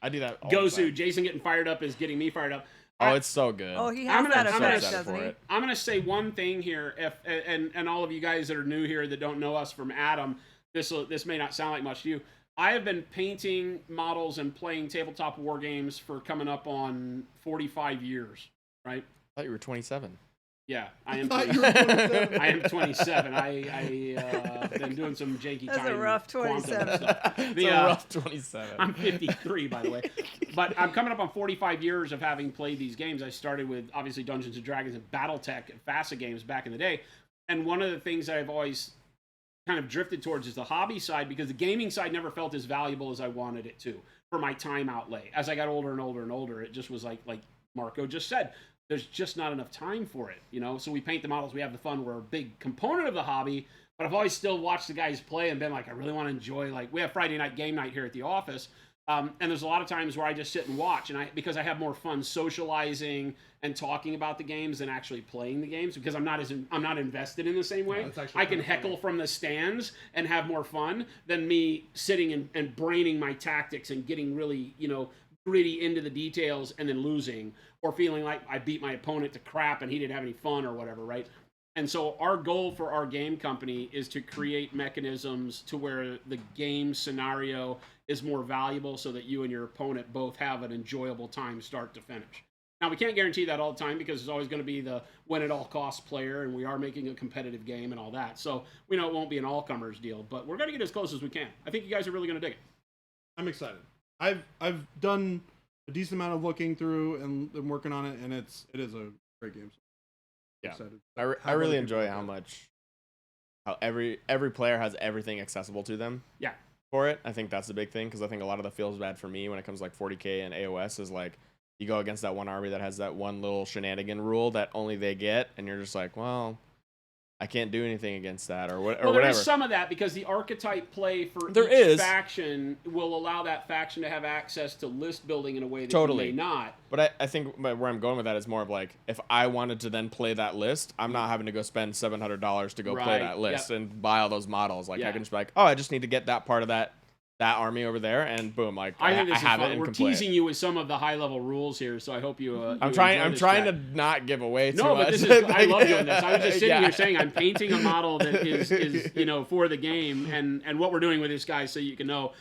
I do that. All the Gosu, time. Jason getting fired up is getting me fired up. Oh, it's so good. Oh, he I'm has gonna- that I'm gonna effect, set doesn't for he? it. I'm gonna say one thing here, and all of you guys that are new here that don't know us from Adam, this may not sound like much to you. I have been painting models and playing tabletop war games for coming up on 45 years, right? I thought you were 27. Yeah, I am. thought you were 27. I am 27. I been doing some janky That's a time rough quantum 27. stuff. It's The, a uh, rough 27. I'm 53, by the way. But I'm coming up on 45 years of having played these games. I started with, obviously, Dungeons & Dragons and Battletech and FASA games back in the day. And one of the things I've always kind of drifted towards is the hobby side, because the gaming side never felt as valuable as I wanted it to for my time outlay. As I got older and older and older, it just was like Marco just said, there's just not enough time for it, you know? So we paint the models, we have the fun, we're a big component of the hobby, but I've always still watched the guys play and been like, I really want to enjoy, like, we have Friday night game night here at the office, and there's a lot of times where I just sit and watch, and because I have more fun socializing and talking about the games than actually playing the games, because I'm not invested in the same way. that's actually I can kinda heckle funny. from the stands and have more fun than me sitting and braining my tactics and getting really, gritty into the details and then losing, or feeling like I beat my opponent to crap and he didn't have any fun or whatever, right? And so our goal for our game company is to create mechanisms to where the game scenario is more valuable so that you and your opponent both have an enjoyable time start to finish. Now, we can't guarantee that all the time, because there's always going to be the win at all costs player, and we are making a competitive game and all that. So we know it won't be an all-comers deal, but we're going to get as close as we can. I think you guys are really going to dig it. I'm excited. I've done a decent amount of looking through and working on it, and it is a great game. So Yeah. excited. I really enjoy how every player has everything accessible to them. Yeah. For it, I think that's the big thing, because I think a lot of the feels bad for me when it comes to like 40k and AOS is like you go against that one army that has that one little shenanigan rule that only they get, and you're just like, well, I can't do anything against that, or Well, there whatever. is some of that, because the archetype play for There each is. faction will allow that faction to have access to list building in a way that Totally. you may not. But I think where I'm going with that is more of like, if I wanted to then play that list, I'm not having to go spend $700 to go play Right, that list yep. and buy all those models. Like Yeah. I can just be like, oh, I just need to get that part of that army over there, and boom, like I think this I is have fun. it and We're can play it. teasing you with some of the high-level rules here, so I hope you. I'm you trying. enjoy I'm this trying chat. to not give away too No, much. but this is. I love doing this. I was just sitting Yeah. here saying I'm painting a model that is for the game, and what we're doing with this guy, so you can know.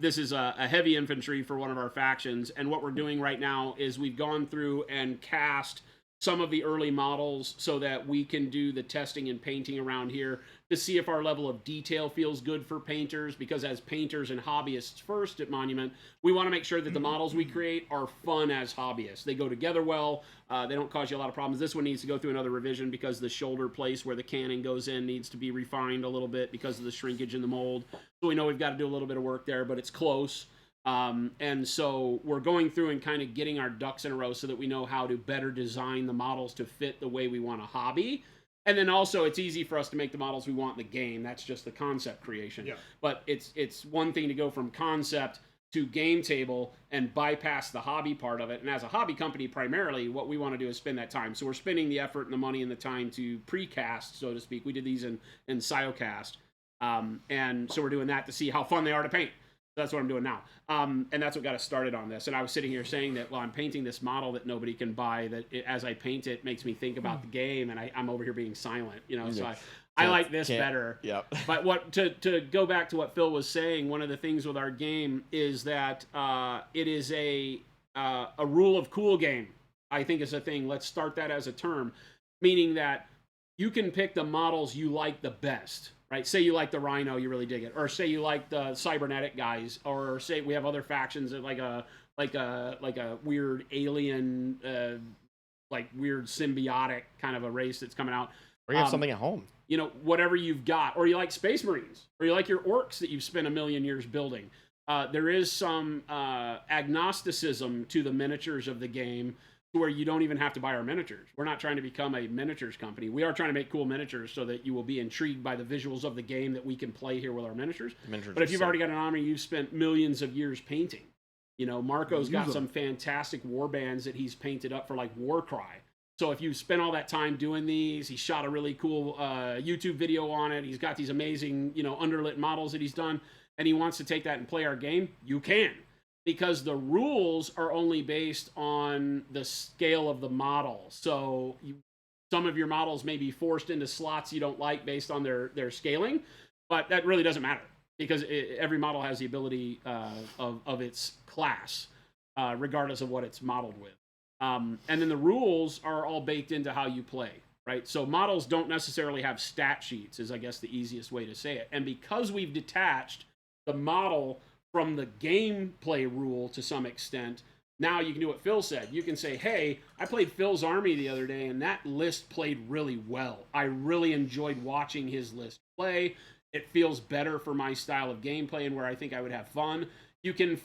This is a heavy infantry for one of our factions, and what we're doing right now is we've gone through and cast some of the early models so that we can do the testing and painting around here to see if our level of detail feels good for painters, because as painters and hobbyists first at Monument, we want to make sure that the models we create are fun as hobbyists. They go together well. They don't cause you a lot of problems. This one needs to go through another revision because the shoulder place where the cannon goes in needs to be refined a little bit because of the shrinkage in the mold. So we know we've got to do a little bit of work there, but it's close. And so we're going through and kind of getting our ducks in a row so that we know how to better design the models to fit the way we want a hobby. And then also it's easy for us to make the models we want in the game. That's just the concept creation. Yeah. But it's one thing to go from concept to game table and bypass the hobby part of it. And as a hobby company, primarily, what we want to do is spend that time. So we're spending the effort and the money and the time to precast, so to speak. We did these in Siocast. And so we're doing that to see how fun they are to paint. That's what I'm doing now. And that's what got us started on this. And I was sitting here saying that, well, I'm painting this model that nobody can buy, that as I paint it makes me think about the game, and I'm over here being silent, So I like this better. Yep. But to go back to what Phil was saying, one of the things with our game is that it is a rule of cool game, I think is a thing. Let's start that as a term, meaning that you can pick the models you like the best. Right? Say you like the Rhino, you really dig it, or say you like the cybernetic guys, or say we have other factions that like a weird alien, like weird symbiotic kind of a race that's coming out. Or you have something at home. Whatever you've got, or you like Space Marines, or you like your orcs that you've spent a million years building. there is some agnosticism to the miniatures of the game, to where you don't even have to buy our miniatures. We're not trying to become a miniatures company. We are trying to make cool miniatures so that you will be intrigued by the visuals of the game that we can play here with our miniatures. But if you've already got an army you've spent millions of years painting, you know, Marco's got some fantastic war bands that he's painted up for like Warcry. So if you spend all that time doing these, he shot a really cool YouTube video on it. He's got these amazing, you know, underlit models that he's done, and he wants to take that and play our game, you can. Because the rules are only based on the scale of the model. So some of your models may be forced into slots you don't like based on their scaling, but that really doesn't matter, because every model has the ability of its class, regardless of what it's modeled with. And then the rules are all baked into how you play, right? So models don't necessarily have stat sheets, is I guess the easiest way to say it. And because we've detached the model from the gameplay rule to some extent, now you can do what Phil said. You can say, hey, I played Phil's army the other day, and that list played really well. I really enjoyed watching his list play. It feels better for my style of gameplay and where I think I would have fun. You can,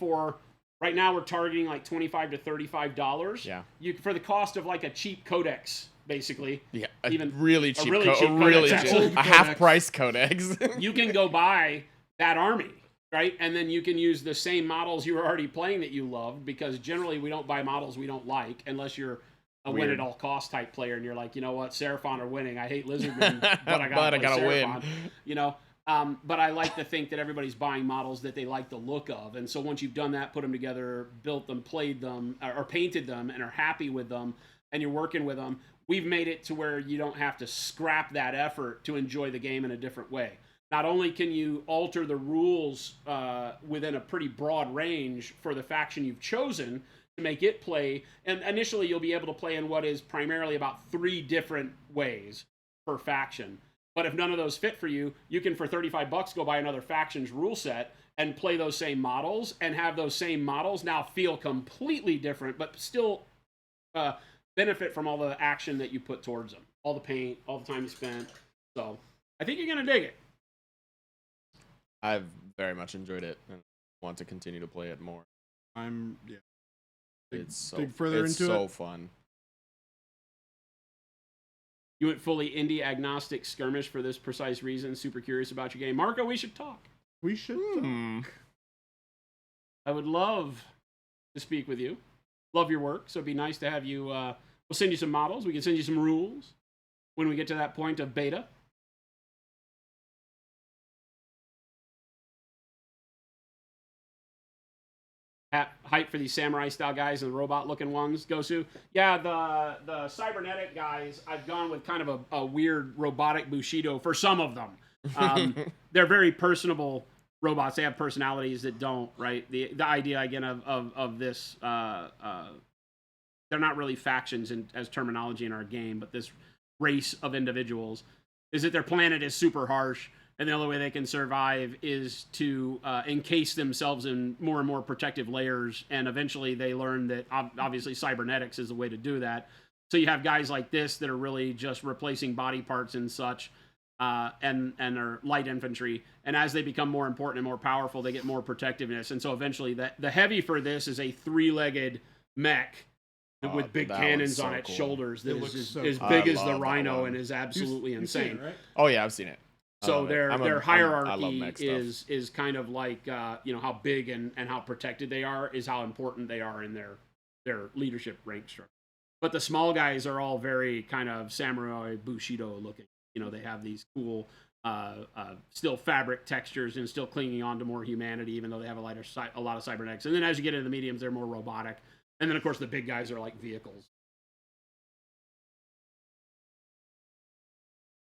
right now we're targeting like $25 to $35. Yeah. For the cost of like a cheap codex, basically. Yeah, even really cheap, a half price codex. You can go buy that army. Right? And then you can use the same models you were already playing that you loved, because generally we don't buy models we don't like unless you're a win at all cost type player and you're like, you know what, Seraphon are winning. I hate Lizardmen, but I gotta win. You know? But I like to think that everybody's buying models that they like the look of. And so once you've done that, put them together, built them, played them, or painted them, and are happy with them, and you're working with them, we've made it to where you don't have to scrap that effort to enjoy the game in a different way. Not only can you alter the rules within a pretty broad range for the faction you've chosen to make it play, and initially you'll be able to play in what is primarily about 3 different ways per faction. But if none of those fit for you, you can, for $35, go buy another faction's rule set and play those same models, and have those same models now feel completely different, but still benefit from all the action that you put towards them. All the paint, all the time you spent. So I think you're going to dig it. I've very much enjoyed it and want to continue to play it more. It's so fun. You went fully indie agnostic skirmish for this precise reason. Super curious about your game. Marco, we should talk. We should talk. I would love to speak with you. Love your work, so it'd be nice to have you. We'll send you some models. We can send you some rules when we get to that point of beta. Hype for these samurai style guys and the robot looking ones, Gosu. Yeah, the cybernetic guys, I've gone with kind of a weird robotic Bushido for some of them. They're very personable robots. They have personalities that don't, right? The idea again of this, they're not really factions as terminology in our game, but this race of individuals is that their planet is super harsh. And the only way they can survive is to encase themselves in more and more protective layers. And eventually they learn that obviously cybernetics is the way to do that. So you have guys like this that are really just replacing body parts and such, and are light infantry. And as they become more important and more powerful, they get more protectiveness. And so eventually the heavy for this is a 3-legged mech with big cannons on its shoulders that is as big as the Rhino and is absolutely insane. It, right? Oh yeah, I've seen it. So their hierarchy is kind of like how big and how protected they are is how important they are in their leadership rank structure. But the small guys are all very kind of samurai Bushido looking. You know, they have these cool still fabric textures and still clinging on to more humanity, even though they have a lot of cybernetics. And then as you get into the mediums, they're more robotic. And then of course the big guys are like vehicles.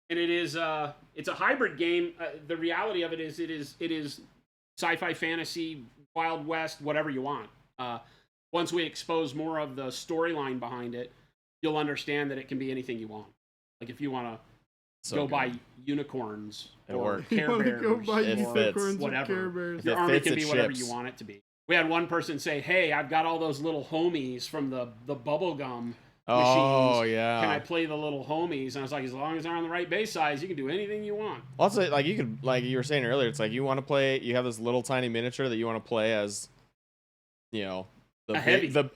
And it is it's a hybrid game. The reality of it is sci-fi, fantasy, Wild West, whatever you want. Once we expose more of the storyline behind it, you'll understand that it can be anything you want. Like if you want to go buy unicorns or Care Bears or whatever, your army can be whatever you want it to be. We had one person say, "Hey, I've got all those little homies from the bubble gum Oh machines. yeah. Can I play the little homies? And I was like, as long as they're on the right base size, you can do anything you want. Also, like you could, like you were saying earlier, it's like you want to play. You have this little tiny miniature that you want to play as, you know, the A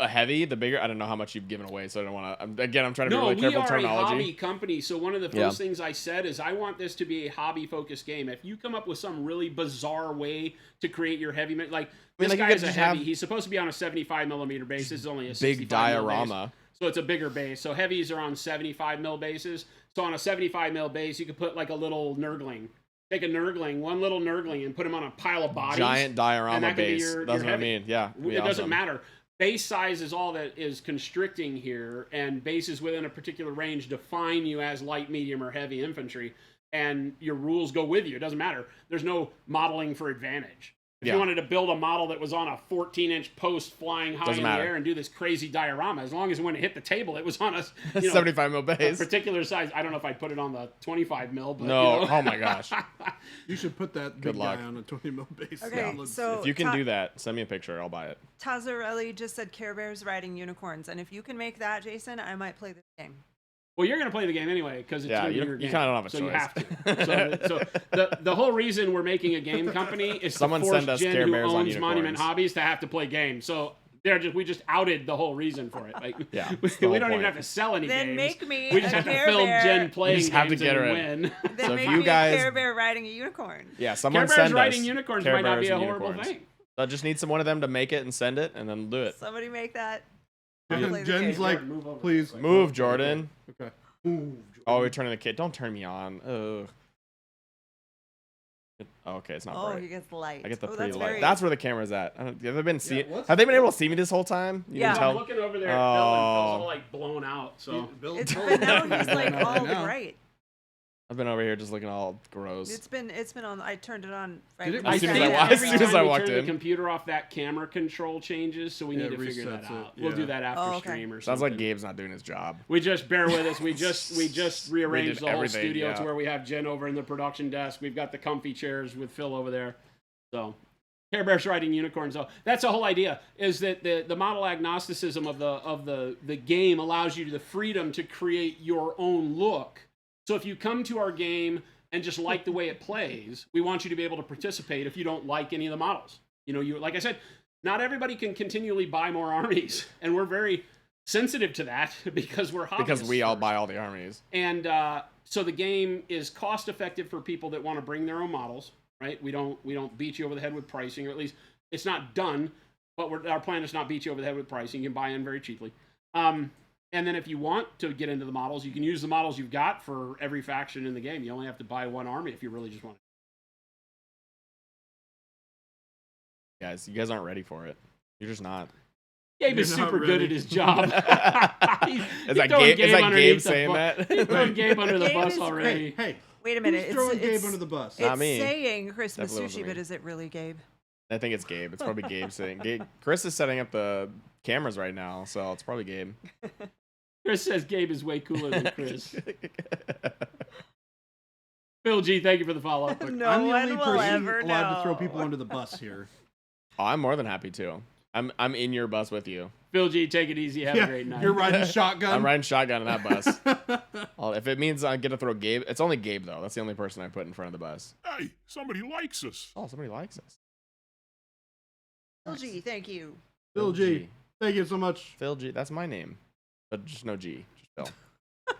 heavy. the bigger. I don't know how much you've given away, so I don't want to. Again, I'm trying to be No, really we careful are a terminology. hobby company, so one of the first things I said is I want this to be a hobby-focused game. If you come up with some really bizarre way to create your heavy, like this like, you guy could is a just heavy. Have He's supposed to be on a 75 millimeter base. This is only a big 65 mil base. diorama. So it's a bigger base. So heavies are on 75 mil bases. So on a 75 mil base, you could put like a little nurgling. Take a nurgling, one little nurgling, and put him on a pile of bodies. Giant and diorama that could be base. your That's what I heavy. mean. Yeah. It doesn't matter. Base size is all that is constricting here, and bases within a particular range define you as light, medium, or heavy infantry, and your rules go with you. It doesn't matter. There's no modeling for advantage. If you wanted to build a model that was on a 14-inch post flying high in the air and do this crazy diorama, as long as when it hit the table, it was on a 75 mil base. particular size. I don't know if I'd put it on the 25 mil, but No. you know. Oh my gosh. You should put that Good big luck. guy on a 20 mil base. Okay, Yeah, let's- so If you can do that, send me a picture. I'll buy it. Tazarelli just said Care Bears riding unicorns, and if you can make that, Jason, I might play this game. Well, you're going to play the game anyway because it's Yeah, going to you be your game. kinda don't have a so choice. you have to. So the whole reason we're making a game company is Someone to force send us Jen, Care who Bears on owns Monument unicorns. Hobbies, to have to play games. So we just outed the whole reason for it. Like, Yeah, we that's the whole don't even point. have to sell any Then games. make me We just a have to Care film Bear. Jen playing just have to games get and her win. Then So if make you me guys- a Care Bear riding a unicorn. Yeah, Care someone Bears send riding us unicorns Care might not Bears be a and horrible unicorns. thing. So I just need one of them to make it and send it, and then do it. Somebody make that. Jen- play the Jen's game. like, Jordan, move over. please. Move, Jordan. Okay. Oh, we're turning the kid. Don't turn me on. Ugh. Oh, okay, it's not Oh, bright. he gets light. I get the oh, pretty that's light. very- That's where the camera's at. Have they been what's- Have they been able to see me this whole time? You Yeah. didn't I'm tell? looking over there at Phil, and Phil's Oh. all like blown out. So It's but now he's like all bright. I've been over here just looking all gross. It's been on. I turned it on. Right Did it- when As you soon as said I that. walked- every as soon as time I we walked turn in. the computer off, that camera control changes, so we Yeah, need it to figure that resets it, out. We'll do yeah. that after Oh, okay. stream or Sounds something. like Gabe's not doing his job. We just bear with us. We just rearranged the whole everything, studio yeah. to where we have Jen over in the production desk. We've got the comfy chairs with Phil over there. So Care Bears riding unicorns. So that's the whole idea. Is that the model agnosticism of the game allows you the freedom to create your own look. So if you come to our game and just like the way it plays, we want you to be able to participate if you don't like any of the models. You know, you like I said, not everybody can continually buy more armies, and we're very sensitive to that because we're hobbyists. Because we all first. buy all the armies. And so the game is cost effective for people that want to bring their own models, right? We don't beat you over the head with pricing, or at least it's not done. But our plan is not beat you over the head with pricing. You can buy in very cheaply. And then if you want to get into the models, you can use the models you've got for every faction in the game. You only have to buy one army if you really just want it. Guys, you guys aren't ready for it. You're just not. Gabe is You're not super good ready. at his job. Is that throwing Gabe? Is that underneath Gabe the saying bu- that? He's throwing Gabe under the Gabe bus is already. Hey, Wait a minute. who's throwing Gabe it's, under the bus? Not it's me. saying Christmas Definitely wasn't sushi, me. but is it really Gabe? I think it's Gabe. It's probably Gabe saying. Chris is setting up the cameras right now, so it's probably Gabe. Chris says Gabe is way cooler than Chris. Phil G, thank you for the follow-up. No I'm the one only will person ever allowed to throw know. people under the bus here. Oh, I'm more than happy to. I'm in your bus with you. Phil G, take it easy. Have a great night. You're riding shotgun. I'm riding shotgun in that bus. If it means I get to throw Gabe, it's only Gabe though. That's the only person I put in front of the bus. Hey, somebody likes us. Oh, somebody likes us. LG, thank you. Phil G. Thank you so much. Phil G. That's my name, but just no G. Just Phil.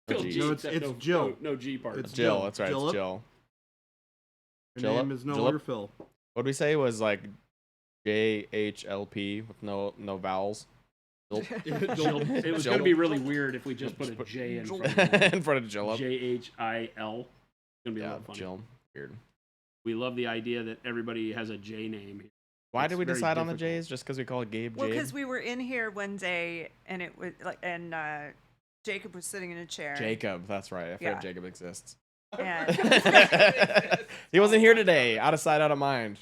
Phil G. G, No, it's except Jill. No G part. It's Jill. Jill. That's right. Jill It's up. Jill. Her Jill name up. is no Jill longer up. Phil. What did we say was like JHLP with no vowels? Jill. It was Jill. going to be really weird if we just put a J in front of it. in front of Jill up. JHIL. It's going to be a Yeah, lot of fun. Jill. Weird. We love the idea that everybody has a J name here. Why It's did we very decide on the difficult. J's? Just because we call it Gabe Well, Jade? because we were in here one day and it was like, and Jacob was sitting in a chair. Jacob. That's right. I forgot Yeah. Jacob exists. And, He wasn't here today. Out of sight, out of mind.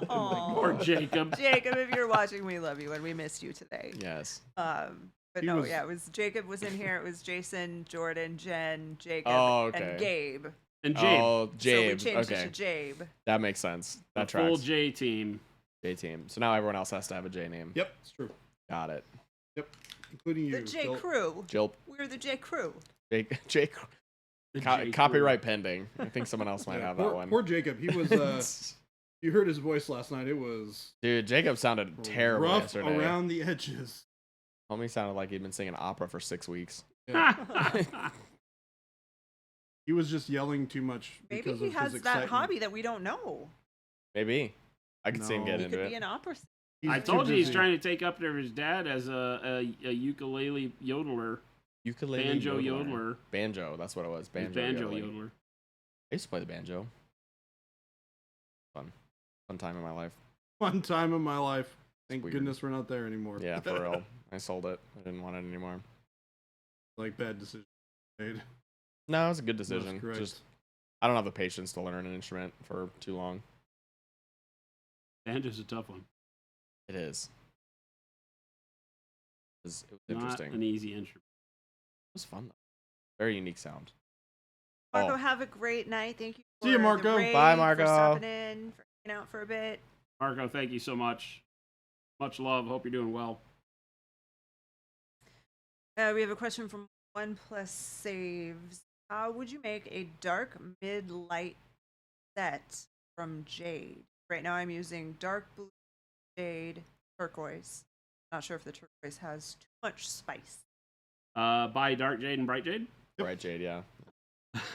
Or Jacob. Jacob, if you're watching, we love you and we missed you today. Yes. But He no, was- yeah, it was Jacob was in here. It was Jason, Jordan, Jen, Jacob, Oh, okay. and Gabe. And Jabe. Oh, So we Jabe. changed Okay. it to Jabe. That makes sense. That the full tracks. J team. J team. So now everyone else has to have a J name. Yep, it's true. Got it. including you. The J Phil. Crew. Jilp. We're the J Crew. Jake. The J. Copyright pending. I think someone else might Yeah, have poor, that one. poor Jacob. He was. You heard his voice last night. It was Dude, Jacob sounded terrible rough yesterday. around the edges. Homie sounded like he'd been singing opera for 6 weeks. Yeah. He was just yelling too much. Maybe because he of has his that excitement. hobby that we don't know. Maybe. I could see him No. get He into could it. be an opera singer. He's I too told you he's busy. trying to take up to his dad as a ukulele yodeler, Ukulele banjo yodeler. yodeler. Banjo, that's what it was. He's Banjo, yodeling. yodeler. I used to play the banjo. Fun time in my life. Fun time of my life. Thank weird. goodness we're not there anymore. Yeah, for real. I sold it. I didn't want it anymore. Like bad decision made. No, it was a good decision. correct. Just I don't have the patience to learn an instrument for too long. Banjo's a tough one. It is. It was Not interesting. an easy instrument. It was fun though. Very unique sound. Marco, Oh. have a great night. Thank you. See you, for the Marco. raid, Bye, For Marco. stopping in, for hanging out for a bit. Marco, thank you so much. Much love. Hope you're doing well. We have a question from One Plus Saves. How would you make a dark mid-light set from jade? Right now I'm using dark blue, jade, turquoise. Not sure if the turquoise has too much spice. Buy Dark Jade and Bright Jade. Right, Jade, yeah.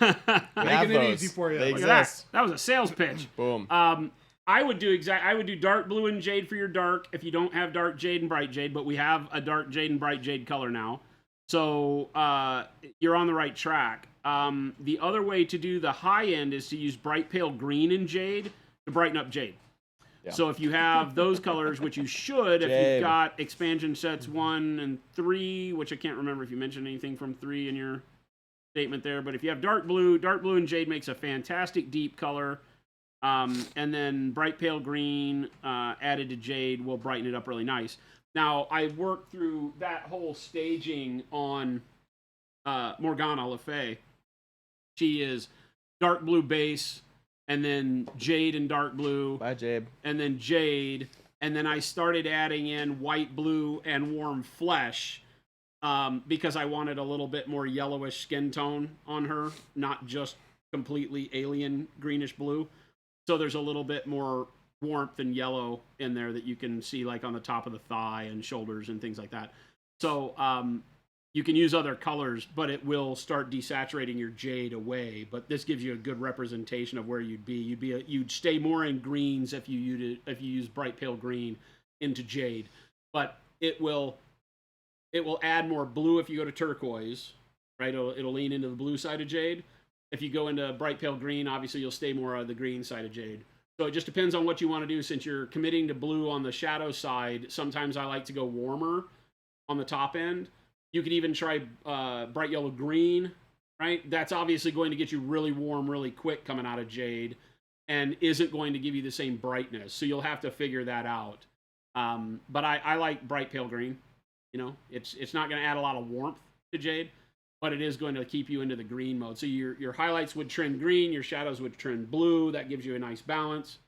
Look We Making have it those. easy for you. They Look at that. exist. That was a sales pitch. Boom. I would do dark blue and jade for your dark if you don't have dark jade and bright jade, but we have a dark jade and bright jade color now. So you're on the right track. The other way to do the high end is to use bright pale green and jade to brighten up jade. Yeah. So if you have those colors, which you should, if Jade. you've got expansion sets 1 and 3, which I can't remember if you mentioned anything from 3 in your statement there, but if you have dark blue and jade makes a fantastic deep color. And then bright pale green added to jade will brighten it up really nice. Now, I worked through that whole staging on Morgana Le Fay. She is dark blue base, and then jade and dark blue, Bye, Jade. and then jade, and then I started adding in white, blue, and warm flesh because I wanted a little bit more yellowish skin tone on her, not just completely alien greenish blue. So there's a little bit more warmth and yellow in there that you can see like on the top of the thigh and shoulders and things like that. So you can use other colors, but it will start desaturating your jade away. But this gives you a good representation of where you'd be. You'd stay more in greens if you use bright pale green into jade, but it will add more blue if you go to turquoise, right? It'll lean into the blue side of jade. If you go into bright pale green, obviously you'll stay more on the green side of jade. So it just depends on what you want to do. Since you're committing to blue on the shadow side, sometimes I like to go warmer on the top end. You could even try bright yellow green, right? That's obviously going to get you really warm really quick coming out of jade and isn't going to give you the same brightness. So you'll have to figure that out. But I like bright pale green. You know, it's not going to add a lot of warmth to jade, but it is going to keep you into the green mode. So your highlights would trend green, your shadows would trend blue. That gives you a nice balance.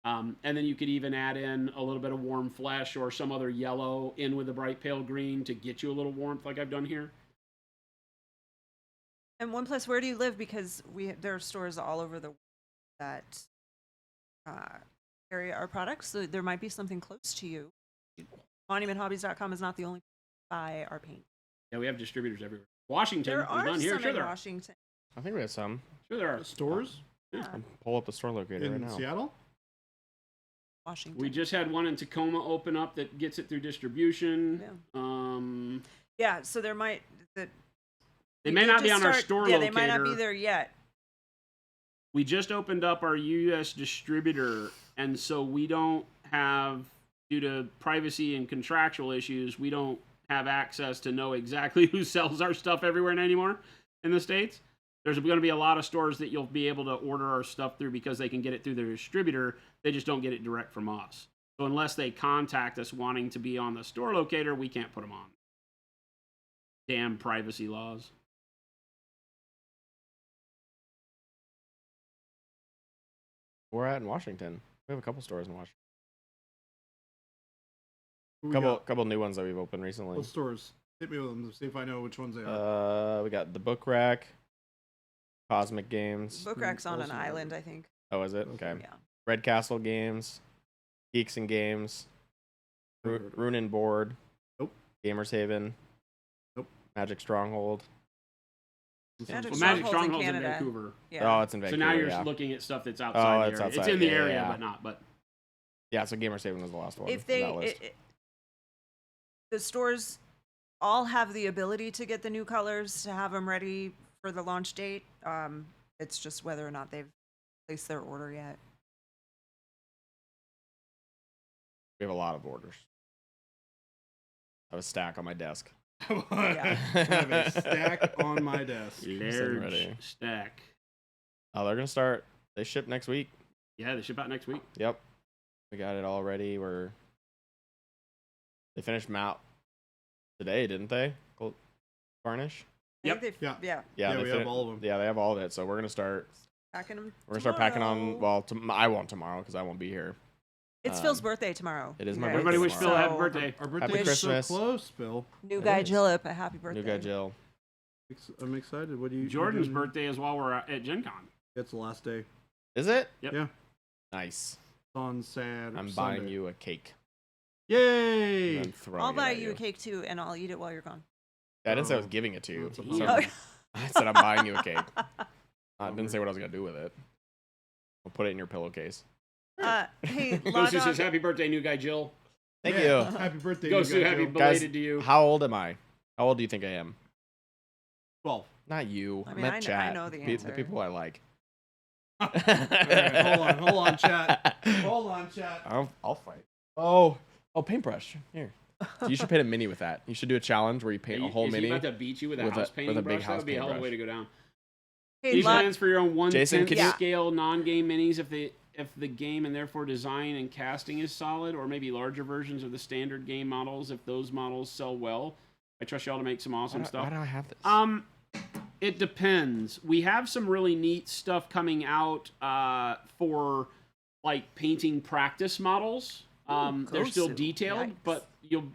And then you could even add in a little bit of warm flesh or some other yellow in with the bright pale green to get you a little warmth like I've done here. And One Plus, where do you live? Because there are stores all over the world that carry our products, so there might be something close to you. MonumentHobbies.com is not the only place to buy our paint. Yeah, we have distributors everywhere. Washington, There there's are none some here. Sure in there are. Washington. I think we have some. Sure there are. Stores Yeah, I'll pull up the store locator in right now. Seattle. Washington. We just had one in Tacoma open up that gets it through distribution. Yeah. Yeah, so there might They we may need not to be on our start- store Yeah, locator. they might not be there yet. We just opened up our U.S. distributor, and so we don't have, due to privacy and contractual issues, we don't have access to know exactly who sells our stuff everywhere anymore in the States. There's going to be a lot of stores that you'll be able to order our stuff through because they can get it through their distributor. They just don't get it direct from us. So unless they contact us wanting to be on the store locator, we can't put them on. Damn privacy laws. We're at in Washington. We have a couple stores in Washington. Who we got? Couple new ones that we've opened recently. What stores? Hit me with them to see if I know which ones they are. We got the Book Rack, Cosmic Games. Book Rack's on an also- island, I think. Oh, is it? Okay. Yeah. Red Castle Games, Geeks and Games, Rune and Board. Nope. Gamers Haven. Nope. Magic Stronghold. Magic Well, Magic Stronghold's in Stronghold's in Canada. Vancouver. Yeah. Oh, it's in So Vancouver. now you're yeah. looking at stuff that's outside it's the area. It's outside. in the Yeah, area, yeah. but not. But Yeah, so Gamers Haven was the last one. If of they, that list. the stores all have the ability to get the new colors to have them ready for the launch date. It's just whether or not they've placed their order yet. We have a lot of orders. I have a stack on my desk. I have a stack on my desk. ready. large stack. Oh, they're gonna start. They ship next week. Yeah, they ship out next week. Yep, we got it all ready. They finished map today, didn't they? Gold Varnish. I Yep. think they've- Yeah. Yeah. Yeah, they we have all of them. Yeah, they have all of it. So we're gonna start. Packing them. We're gonna start packing on. tomorrow. Well, I won't tomorrow because I won't be here. It's Phil's um, birthday tomorrow. it is you my guys. birthday Everybody wish Phil a happy So, birthday. Our Happy birthday's so Christmas. close, Bill. New It guy is. Jillip, a happy birthday. New guy Jill. I'm excited. What do you? Jordan's you doing? birthday is while we're at Gen Con. It's the last day. Is it? Yep. Yeah. Nice. It's on Saturday. I'm buying you a cake. Yay! And then throwing I'll it buy at you a cake too, and I'll eat it while you're gone. I didn't say I was Oh, giving it to you. that's a So- bummer. I said I'm buying you a cake. I didn't say what I was gonna do with it. I'll put it in your pillowcase. Hey, Go Law Sue says Dog, happy birthday, new guy Jill. Thank Yeah. you. Happy birthday, Go you Sue, guys, happy Joe. belated to you. How old am I? How old do you think I am? 12. Not you. I I mean, meant I chat. know the The answer. people I like. All right, hold on, chat. Hold on, chat. I'll fight. Oh, paintbrush. Here. So you should paint a mini with that. You should do a challenge where you paint a whole is mini. He about to beat you with a with a- house with painting a big brush? That house would be a hell of a paintbrush. way to go down. hey, These Law, plans for your own Jason, 1/10 can you- scale non-game minis if the game and therefore design and casting is solid, or maybe larger versions of the standard game models if those models sell well. I trust y'all to make some awesome stuff. Why do I have this? It depends. We have some really neat stuff coming out for like painting practice models. They're still Gosu. detailed, Yikes. but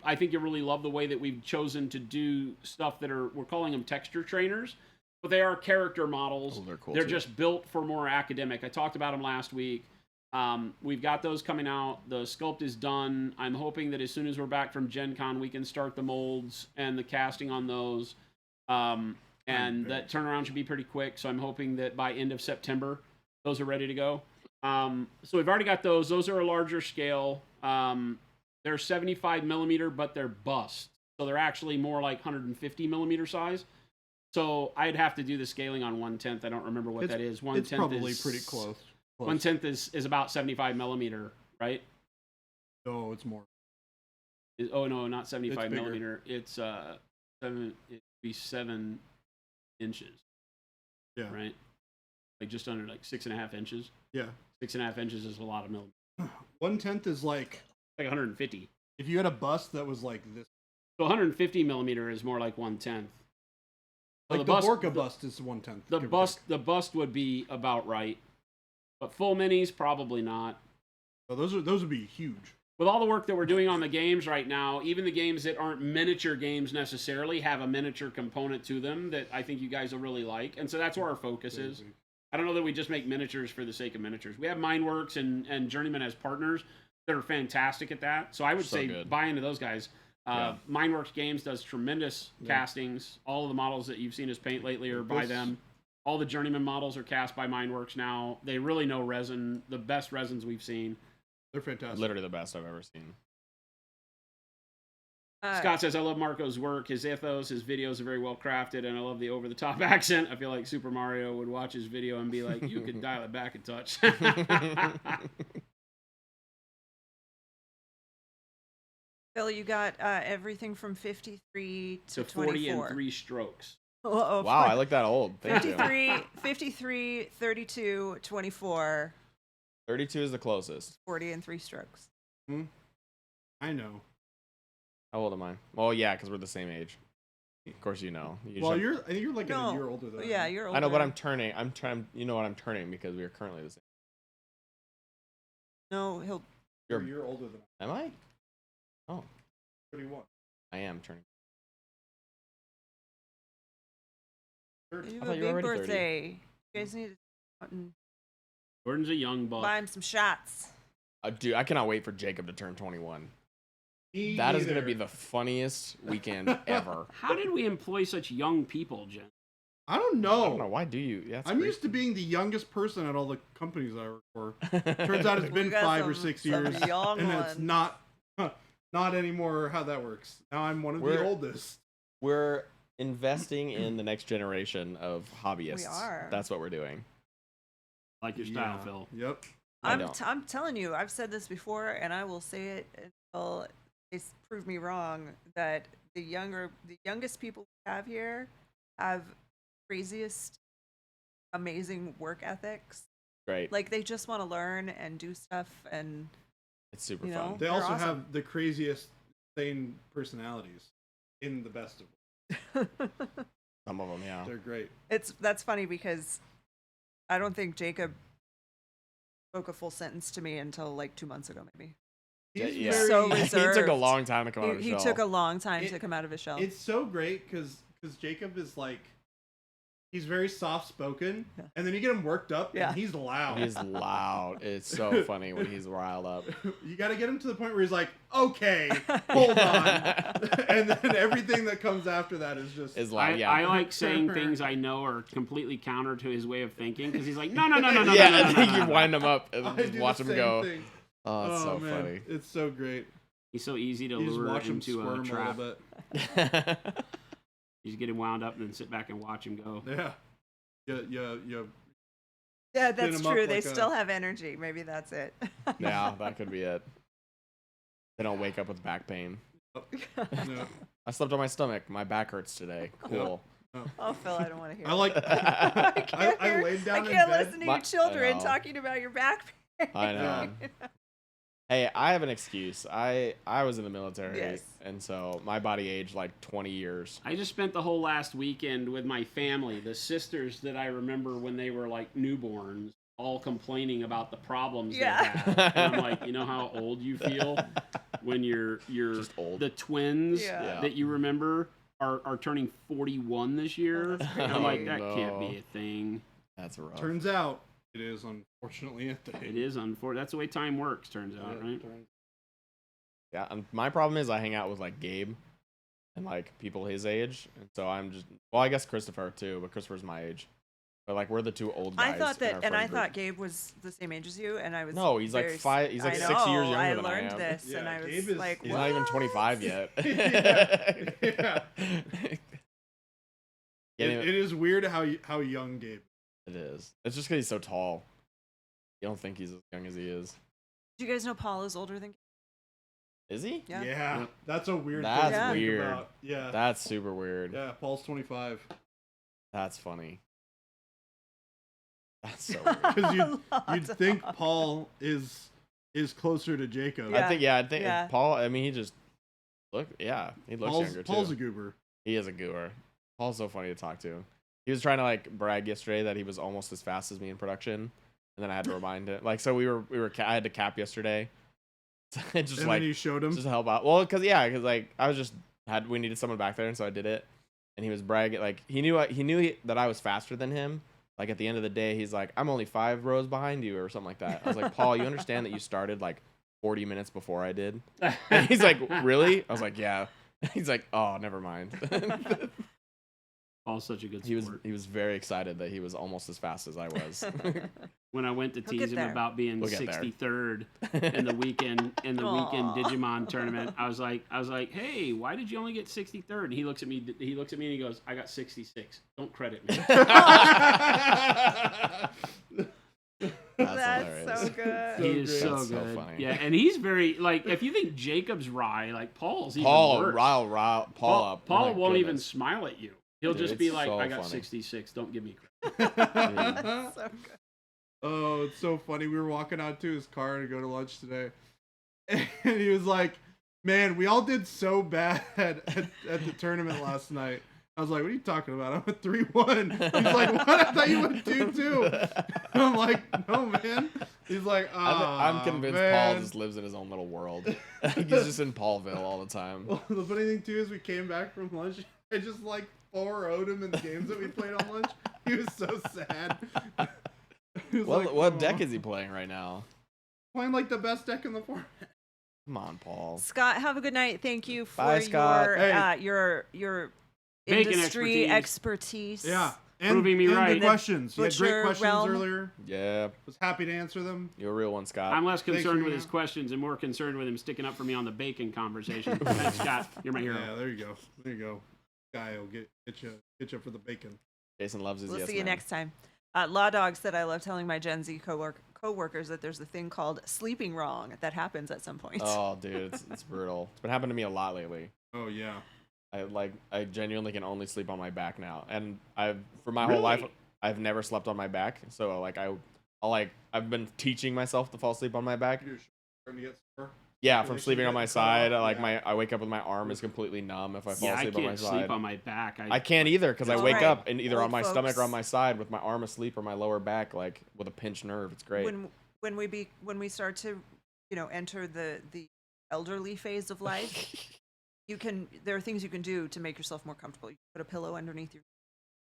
I think you'll really love the way that we've chosen to do stuff that we're calling them texture trainers, but they are character models. Oh, they're cool, They're too. just built for more academic. I talked about them last week. We've got those coming out. The sculpt is done. I'm hoping that as soon as we're back from Gen Con, we can start the molds and the casting on those. And that turnaround should be pretty quick. So I'm hoping that by end of September, those are ready to go. So we've already got those. Those are a larger scale. They're 75 millimeter, but they're bust. So they're actually more like 150 millimeter size. So I'd have to do the scaling on 1/10. I don't remember what that is. 1/10 It's probably is pretty close. 1/10 is about 75 millimeter, right? No, it's more. Oh no, not 75 bigger. millimeter. It's it'd be 7 inches, Yeah. right? Like just under like 6.5 inches. Yeah. 6.5 inches is a lot of millimeters. 1/10 is like Like 150. if you had a bust that was like this. So 150 millimeter is more like 1/10. So Like the Borka bust is 1/10. The bust would be about right, but full minis probably not. Oh, those would be huge. With all the work that we're doing on the games right now, even the games that aren't miniature games necessarily have a miniature component to them that I think you guys will really like, and so that's where our focus is. I don't know that we just make miniatures for the sake of miniatures. We have Mindworks and Journeyman as partners that are fantastic at that. So I would So say good. buy into those guys. Yeah. Mindworks Games does tremendous castings. All of the models that you've seen us paint lately are by This- them. All the Journeyman models are cast by Mindworks now. They really know resin, the best resins we've seen. They're fantastic. Literally the best I've ever seen. Scott says, I love Marco's work. His ethos, his videos are very well crafted, and I love the over-the-top accent. I feel like Super Mario would watch his video and be like, you could dial it back a touch. Phil, you got everything from 53 to So 40 24. and 3 strokes. Oh, Wow, I look that old. Thank you. 53, 32, 24, 32 is the closest. 40, and 3 strokes. I know. How old am I? Well, yeah, because we're the same age. Of course, you know. You Well, just- I think you're like No. a year older than Yeah, I am. you're older. I know, but I'm turning. I'm trying. You know what I'm turning because we are currently the same. No, he'll. You're a year older than Am I? I am. 31. I am turning. You I have thought a you were big already 30. birthday. You guys need to go out and Gordon's a young buck. buy him some shots. Dude, I cannot wait for Jacob to turn 21. Me That is neither. gonna be the funniest weekend ever. How did we employ such young people, Jen? I don't I know. don't know why do you? Yeah, it's I'm great. used to being the youngest person at all the companies I work for. Turns out it's We been got 5 or some- 6 some years, young and it's ones. not anymore how that works. Now I'm one of the We're- oldest. We're investing in the next generation of hobbyists. We are. That's what we're doing. Like your style, Yeah. Phil. Yep. I don't. I'm telling you, I've said this before, and I will say it until they prove me wrong. That the youngest people we have here have craziest, amazing work ethics. Great. Like they just want to learn and do stuff, and It's super you fun. know. They They're also awesome. have the craziest, sane personalities in the best of them. Some of them, yeah. They're great. That's funny because I don't think Jacob spoke a full sentence to me until like 2 months ago, maybe. He's Yeah. very, So he took a reserved. long time to come out of his He shell. took a long time It- to come out of his shell. It's so great because Jacob is like, he's very soft spoken, Yeah. and then you get him worked up, Yeah. and he's loud. He's loud. It's so funny when he's riled up. You got to get him to the point where he's like, okay, hold on, and then everything that comes after that is just. Is I, loud. Yeah. I like saying things I know are completely counter to his way of thinking because he's like, no, no, no, no, no, yeah, no, no, and no, then no, you no. wind him up and I just do watch the him same go. thing. Oh, it's so man, funny. it's so great. He's so easy to You just lure watch him into squirm a a trap. little bit. You just get him wound up and then sit back and watch him go. Yeah. Yeah. Yeah, spin that's 'em up true. They like a- still have energy. Maybe that's it. Yeah, that could be it. They don't wake up with back pain. No. I slept on my stomach. My back hurts today. Cool. Oh, Phil, I don't want to hear. I like. I I laid down I in can't bed. listen to My- you children I know. talking about your back pain. I know. Hey, I have an excuse. I was in the military, Yes. and so my body aged like 20 years. I just spent the whole last weekend with my family, the sisters that I remember when they were like newborns, all complaining about the problems Yeah. they had. And I'm like, you know how old you feel when you're Just old. the twins Yeah. that you remember are turning 41 this year. that's And I'm like, Oh, that can't no. be a thing. That's rough. Turns out it is unfortunately a thing. It is unfortunate. That's the way time works, turns out, right? Yeah, and my problem is I hang out with like Gabe and like people his age, and so I'm just I guess Christopher too, but Christopher's my age. But like we're the two old guys. I thought in that, our and I friend group. thought Gabe was the same age as you, and I was. No, he's like very 5. He's like I 6 know, years younger I than I learned am. this, and Yeah, I was Gabe is- like, He's not even "What?" 25 yet. Yeah. It is weird how young Gabe. It is. It's just because he's so tall. You don't think he's as young as he is. Do you guys know Paul is older than? Is he? Yeah. Yeah, that's a weird. That's thing to think weird. about. Yeah. That's super weird. Yeah, Paul's 25. That's funny. That's so weird. Because Lots you'd of think Paul. Paul is closer to Jacob. Yeah. I think Yeah. Paul. I mean, he just he looks younger Paul's too. a goober. He is a goober. Paul's so funny to talk to. He was trying to like brag yesterday that he was almost as fast as me in production, and then I had to remind him. Like, so we were I had to cap yesterday. It just And like then you showed him. just to help out. Well, because like I was just we needed someone back there, and so I did it. And he was bragging like he knew that I was faster than him. Like at the end of the day, he's like, I'm only 5 rows behind you or something like that. I was like, Paul, you understand that you started like 40 minutes before I did? And he's like, really? I was like, yeah. He's like, oh, never mind. Paul's such a good he sport. was very excited that he was almost as fast as I was. When I went to He'll tease get him there. about being We'll get there. 63rd in the weekend Aw. Digimon tournament, I was like, hey, why did you only get 63rd? And he looks at me and he goes, I got 66. Don't credit me. That's hilarious. so good. He is great. so That's so good. funny. Yeah, and he's very like if you think Jacob's wry, like Paul's even Paul worse. rile Paul up. Paul My won't even goodness. smile at you. He'll Dude, just be it's like, so I got funny. 66. Don't give me credit. That's so good. Oh, it's so funny. We were walking out to his car to go to lunch today, and he was like, "Man, we all did so bad at the tournament last night." I was like, "What are you talking about? I'm a 3-1." He's like, "What? I thought you went 2-2." I'm like, "No, man." He's like, I'm convinced man. Paul just lives in his own little world. He's just in Paulville all the time. Well, the funny thing too is we came back from lunch. I just like 4 Odom in the games that we played on lunch. He was so sad. He was What like, what "Aw." deck is he playing right now? Playing like the best deck in the format. Come on, Paul. Scott, have a good night. Thank you for Bye, Scott. your Hey. your Bacon industry expertise. expertise. Yeah. And, Proving me and right. the questions. You had great Butcher questions realm. earlier. Yeah, Was happy to answer them. you're a real one, Scott. I'm less Thanks, concerned with Rena. his questions and more concerned with him sticking up for me on the bacon conversation. Thanks, Scott. You're my hero. Yeah, there you go. There you go. Guy will get you for the bacon. Jason loves his We'll yes see you man. next time. Law Dog said, I love telling my Gen Z coworkers that there's a thing called sleeping wrong that happens at some point. Oh, dude, it's brutal. It's been happening to me a lot lately. Oh yeah. I genuinely can only sleep on my back now, and for my whole life I've never slept on my back. So like I've been teaching myself to fall asleep on my back. You're starting to get sore. Yeah, Relation from sleeping on getting my cut side, off, yeah. I wake up with my arm is completely numb if I fall Yeah, I asleep on my can't side. sleep on my back. I can't either because I It's wake alright, up and either old on my stomach or folks. on my side with my arm asleep or my lower back like with a pinched nerve. It's great. When we start to enter the elderly phase of life, there are things you can do to make yourself more comfortable. You put a pillow underneath your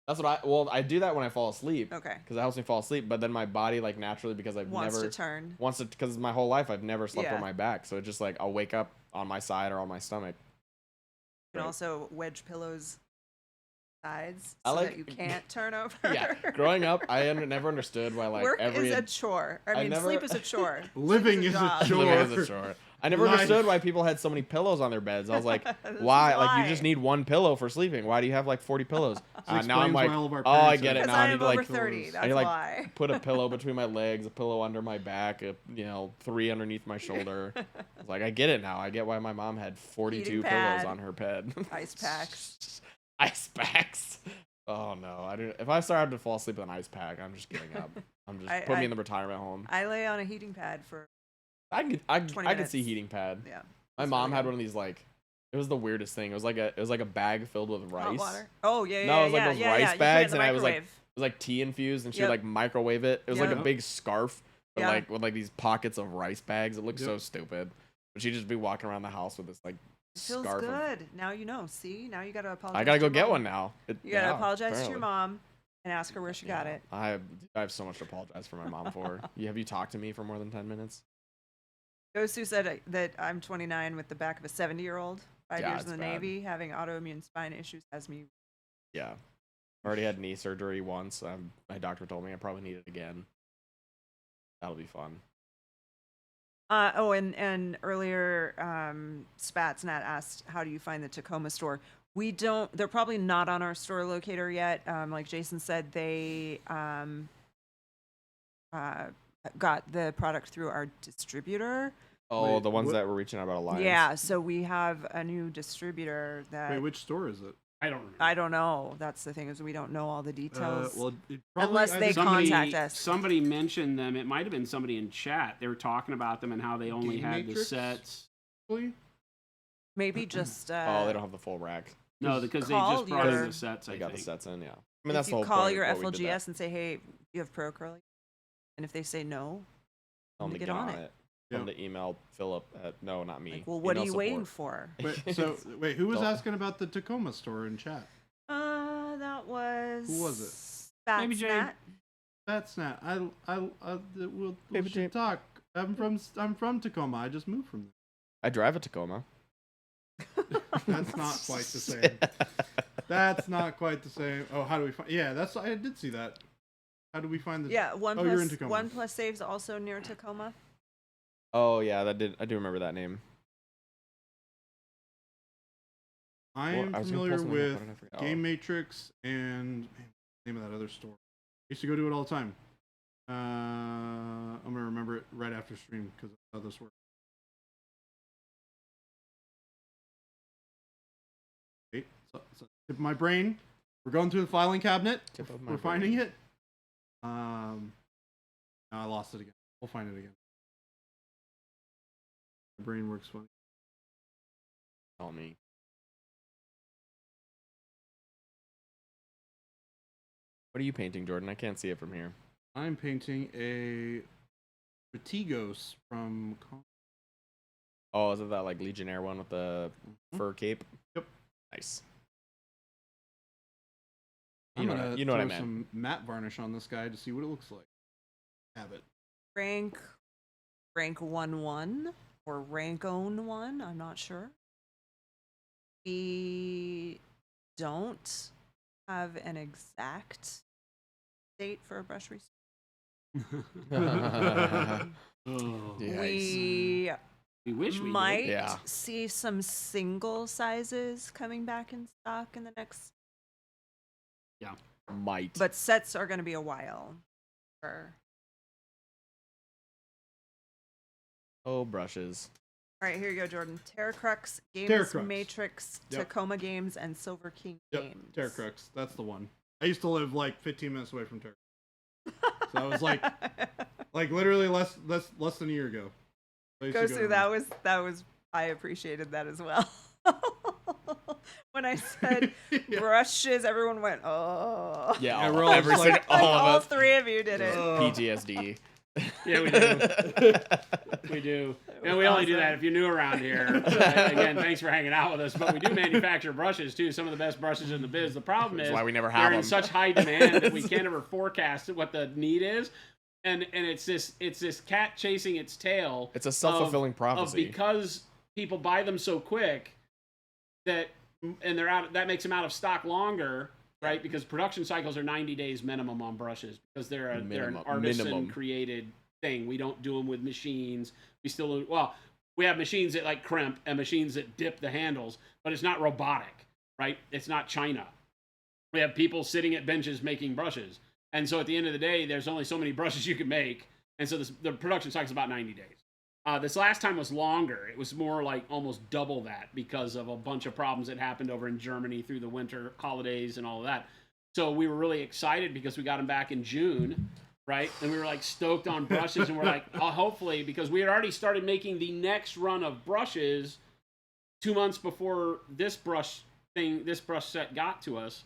That's what I do that when I fall asleep. Okay. Because it helps me fall asleep, but then my body like naturally because I've wants never to turn. wants to because my whole life I've never slept Yeah. on my back, so it's just like I'll wake up on my side or on my stomach. You can Right. also wedge pillows sides I so like- that you can't turn over. Yeah, growing up, I never understood why like Work every is a chore. I I mean, never- sleep is a chore. Living Sleep is a job. chore. living is a chore. I never Life. understood why people had so many pillows on their beds. I was like, This is why? Like you why. just need one pillow for sleeping. Why do you have like 40 pillows? Now explains I'm why like, all of our oh, I parents get have it Because now. I I need am to over like 30. That's I need, like, why. put a pillow between my legs, a pillow under my back, 3 underneath my shoulder. It's like I get it now. I get why my mom had 42 Heating pillows pad. on her bed. Ice packs. Ice packs. Oh no! I do. If I started to fall asleep with an ice pack, I'm just giving up. I'm just put me in the retirement home. I lay on a heating pad for I 20 could see minutes. heating pad. yeah. My It's mom really had good. one of these like, it was the weirdest thing. It was like a bag filled with rice. Hot water. Oh yeah, yeah. No, it was like yeah, those yeah, rice yeah. You put it in bags, the and I was like, microwave. It was like tea infused, and she Yep. would like microwave it. It was like Yep. a big scarf, but Yeah. like with like these pockets of rice bags. It looked Yep. so stupid. But she'd just be walking around the house with this like It feels scarf. Of, good. Now you know. See, now you gotta apologize. I gotta to go your get mom. one now. You gotta apologize to your mom and ask her where she got it. I have so much to apologize for my mom for. Have you talked to me for more than 10 minutes? Gosu said that I'm 29 with the back of a 70-year-old. 5 Yeah, years in it's the bad. Navy, having autoimmune spine issues has me. Yeah. Already had knee surgery once. My doctor told me I probably need it again. That'll be fun. And earlier, Spatsnat asked, "How do you find the Tacoma store?" We don't. They're probably not on our store locator yet. Like Jason said, they got the product through our distributor. Oh, Wait, the ones what- that were reaching out about Alliance. Yeah, so we have a new distributor that Wait, which store is it? I don't remember. I don't know. That's the thing, is we don't know all the details. Well, it probably, Unless I they think- contact us. Somebody mentioned them. It might have been somebody in chat. They were talking about them and how they only Game had the Matrix? sets. Probably? Maybe just Oh, they don't have the full rack. No, because they call just brought in your- the sets. They I got the think. sets in, yeah. I mean, if that's the you whole call point your of what we did that. FLGS and say, "Hey, do you have Pro Curly?" And if they say no, Tell them to get on it. Tell them Yeah. to email Philip at, no, not me. like, well, what are Email you waiting support. for? Wait, who was Don't- asking about the Tacoma store in chat? That was. Who was it? Maybe Jane. Spatsnat. That's not. We'll Baby Jane. talk. I'm from Tacoma. I just moved from I drive a Tacoma. there. That's not quite the same. That's not quite the same. Oh, how do we find? Yeah, I did see that. How do we find the? Yeah, one Oh, you're in plus Tacoma. one plus saves also near Tacoma. Oh, yeah, I do remember that name. I Well, am I was gonna pull familiar something up, with what did I forget? Game Matrix and man, what's the name of that other store. I used to go to it all the time. I'm gonna remember it right after stream because of how this works. Wait, so tip of my brain. We're going through the filing cabinet. Tip of my We're finding brain. it. No, I lost it again. We'll find it again. My brain works funny. Tell me. What are you painting, Jordan? I can't see it from here. I'm painting a Strategos from. Oh, is it that like Legionnaire one with the fur cape? Yep. Nice. I'm gonna you know what I throw meant. some matte varnish on this guy to see what it looks like. Have it. Rank 1-1 or rank own 1, I'm not sure. We don't have an exact date for a brush restock. Oh, Yikes. we wish we might did. Yeah. see some single sizes coming back in stock in the next, Might. but sets are going to be a while. For... Oh, brushes. All right, here you go, Jordan. Terracrux, Games Terracrux. Matrix, Yep. Tacoma Games, and Silver King Yep. Games. Terracrux. That's the one. I used to live like 15 minutes away from Terracrux. So I was like literally less than a year ago. I used to Go go through there. that was I appreciated that as well. When I said Yeah. brushes, everyone went, oh. Yeah, Yeah, we're all every just single, like- Like all all of us. three of you did it. PTSD. Yeah, we do. We do. And we only do that if you're new around here. Again, thanks for hanging out with us. But we do manufacture brushes too. Some of the best brushes in the biz. The problem is That's why we never have they're in them. such high demand that we can't ever forecast what the need is. And it's this cat chasing its tail. It's a self-fulfilling of prophecy. because people buy them so quick that they're out. That makes them out of stock longer. Right, because production cycles are 90 days minimum on brushes because they're an Minimum. artisan created thing. We don't do them with machines. We have machines that like crimp and machines that dip the handles, but it's not robotic, right? It's not China. We have people sitting at benches making brushes, and so at the end of the day, there's only so many brushes you can make, and so the production cycle is about 90 days. This last time was longer. It was more like almost double that because of a bunch of problems that happened over in Germany through the winter holidays and all of that. So we were really excited because we got them back in June, right? And we were like stoked on brushes, and we're like, oh, hopefully, because we had already started making the next run of brushes 2 months before this brush set got to us.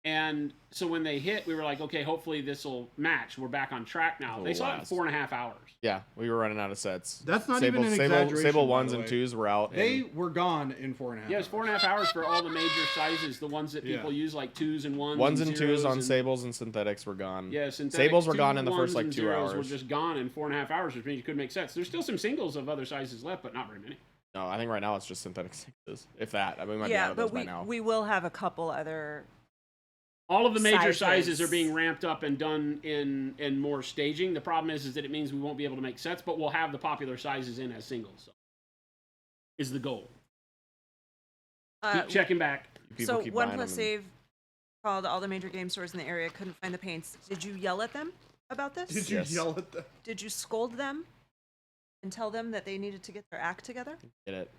And so when they hit, we were like, okay, hopefully this will match. We're back on track now. They saw it in last. 4.5 hours. Yeah, we were running out of sets. That's not even an exaggeration, Sable by ones the and way. twos were out. They in- were gone in 4.5 Yeah, it's hours. 4.5 hours for all the major sizes, the ones that Yeah. people use, like twos and ones. ones and twos zeros on and, sables and synthetics were gone. Yeah, synthetic Sables were two gone in the ones first like and 2 zeros hours. Were just gone in 4.5 hours, which means you couldn't make sets. There's still some singles of other sizes left, but not very many. No, I think right now it's just synthetic sixes. If that, I mean, we might be out Yeah, of those but by now. we will have a couple other. All of the major sizes Sizes. are being ramped up and done in more staging. The problem is that it means we won't be able to make sets, but we'll have the popular sizes in as singles. So, is the goal. Keep checking back. People So keep One buying Plus them and- Save called all the major game stores in the area, couldn't find the paints. Did you yell at them about this? Did you Yes. yell at them? Did you scold them and tell them that they needed to get their act together? Get it?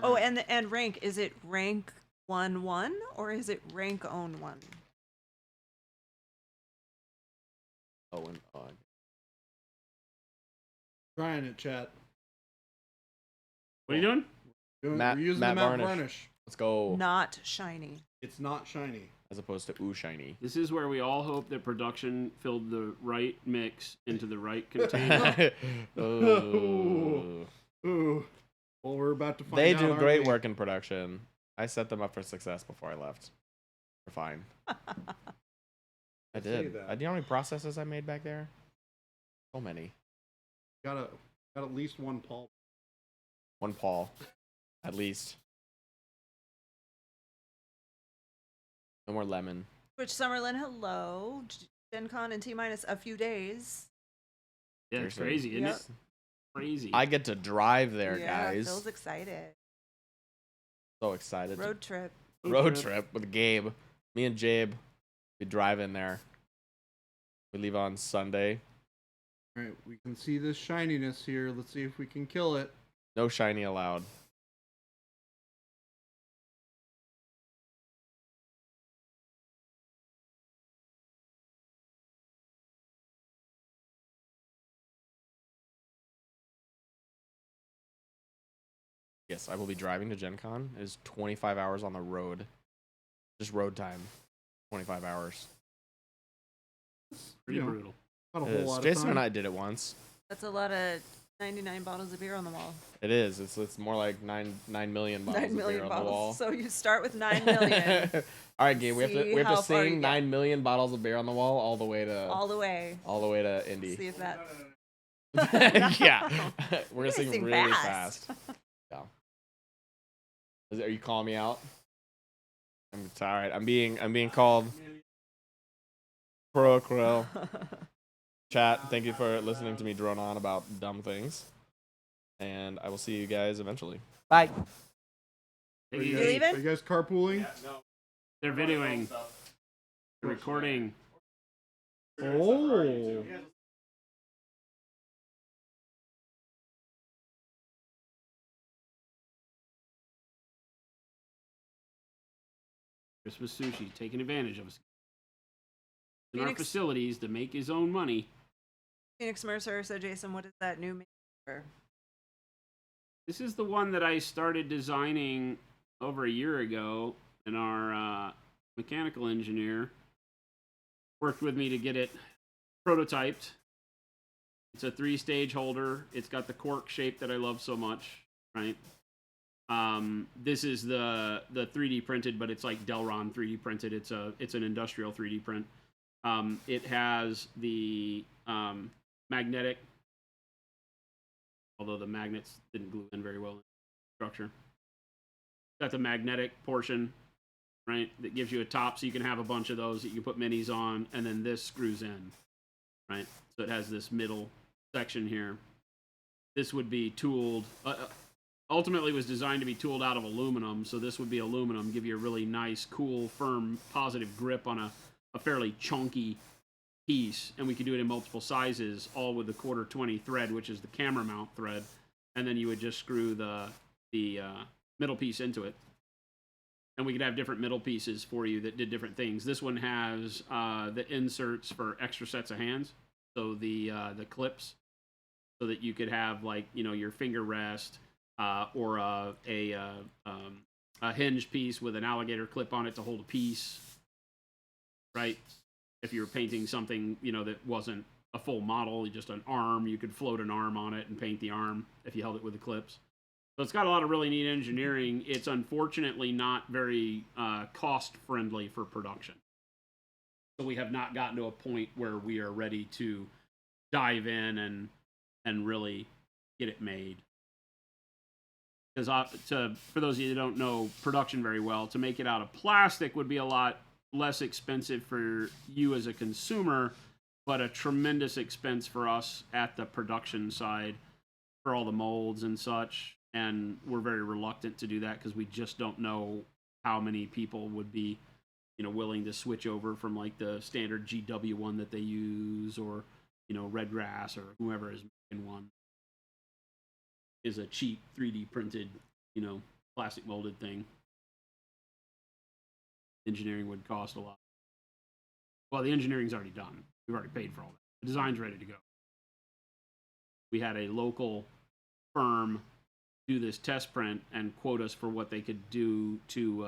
Oh, and rank, is it rank 1-1 or is it rank own 1? Oh, and Trying it, chat. What are you doing? Matte- We're using matte the matte varnish. varnish. let's go. Not shiny. It's not shiny. As opposed to ooh shiny. This is where we all hope that production filled the right mix into the right container. Ooh. Ooh. Well, we're about to find They out. do aren't great we? work in production. I set them up for success before I left. They're fine. I Say did. that. Do you know how many processes I made back there? So many. Got at least one Paul. One Paul, at least. No more lemon. Which Summerlin, hello. Gen Con in T-minus a few days. Yeah, it's Seriously. crazy, isn't Yep. it? Crazy. I get to drive there, Yeah, guys. Phil's excited. So excited. Road trip. Road trip with Gabe. Me and Jabe be driving there. We leave on Sunday. All right, we can see this shininess here. Let's see if we can kill it. No shiny allowed. Yes, I will be driving to Gen Con. It is 25 hours on the road. Just road time. 25 hours. Pretty You know, brutal. Not a It whole is. lot of Jason time. and I did it once. That's a lot of 99 bottles of beer on the wall. It is. It's more like 9 million bottles 9 of million beer on bottles. the wall. So you start with 9 million. All right, Gabe. We See have how to far you sing get. 9 million bottles of beer on the wall all the way to All the way. Indy. See if that. Yeah, we're gonna You sing sing really fast. fast. Yeah. Are you calling me out? It's all right. I'm being called pro Acryl. Chat. Thank you for listening to me drone on about dumb things, and I will see you guys eventually. Bye. Are Take it you easy. guys, are you guys carpooling? They're videoing. They're recording. Oh. Christmas sushi, taking advantage of us in our Phoenix- facilities to make his own money. Phoenix Mercer said, Jason, what is that new maker? This is the one that I started designing over a year ago, and our mechanical engineer worked with me to get it prototyped. It's a 3-stage holder. It's got the cork shape that I love so much, right? This is the 3D printed, but it's like Delron 3D printed. It's an industrial 3D print. It has the magnetic, although the magnets didn't glue in very well in the structure. Got the magnetic portion, right? That gives you a top, so you can have a bunch of those that you can put minis on, and then this screws in, right? So it has this middle section here. This would be tooled. Ultimately, was designed to be tooled out of aluminum, so this would be aluminum, give you a really nice, cool, firm, positive grip on a fairly chunky piece, and we could do it in multiple sizes, all with the 1/4-20 thread, which is the camera mount thread, and then you would just screw the middle piece into it, and we could have different middle pieces for you that did different things. This one has the inserts for extra sets of hands, so the clips, so that you could have, like, you know, your finger rest, or a hinge piece with an alligator clip on it to hold a piece, right? If you were painting something, you know, that wasn't a full model, just an arm, you could float an arm on it and paint the arm if you held it with the clips. So it's got a lot of really neat engineering. It's unfortunately not very cost friendly for production. So we have not gotten to a point where we are ready to dive in and really get it made. Because for those of you that don't know production very well, to make it out of plastic would be a lot less expensive for you as a consumer, but a tremendous expense for us at the production side for all the molds and such. And we're very reluctant to do that because we just don't know how many people would be, you know, willing to switch over from like the standard GW one that they use, or, you know, Red Grass or whoever is making one. Is a cheap 3D printed, you know, plastic molded thing. Engineering would cost a lot. Well, the engineering's already done. We've already paid for all that. The design's ready to go. We had a local firm do this test print and quote us for what they could do to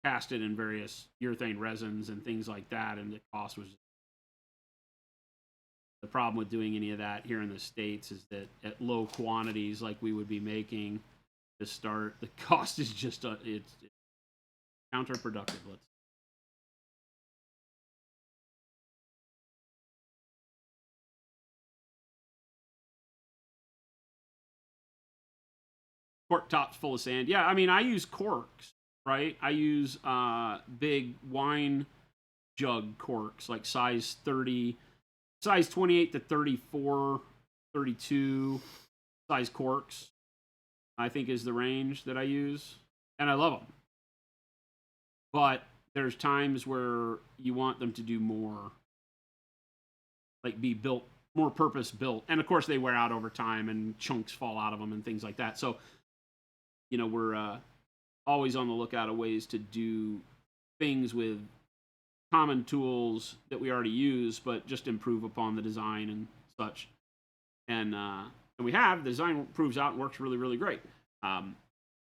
cast it in various urethane resins and things like that, and the cost was... The problem with doing any of that here in the States is that at low quantities like we would be making to start, the cost is just it's counterproductive. Cork tops full of sand. Yeah, I mean, I use corks, right? I use big wine jug corks, like size 30, size 28 to 34, 32 size corks, I think is the range that I use. And I love them. But there's times where you want them to do more, like be built, more purpose built. And of course they wear out over time and chunks fall out of them and things like that. So, you know, we're always on the lookout of ways to do things with common tools that we already use, but just improve upon the design and such. And we have. The design proves out and works really, really great.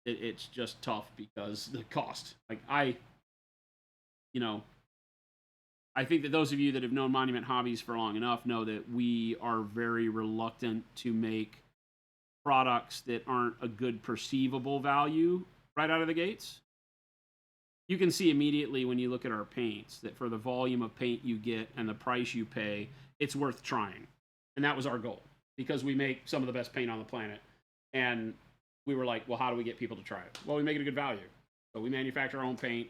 It's just tough because the cost. Like I think that those of you that have known Monument Hobbies for long enough know that we are very reluctant to make products that aren't a good perceivable value right out of the gates. You can see immediately when you look at our paints that for the volume of paint you get and the price you pay, it's worth trying. And that was our goal because we make some of the best paint on the planet. And we were like, well, how do we get people to try it? Well, we make it a good value. So we manufacture our own paint.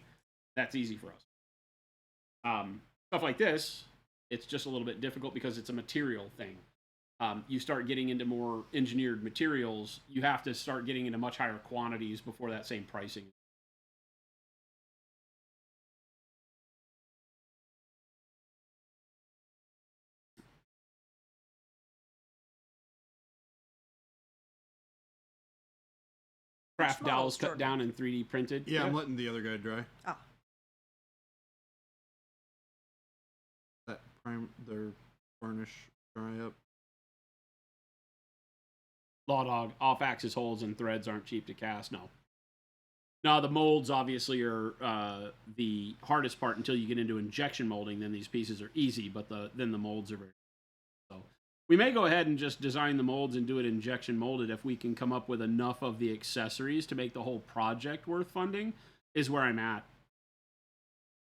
That's easy for us. Stuff like this, it's just a little bit difficult because it's a material thing. You start getting into more engineered materials, you have to start getting into much higher quantities before that same pricing. Craft models, dowels cut Jordan? down and 3D printed. Yeah, I'm letting the other guy dry. Oh. That their varnish dry up. Law Dog, off-axis holes and threads aren't cheap to cast. No. No, the molds obviously are the hardest part until you get into injection molding. Then these pieces are easy, but then the molds are very. So we may go ahead and just design the molds and do it injection molded if we can come up with enough of the accessories to make the whole project worth funding. Is where I'm at.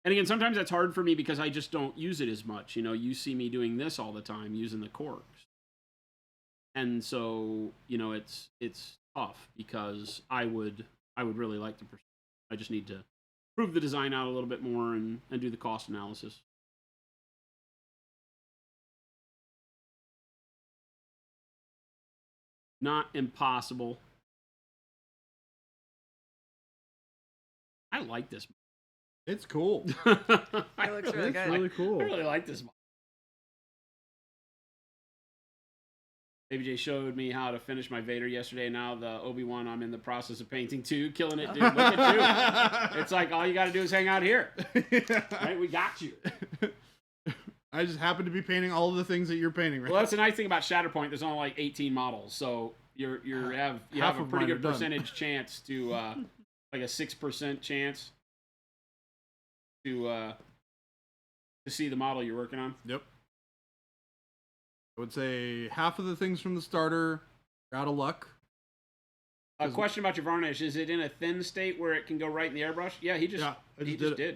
And again, sometimes that's hard for me because I just don't use it as much. You know, you see me doing this all the time using the corks. And so, you know, it's tough because I would really like to pursue. I just need to prove the design out a little bit more and do the cost analysis. Not impossible. I like this. It's cool. It looks really It's good. really cool. I really like this. ABJ showed me how to finish my Vader yesterday. Now the Obi-Wan I'm in the process of painting too. Killing it, dude. Look at you. It's like all you got to do is hang out here. Right? We got you. I just happen to be painting all of the things that you're painting right Well, that's the nice thing about Shatterpoint. There's only like 18 models, so you have Half a of pretty mine are good done. percentage chance to like a 6% chance to see the model you're working on. Yep. I would say half of the things from the starter are out of luck. A question about your varnish: is it in a thin state where it can go right in the airbrush? Yeah, he just Yeah, I he just just did it. did.